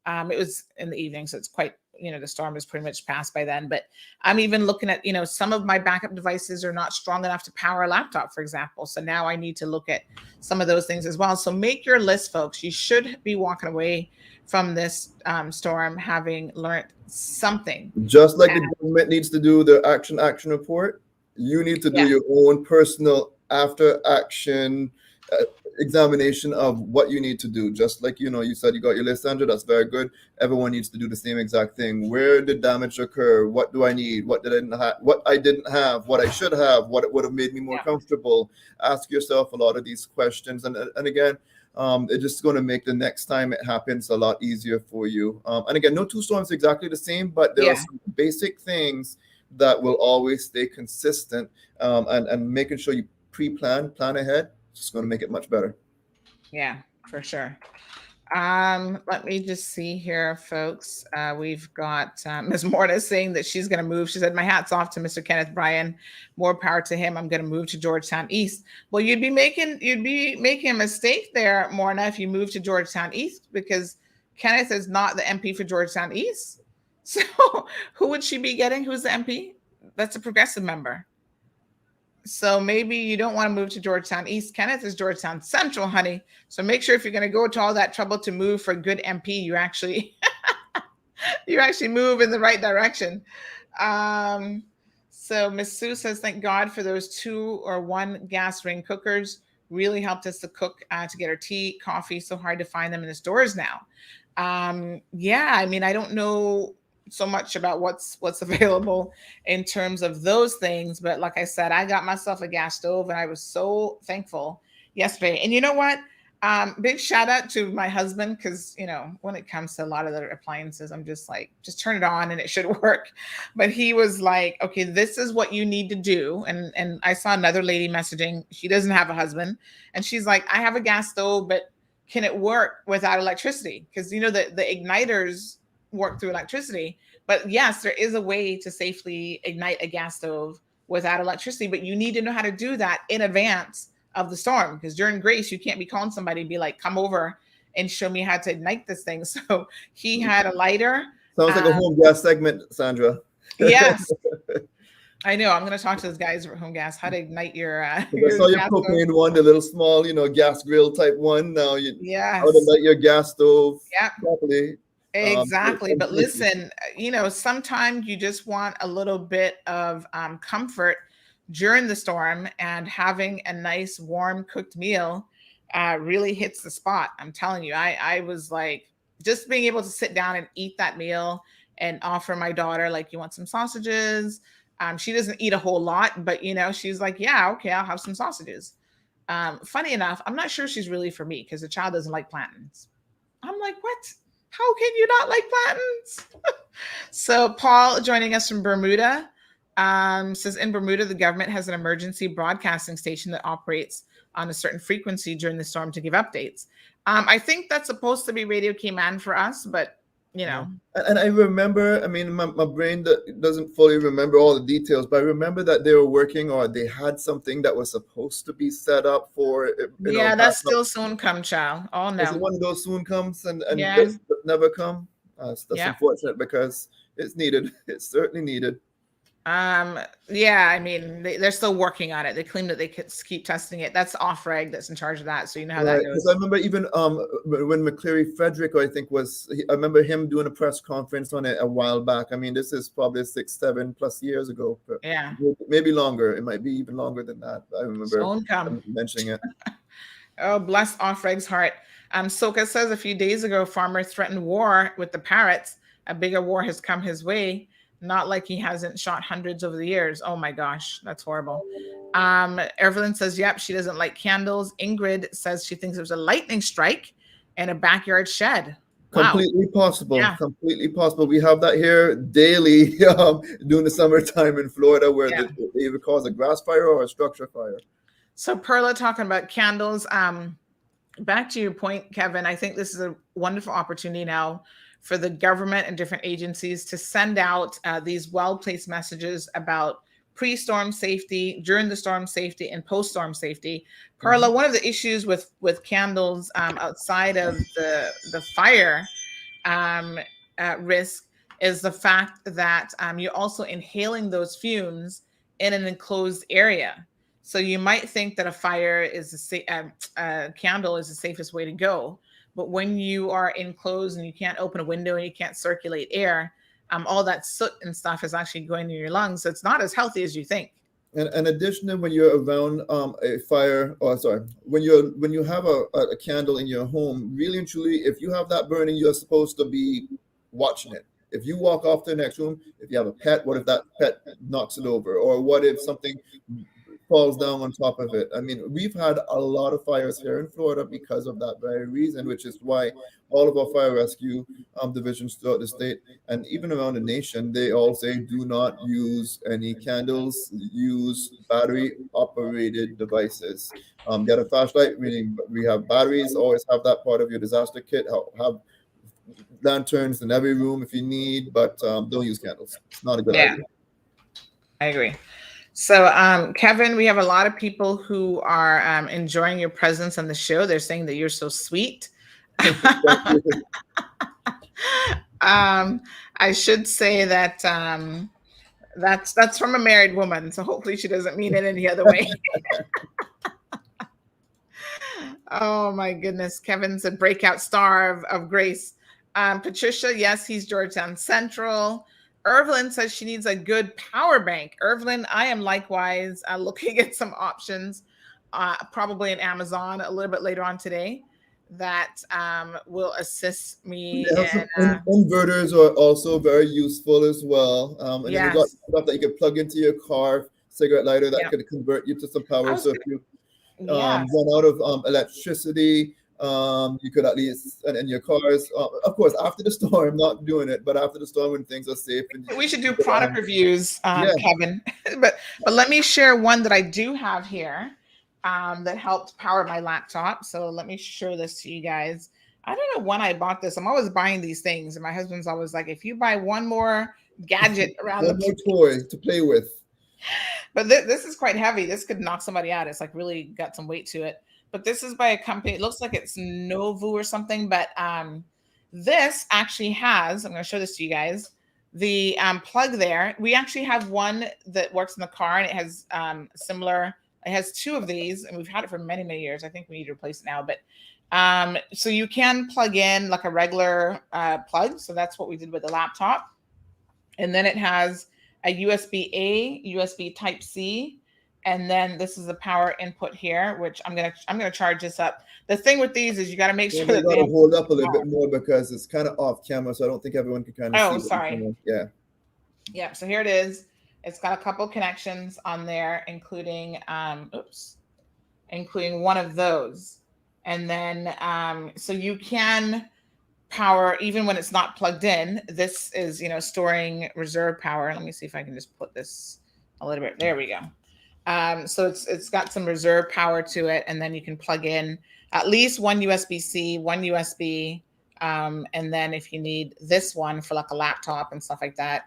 It was in the evening, so it's quite, the storm is pretty much passed by then. But I'm even looking at, some of my backup devices are not strong enough to power a laptop, for example. So now I need to look at some of those things as well. So make your list, folks. You should be walking away from this storm having learned something. Just like the government needs to do their action report, you need to do your own personal after action examination of what you need to do. Just like you said you got your list, Andrew. That's very good. Everyone needs to do the same exact thing. Where did damage occur? What do I need? What I didn't have, what I should have, what it would have made me more comfortable. Ask yourself a lot of these questions, and again, it's just going to make the next time it happens a lot easier for you. And again, no two storms exactly the same, but there are some basic things that will always stay consistent, and making sure you plan ahead. It's going to make it much better. Yeah, for sure. Let me just see here, folks. We've got Ms. Morta saying that she's going to move. She said, my hat's off to Mr. Kenneth Bryan. More power to him. I'm going to move to Georgetown East. Well, you'd be making a mistake there, Morna, if you move to Georgetown East, because Kenneth is not the MP for Georgetown East. So who would she be getting? Who's the MP? That's a progressive member. So maybe you don't want to move to Georgetown East. Kenneth is Georgetown Central, honey. So make sure if you're going to go to all that trouble to move for a good MP, you actually move in the right direction. So Miss Sue says, thank God for those 2 or 1 gas ring cookers. Really helped us to cook, to get our tea, coffee. So hard to find them in the stores now. I mean, I don't know so much about what's available in terms of those things, but like I said, I got myself a gas stove and I was so thankful yesterday. And you know what? Big shout out to my husband because when it comes to a lot of the appliances, I'm just like, just turn it on and it should work. But he was like, okay, this is what you need to do. And I saw another lady messaging. She doesn't have a husband, and she's like, I have a gas stove, but can it work without electricity? Because the igniters work through electricity. But yes, there is a way to safely ignite a gas stove without electricity, but you need to know how to do that in advance of the storm, because during grace you can't be calling somebody and be like, come over and show me how to ignite this thing. So he had a lighter. Sounds like a home gas segment, Sandra. Yes. I know. I'm going to talk to those guys at home gas, how to ignite your I saw your propane one, the little small gas grill type one. Now how to light your gas stove properly. Exactly. But listen, sometimes you just want a little bit of comfort during the storm, and having a nice warm cooked meal really hits the spot. I'm telling you, I was like, just being able to sit down and eat that meal and offer my daughter, like, you want some sausages? She doesn't eat a whole lot, but she's like, yeah, okay, I'll have some sausages. Funny enough, I'm not sure she's really for me because the child doesn't like plantains. I'm like, what? How can you not like plantains? So Paul joining us from Bermuda. Says in Bermuda, the government has an emergency broadcasting station that operates on a certain frequency during the storm to give updates. I think that's supposed to be Radio Cayman for us, but And I remember, my brain doesn't fully remember all the details, but I remember that they were working, or they had something that was supposed to be set up for. That's still soon come, child. Oh no, is it one of those soon comes and yes. never come? That's unfortunate because it's needed. It's certainly needed. They're still working on it. They claim that they keep testing it. That's Off-Reg that's in charge of that. So you know how that goes. Because I remember even when McCleary Frederick, I think I remember him doing a press conference on it a while back. This is probably 6-7+ years ago. Yeah. Maybe longer. It might be even longer than that. I remember mentioning it. Oh, bless Off-Reg's heart. Soka says a few days ago, farmer threatened war with the parrots. A bigger war has come his way. Not like he hasn't shot hundreds over the years. Oh my gosh, that's horrible. Evelyn says, yep, she doesn't like candles. Ingrid says she thinks it was a lightning strike in a backyard shed. Wow. Completely possible. Yeah. Completely possible. We have that here daily during the summertime in Florida, where they either cause a grass fire or a structure fire. So Perla talking about candles. Back to your point, Kevin, I think this is a wonderful opportunity now for the government and different agencies to send out these well-placed messages about pre-storm safety, during the storm safety, and post-storm safety. Perla, one of the issues with candles outside of the fire risk is the fact that you're also inhaling those fumes in an enclosed area. So you might think that a fire is a candle is the safest way to go. But when you are enclosed and you can't open a window and you can't circulate air, all that soot and stuff is actually going in your lungs. So it's not as healthy as you think. And additionally, when you're around a fire, when you have a candle in your home, really and truly, if you have that burning, you're supposed to be watching it. If you walk off to the next room, if you have a pet, what if that pet knocks it over? Or what if something falls down on top of it? We've had a lot of fires here in Florida because of that very reason, which is why all of our fire rescue divisions throughout the state and even around the nation, they all say do not use any candles, use battery operated devices. Get a flashlight, meaning we have batteries, always have that part of your disaster kit, have lanterns in every room if you need, but don't use candles. It's not a good idea. I agree. So, Kevin, we have a lot of people who are enjoying your presence on the show. They're saying that you're so sweet. I should say that that's from a married woman, so hopefully she doesn't mean it any other way. Oh my goodness, Kevin's a breakout star of grace. Patricia, yes, he's Georgetown Central. Irvelyn says she needs a good power bank. Irvelyn, I am likewise looking at some options, probably in Amazon a little bit later on today, that will assist me. Inverters are also very useful as well. And then you got stuff that you can plug into your car, cigarette lighter that could convert you to some power. So if you run out of electricity, You could at least, and in your cars, of course, after the storm, not doing it, but after the storm when things are safe. And we should do product reviews, yeah. Kevin. but let me share one that I do have here that helped power my laptop. So let me show this to you guys. I don't know when I bought this. I'm always buying these things, and my husband's always like, if you buy one more gadget around one more toy to play with. But this is quite heavy. This could knock somebody out. It's like really got some weight to it. But this is by a company. It looks like it's Novu or something. But this actually has, I'm going to show this to you guys, the plug there. We actually have one that works in the car, and it has similar. It has two of these, and we've had it for many, many years. I think we need to replace it now. But so you can plug in like a regular plug. So that's what we did with the laptop. And then it has a USB-A, USB Type-C, and then this is the power input here, which I'm gonna charge this up. The thing with these is you got to make sure that they gotta hold up a little bit more because it's kind of off camera, so I don't think everyone can kind of see. Oh, sorry. Yeah. Yeah. So here it is. It's got a couple connections on there, including including one of those, and then so you can power even when it's not plugged in. This is, storing reserve power. Let me see if I can just put this a little bit. There we go. So it's got some reserve power to it, and then you can plug in at least one USB-C, one USB, and then if you need this one for like a laptop and stuff like that,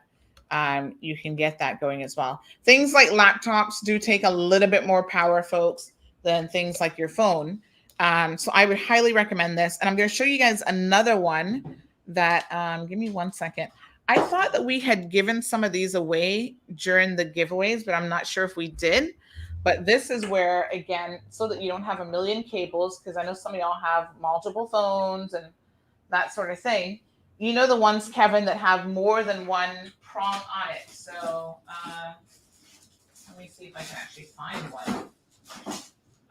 you can get that going as well. Things like laptops do take a little bit more power, folks, than things like your phone. So I would highly recommend this. And I'm going to show you guys another one that, give me 1 second. I thought that we had given some of these away during the giveaways, but I'm not sure if we did. But this is where, again, so that you don't have a million cables, because I know some of y'all have multiple phones and that sort of thing. You know the ones, Kevin, that have more than one prong on it. So let me see if I can actually find one.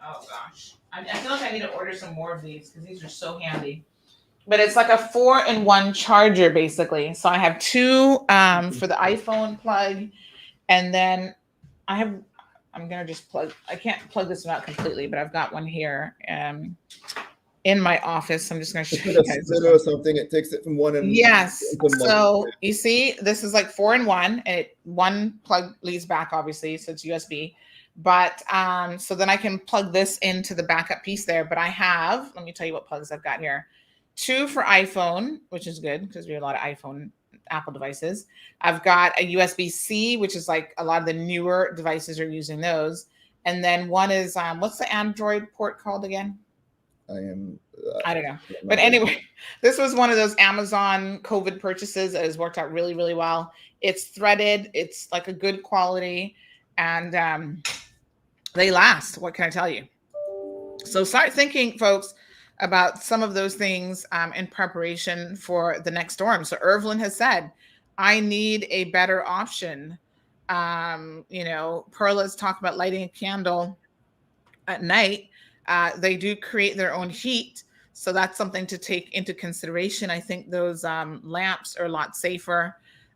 Oh, gosh. I feel like I need to order some more of these because these are so handy. But it's like a 4-in-1 charger, basically. So I have two for the iPhone plug. And then I'm going to just plug. I can't plug this one out completely, but I've got one here in my office. I'm just going to show you guys. Or something. It takes it from one end. Yes. So you see, this is like 4-in-1. And one plug leads back, obviously. So it's USB. But so then I can plug this into the backup piece there. But I have, let me tell you what plugs I've got here. 2 for iPhone, which is good because we have a lot of Apple devices. I've got a USB-C, which is like a lot of the newer devices are using those. And then one is, what's the Android port called again? I don't know. But anyway, this was one of those Amazon COVID purchases that has worked out really, really well. It's threaded. It's like a good quality. And they last. What can I tell you? So start thinking, folks, about some of those things in preparation for the next storm. So Irvlin has said, I need a better option. Perla's talked about lighting a candle at night. They do create their own heat. So that's something to take into consideration. I think those lamps are a lot safer.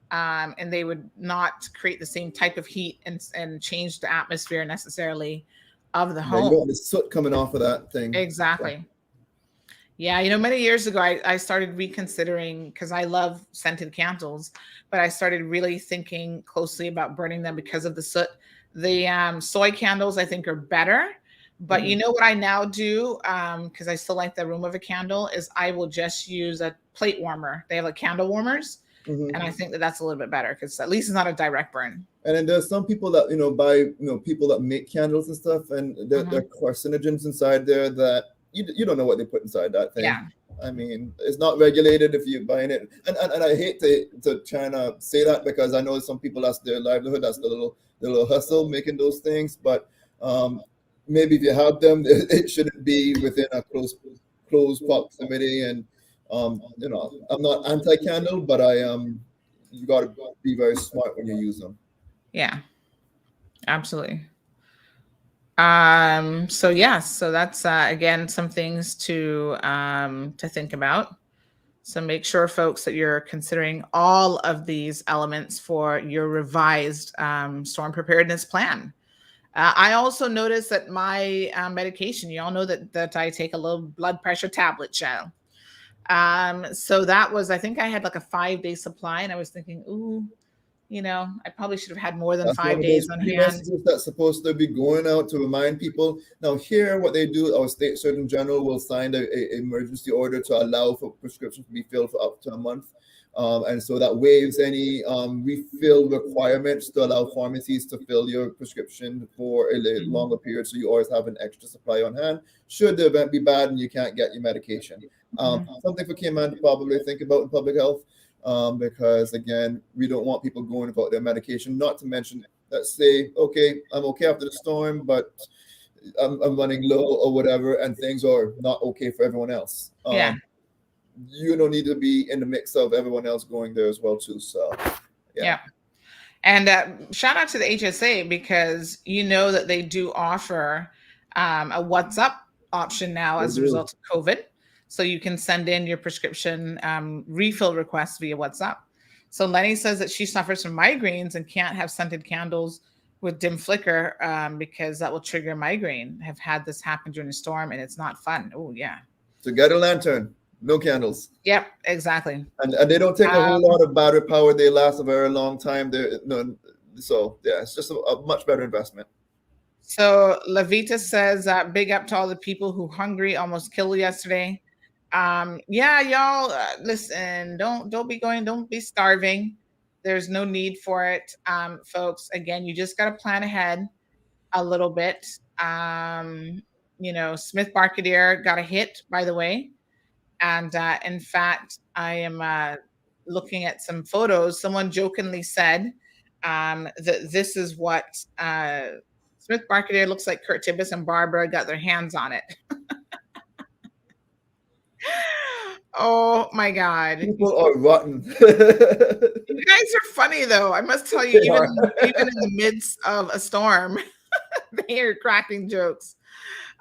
And they would not create the same type of heat and change the atmosphere necessarily of the home. You got the soot coming off of that thing. Exactly. Yeah, many years ago, I started reconsidering, because I love scented candles, but I started really thinking closely about burning them because of the soot. The soy candles, I think, are better. But you know what I now do, because I still like the aroma of a candle, is I will just use a plate warmer. They have like candle warmers. And I think that that's a little bit better because at least it's not a direct burn. And then there's some people that, buy, people that make candles and stuff, and there are carcinogens inside there that you don't know what they put inside that thing. Yeah. I mean, it's not regulated if you're buying it. And I hate to try and say that because I know some people, that's their livelihood, that's the little hustle making those things. But maybe if you have them, it shouldn't be within a close proximity. And I'm not anti-candle, but you got to be very smart when you use them. Yeah, absolutely. So that's again some things to think about. So make sure, folks, that you're considering all of these elements for your revised storm preparedness plan. I also noticed that my medication, you all know that I take a little blood pressure tablet gel. So that was, I think I had like a 5-day supply, and I was thinking, ooh, I probably should have had more than That's one 5 of days those on key hand. messages that's supposed to be going out to remind people. Now, here, what they do, our state surgeon general will sign a emergency order to allow for prescriptions to be filled for up to a month. And so that waives any refill requirements to allow pharmacies to fill your prescription for a longer period. So you always have an extra supply on hand should the event be bad and you can't get your medication. Something for Cayman to probably think about in public health. Because again, we don't want people going about their medication. Not to mention, let's say, okay, I'm okay after the storm, but I'm running low or whatever, and things are not okay for everyone else. You don't need to be in the mix of everyone else going there as well too. So, yeah. And shout out to the HSA, because that they do offer a WhatsApp option now as a result of COVID. So you can send in your prescription refill requests via WhatsApp. So Lenny says that she suffers from migraines and can't have scented candles with dim flicker because that will trigger a migraine. Have had this happen during a storm, and it's not fun. Oh, yeah. So get a lantern, no candles. Yep, exactly. And they don't take a whole lot of battery power. They last a very long time. So yeah, it's just a much better investment. So Lavita says, big up to all the people who hungry, almost killed yesterday. Yeah, y'all, listen, don't be starving. There's no need for it. Folks, again, you just got to plan ahead a little bit. Smith Barcadier got a hit, by the way. And in fact, I am looking at some photos. Someone jokingly said that this is what Smith Barcadier looks like. Kurt Tibbetts and Barbara got their hands on it. Oh my God. People are rotten. You guys are funny though. I must tell you, even in the midst of a storm, they are cracking jokes.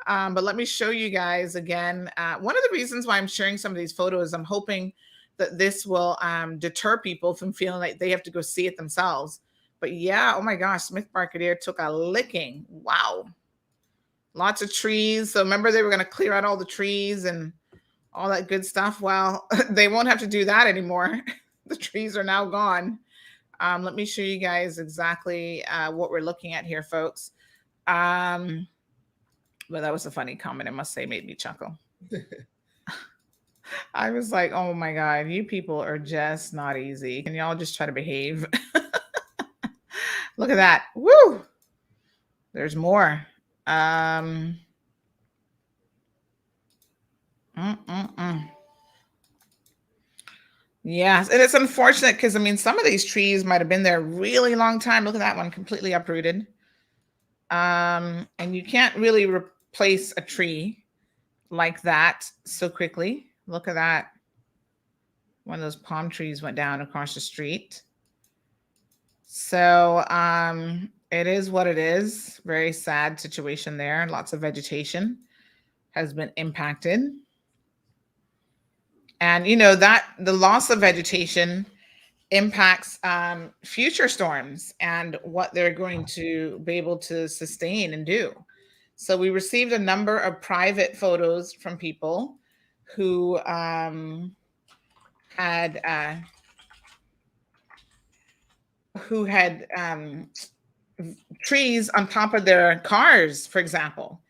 But let me show you guys again. One of the reasons why I'm sharing some of these photos, I'm hoping that this will deter people from feeling like they have to go see it themselves. But yeah, oh my gosh, Smith Barcadier took a licking. Wow. Lots of trees. So remember, they were going to clear out all the trees and all that good stuff. Well, they won't have to do that anymore. The trees are now gone. Let me show you guys exactly what we're looking at here, folks. Well, that was a funny comment. I must say, made me chuckle. I was like, oh my God, you people are just not easy. Can y'all just try to behave? Look at that. Woo! There's more. Yes, and it's unfortunate because some of these trees might have been there a really long time. Look at that one, completely uprooted. And you can't really replace a tree like that so quickly. Look at that. One of those palm trees went down across the street. So it is what it is. Very sad situation there. Lots of vegetation has been impacted. And that the loss of vegetation impacts future storms and what they're going to be able to sustain and do. So we received a number of private photos from people who had trees on top of their cars, for example.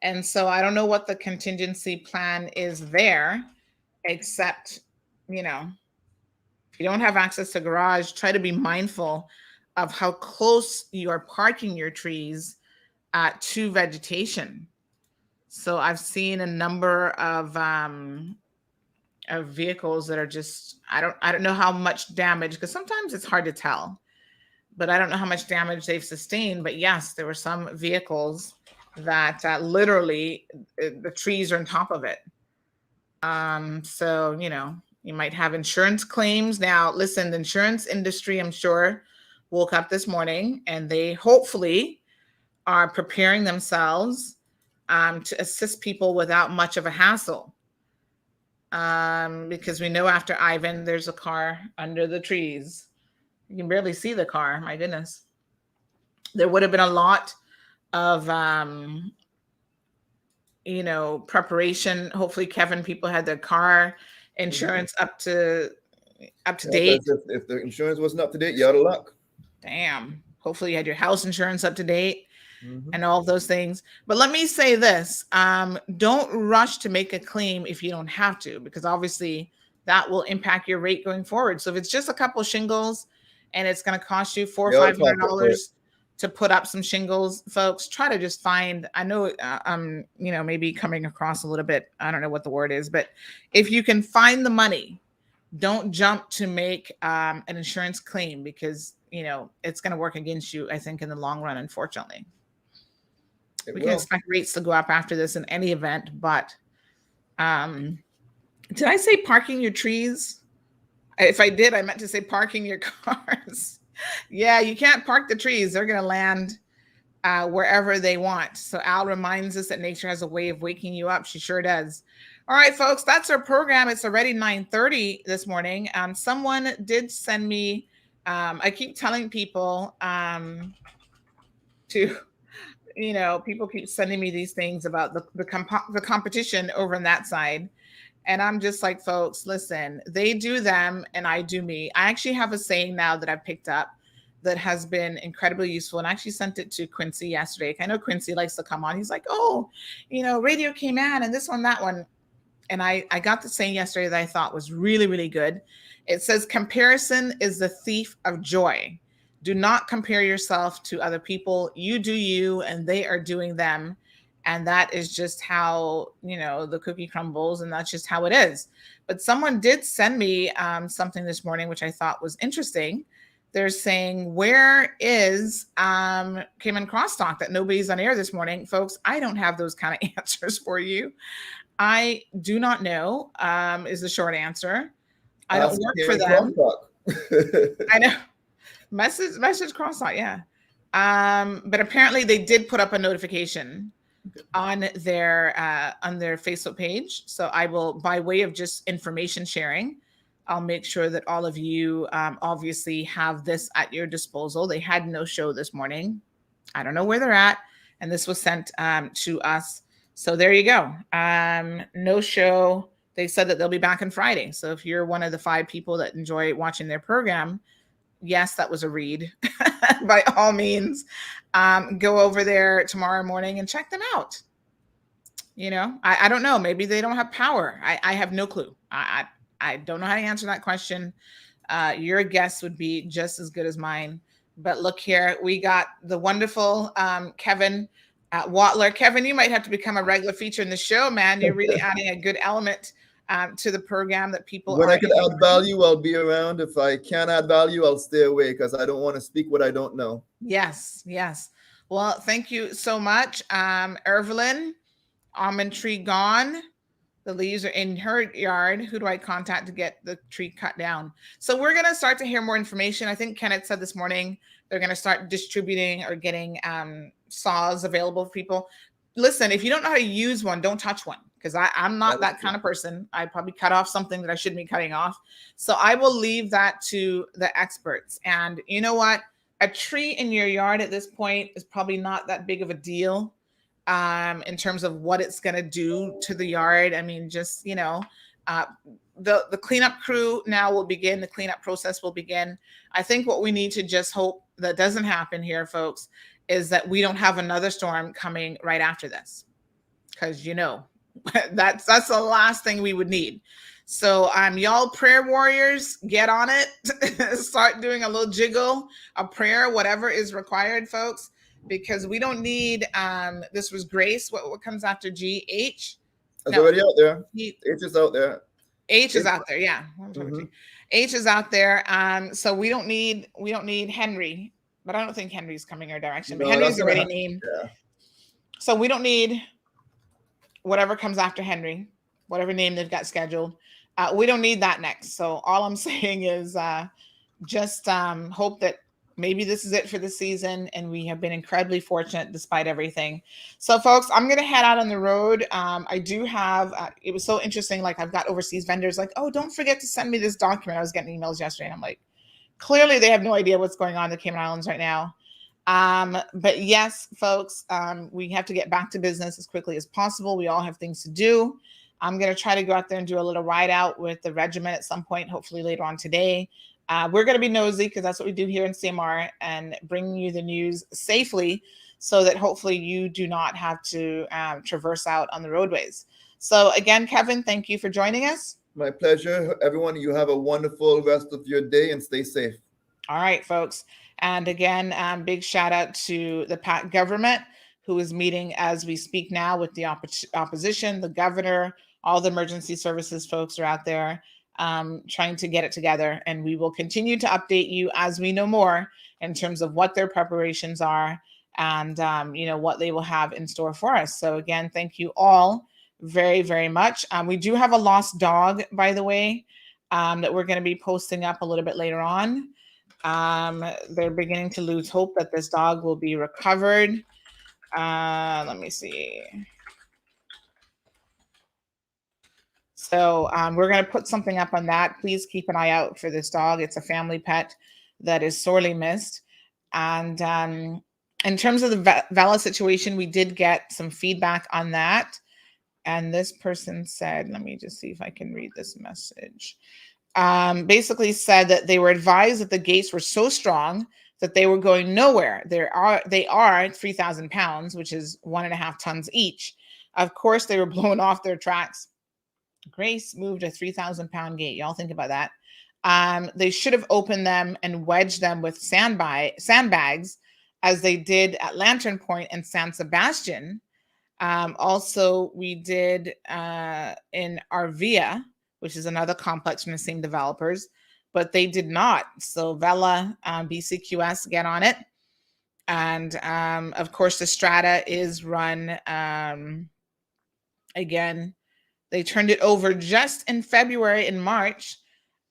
And so I don't know what the contingency plan is there, except, if you don't have access to garage, try to be mindful of how close you are parking your trees to vegetation. So I've seen a number of vehicles that are just, I don't know how much damage, because sometimes it's hard to tell, but I don't know how much damage they've sustained. But yes, there were some vehicles that literally the trees are on top of it. So, you might have insurance claims. Now, listen, the insurance industry, I'm sure, woke up this morning and they hopefully are preparing themselves to assist people without much of a hassle. Because we know after Ivan, there's a car under the trees. You can barely see the car. My goodness. There would have been a lot of preparation. Hopefully, Kevin, people had their car insurance up to date. If the insurance wasn't up to date, you out of luck. Damn. Hopefully, you had your house insurance up to date. And all of those things. But let me say this, don't rush to make a claim if you don't have to, because obviously that will impact your rate going forward. So if it's just a couple shingles and it's going to cost you $400 or $500 to put up some shingles, folks, try to just find, I know maybe coming across a little bit, I don't know what the word is, but if you can find the money, don't jump to make an insurance claim, because it's going to work against you, I think, in the long run, unfortunately. We can expect rates to go up after this in any event, but did I say parking your trees? If I did, I meant to say parking your cars. Yeah, you can't park the trees. They're going to land wherever they want. So Al reminds us that nature has a way of waking you up. She sure does. All right, folks, that's our program. It's already 9:30 this morning. Someone did send me, I keep telling people people keep sending me these things about the competition over on that side. And I'm just like, folks, listen, they do them and I do me. I actually have a saying now that I've picked up that has been incredibly useful. And I actually sent it to Quincy yesterday. I know Quincy likes to come on. He's like, oh, radio came out and this one, that one. And I got the saying yesterday that I thought was really, really good. It says, comparison is the thief of joy. Do not compare yourself to other people. You do you, and they are doing them. And that is just how, the cookie crumbles, and that's just how it is. But someone did send me something this morning, which I thought was interesting. They're saying, where is Cayman Crosstalk, that nobody's on air this morning? Folks, I don't have those kind of answers for you. I do not know, is the short answer. I don't work for them. I know. Message Crosstalk, yeah. But apparently they did put up a notification on their Facebook page. So I will, by way of just information sharing, I'll make sure that all of you obviously have this at your disposal. They had no show this morning. I don't know where they're at. And this was sent to us. So there you go. No show. They said that they'll be back on Friday. So if you're one of the 5 people that enjoy watching their program, yes, that was a read. By all means, go over there tomorrow morning and check them out. I don't know. Maybe they don't have power. I have no clue. I don't know how to answer that question. Your guess would be just as good as mine. But look here, we got the wonderful Kevin Watler. Kevin, you might have to become a regular feature in the show, man. You're really adding a good element to the program that people when I can add value, I'll be around. If I can't add value, I'll stay away, because I don't want to speak what I don't know. Yes. Well, thank you so much. Evelyn, almond tree gone. The leaves are in her yard. Who do I contact to get the tree cut down? So we're going to start to hear more information. I think Kenneth said this morning they're going to start distributing or getting saws available for people. Listen, if you don't know how to use one, don't touch one, because I'm not that kind of person. I probably cut off something that I shouldn't be cutting off. So I will leave that to the experts. And you know what? A tree in your yard at this point is probably not that big of a deal in terms of what it's going to do to the yard. I mean, just, the cleanup crew now will begin. The cleanup process will begin. I think what we need to just hope that doesn't happen here, folks, is that we don't have another storm coming right after this, because that's the last thing we would need. So y'all prayer warriors, get on it. Start doing a little jiggle, a prayer, whatever is required, folks, because we don't need this was Grace. What comes after G? H? It's already out there. H is out there. H is out there, yeah. H is out there. So we don't need Henry. But I don't think Henry's coming our direction. But Henry's already named. Yeah. So we don't need whatever comes after Henry, whatever name they've got scheduled. We don't need that next. So all I'm saying is just hope that maybe this is it for the season. And we have been incredibly fortunate despite everything. So folks, I'm going to head out on the road. I do have, it was so interesting. Like I've got overseas vendors like, oh, don't forget to send me this document. I was getting emails yesterday. And I'm like, clearly, they have no idea what's going on in the Cayman Islands right now. But yes, folks, we have to get back to business as quickly as possible. We all have things to do. I'm going to try to go out there and do a little ride out with the regiment at some point, hopefully later on today. We're going to be nosy because that's what we do here in CMR, and bring you the news safely so that hopefully you do not have to traverse out on the roadways. So again, Kevin, thank you for joining us. My pleasure. Everyone, you have a wonderful rest of your day and stay safe. All right, folks. And again, big shout out to the PACT government, who is meeting as we speak now with the opposition, the governor, all the emergency services folks are out there trying to get it together. And we will continue to update you as we know more in terms of what their preparations are and, what they will have in store for us. So again, thank you all very, very much. We do have a lost dog, by the way, that we're going to be posting up a little bit later on. They're beginning to lose hope that this dog will be recovered. Let me see. So we're going to put something up on that. Please keep an eye out for this dog. It's a family pet that is sorely missed. And in terms of the Vela situation, we did get some feedback on that. And this person said, let me just see if I can read this message. Basically said that they were advised that the gates were so strong that they were going nowhere. They are 3,000 pounds, which is 1.5 tons each. Of course, they were blown off their tracks. Grace moved a 3,000 pound gate. Y'all think about that. They should have opened them and wedged them with sandbags, as they did at Lantern Point and San Sebastian. Also, we did in Arvia, which is another complex from the same developers, but they did not. So Vela, BCQS, get on it. And of course, the Strata is run, again, they turned it over just in February and March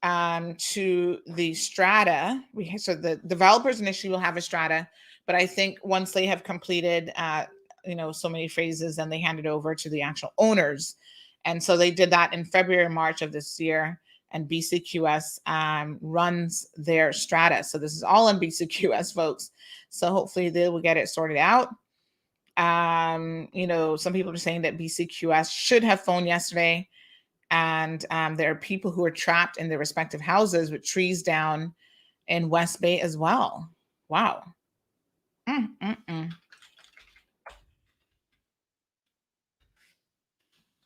to the Strata. So the developers initially will have a Strata, but I think once they have completed so many phases, then they hand it over to the actual owners. And so they did that in February and March of this year, and BCQS runs their Strata. So this is all on BCQS, folks. So hopefully they will get it sorted out. Some people are saying that BCQS should have phoned yesterday, and there are people who are trapped in their respective houses with trees down in West Bay as well. Wow.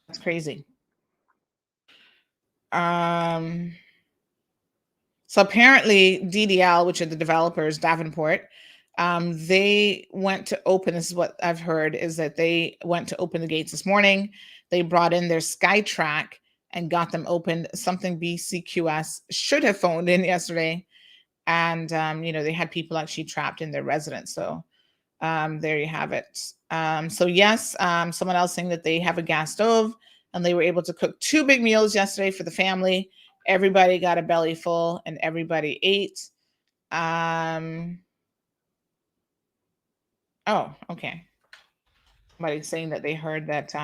That's crazy. So apparently DDL, which are the developers, Davenport, they went to open, this is what I've heard, is that they went to open the gates this morning. They brought in their SkyTrack and got them opened, something BCQS should have phoned in yesterday. And, they had people actually trapped in their residence. So there you have it. So yes, someone else saying that they have a gas stove and they were able to cook 2 big meals yesterday for the family. Everybody got a belly full and everybody ate. Oh, okay. Somebody's saying that they heard that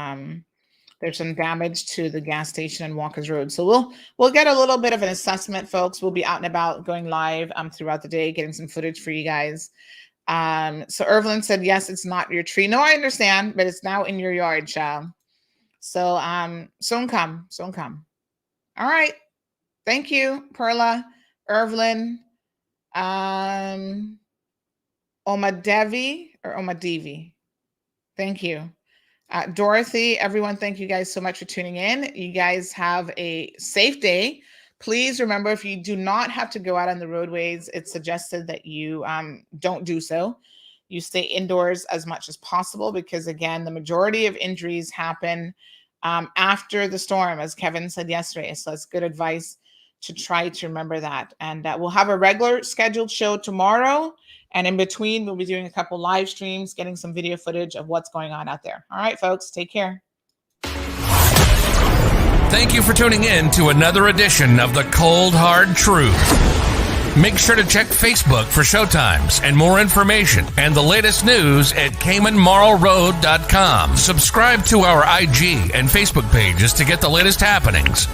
there's some damage to the gas station on Walker's Road. So we'll get a little bit of an assessment, folks. We'll be out and about, going live throughout the day, getting some footage for you guys. So Irvelyn said, yes, it's not your tree. No, I understand, but it's now in your yard, child. So soon come. All right. Thank you, Perla, Irvelyn, Omadevi or Omadevi. Thank you. Dorothy, everyone, thank you guys so much for tuning in. You guys have a safe day. Please remember, if you do not have to go out on the roadways, it's suggested that you don't do so. You stay indoors as much as possible because, again, the majority of injuries happen after the storm, as Kevin said yesterday. So that's good advice to try to remember that. And we'll have a regular scheduled show tomorrow. And in between, we'll be doing a couple live streams, getting some video footage of what's going on out there. All right, folks, take care. Thank you for tuning in to another edition of The Cold Hard Truth. Make sure to check Facebook for showtimes and more information and the latest news at CaymanMarlRoad.com. Subscribe to our IG and Facebook pages to get the latest happenings.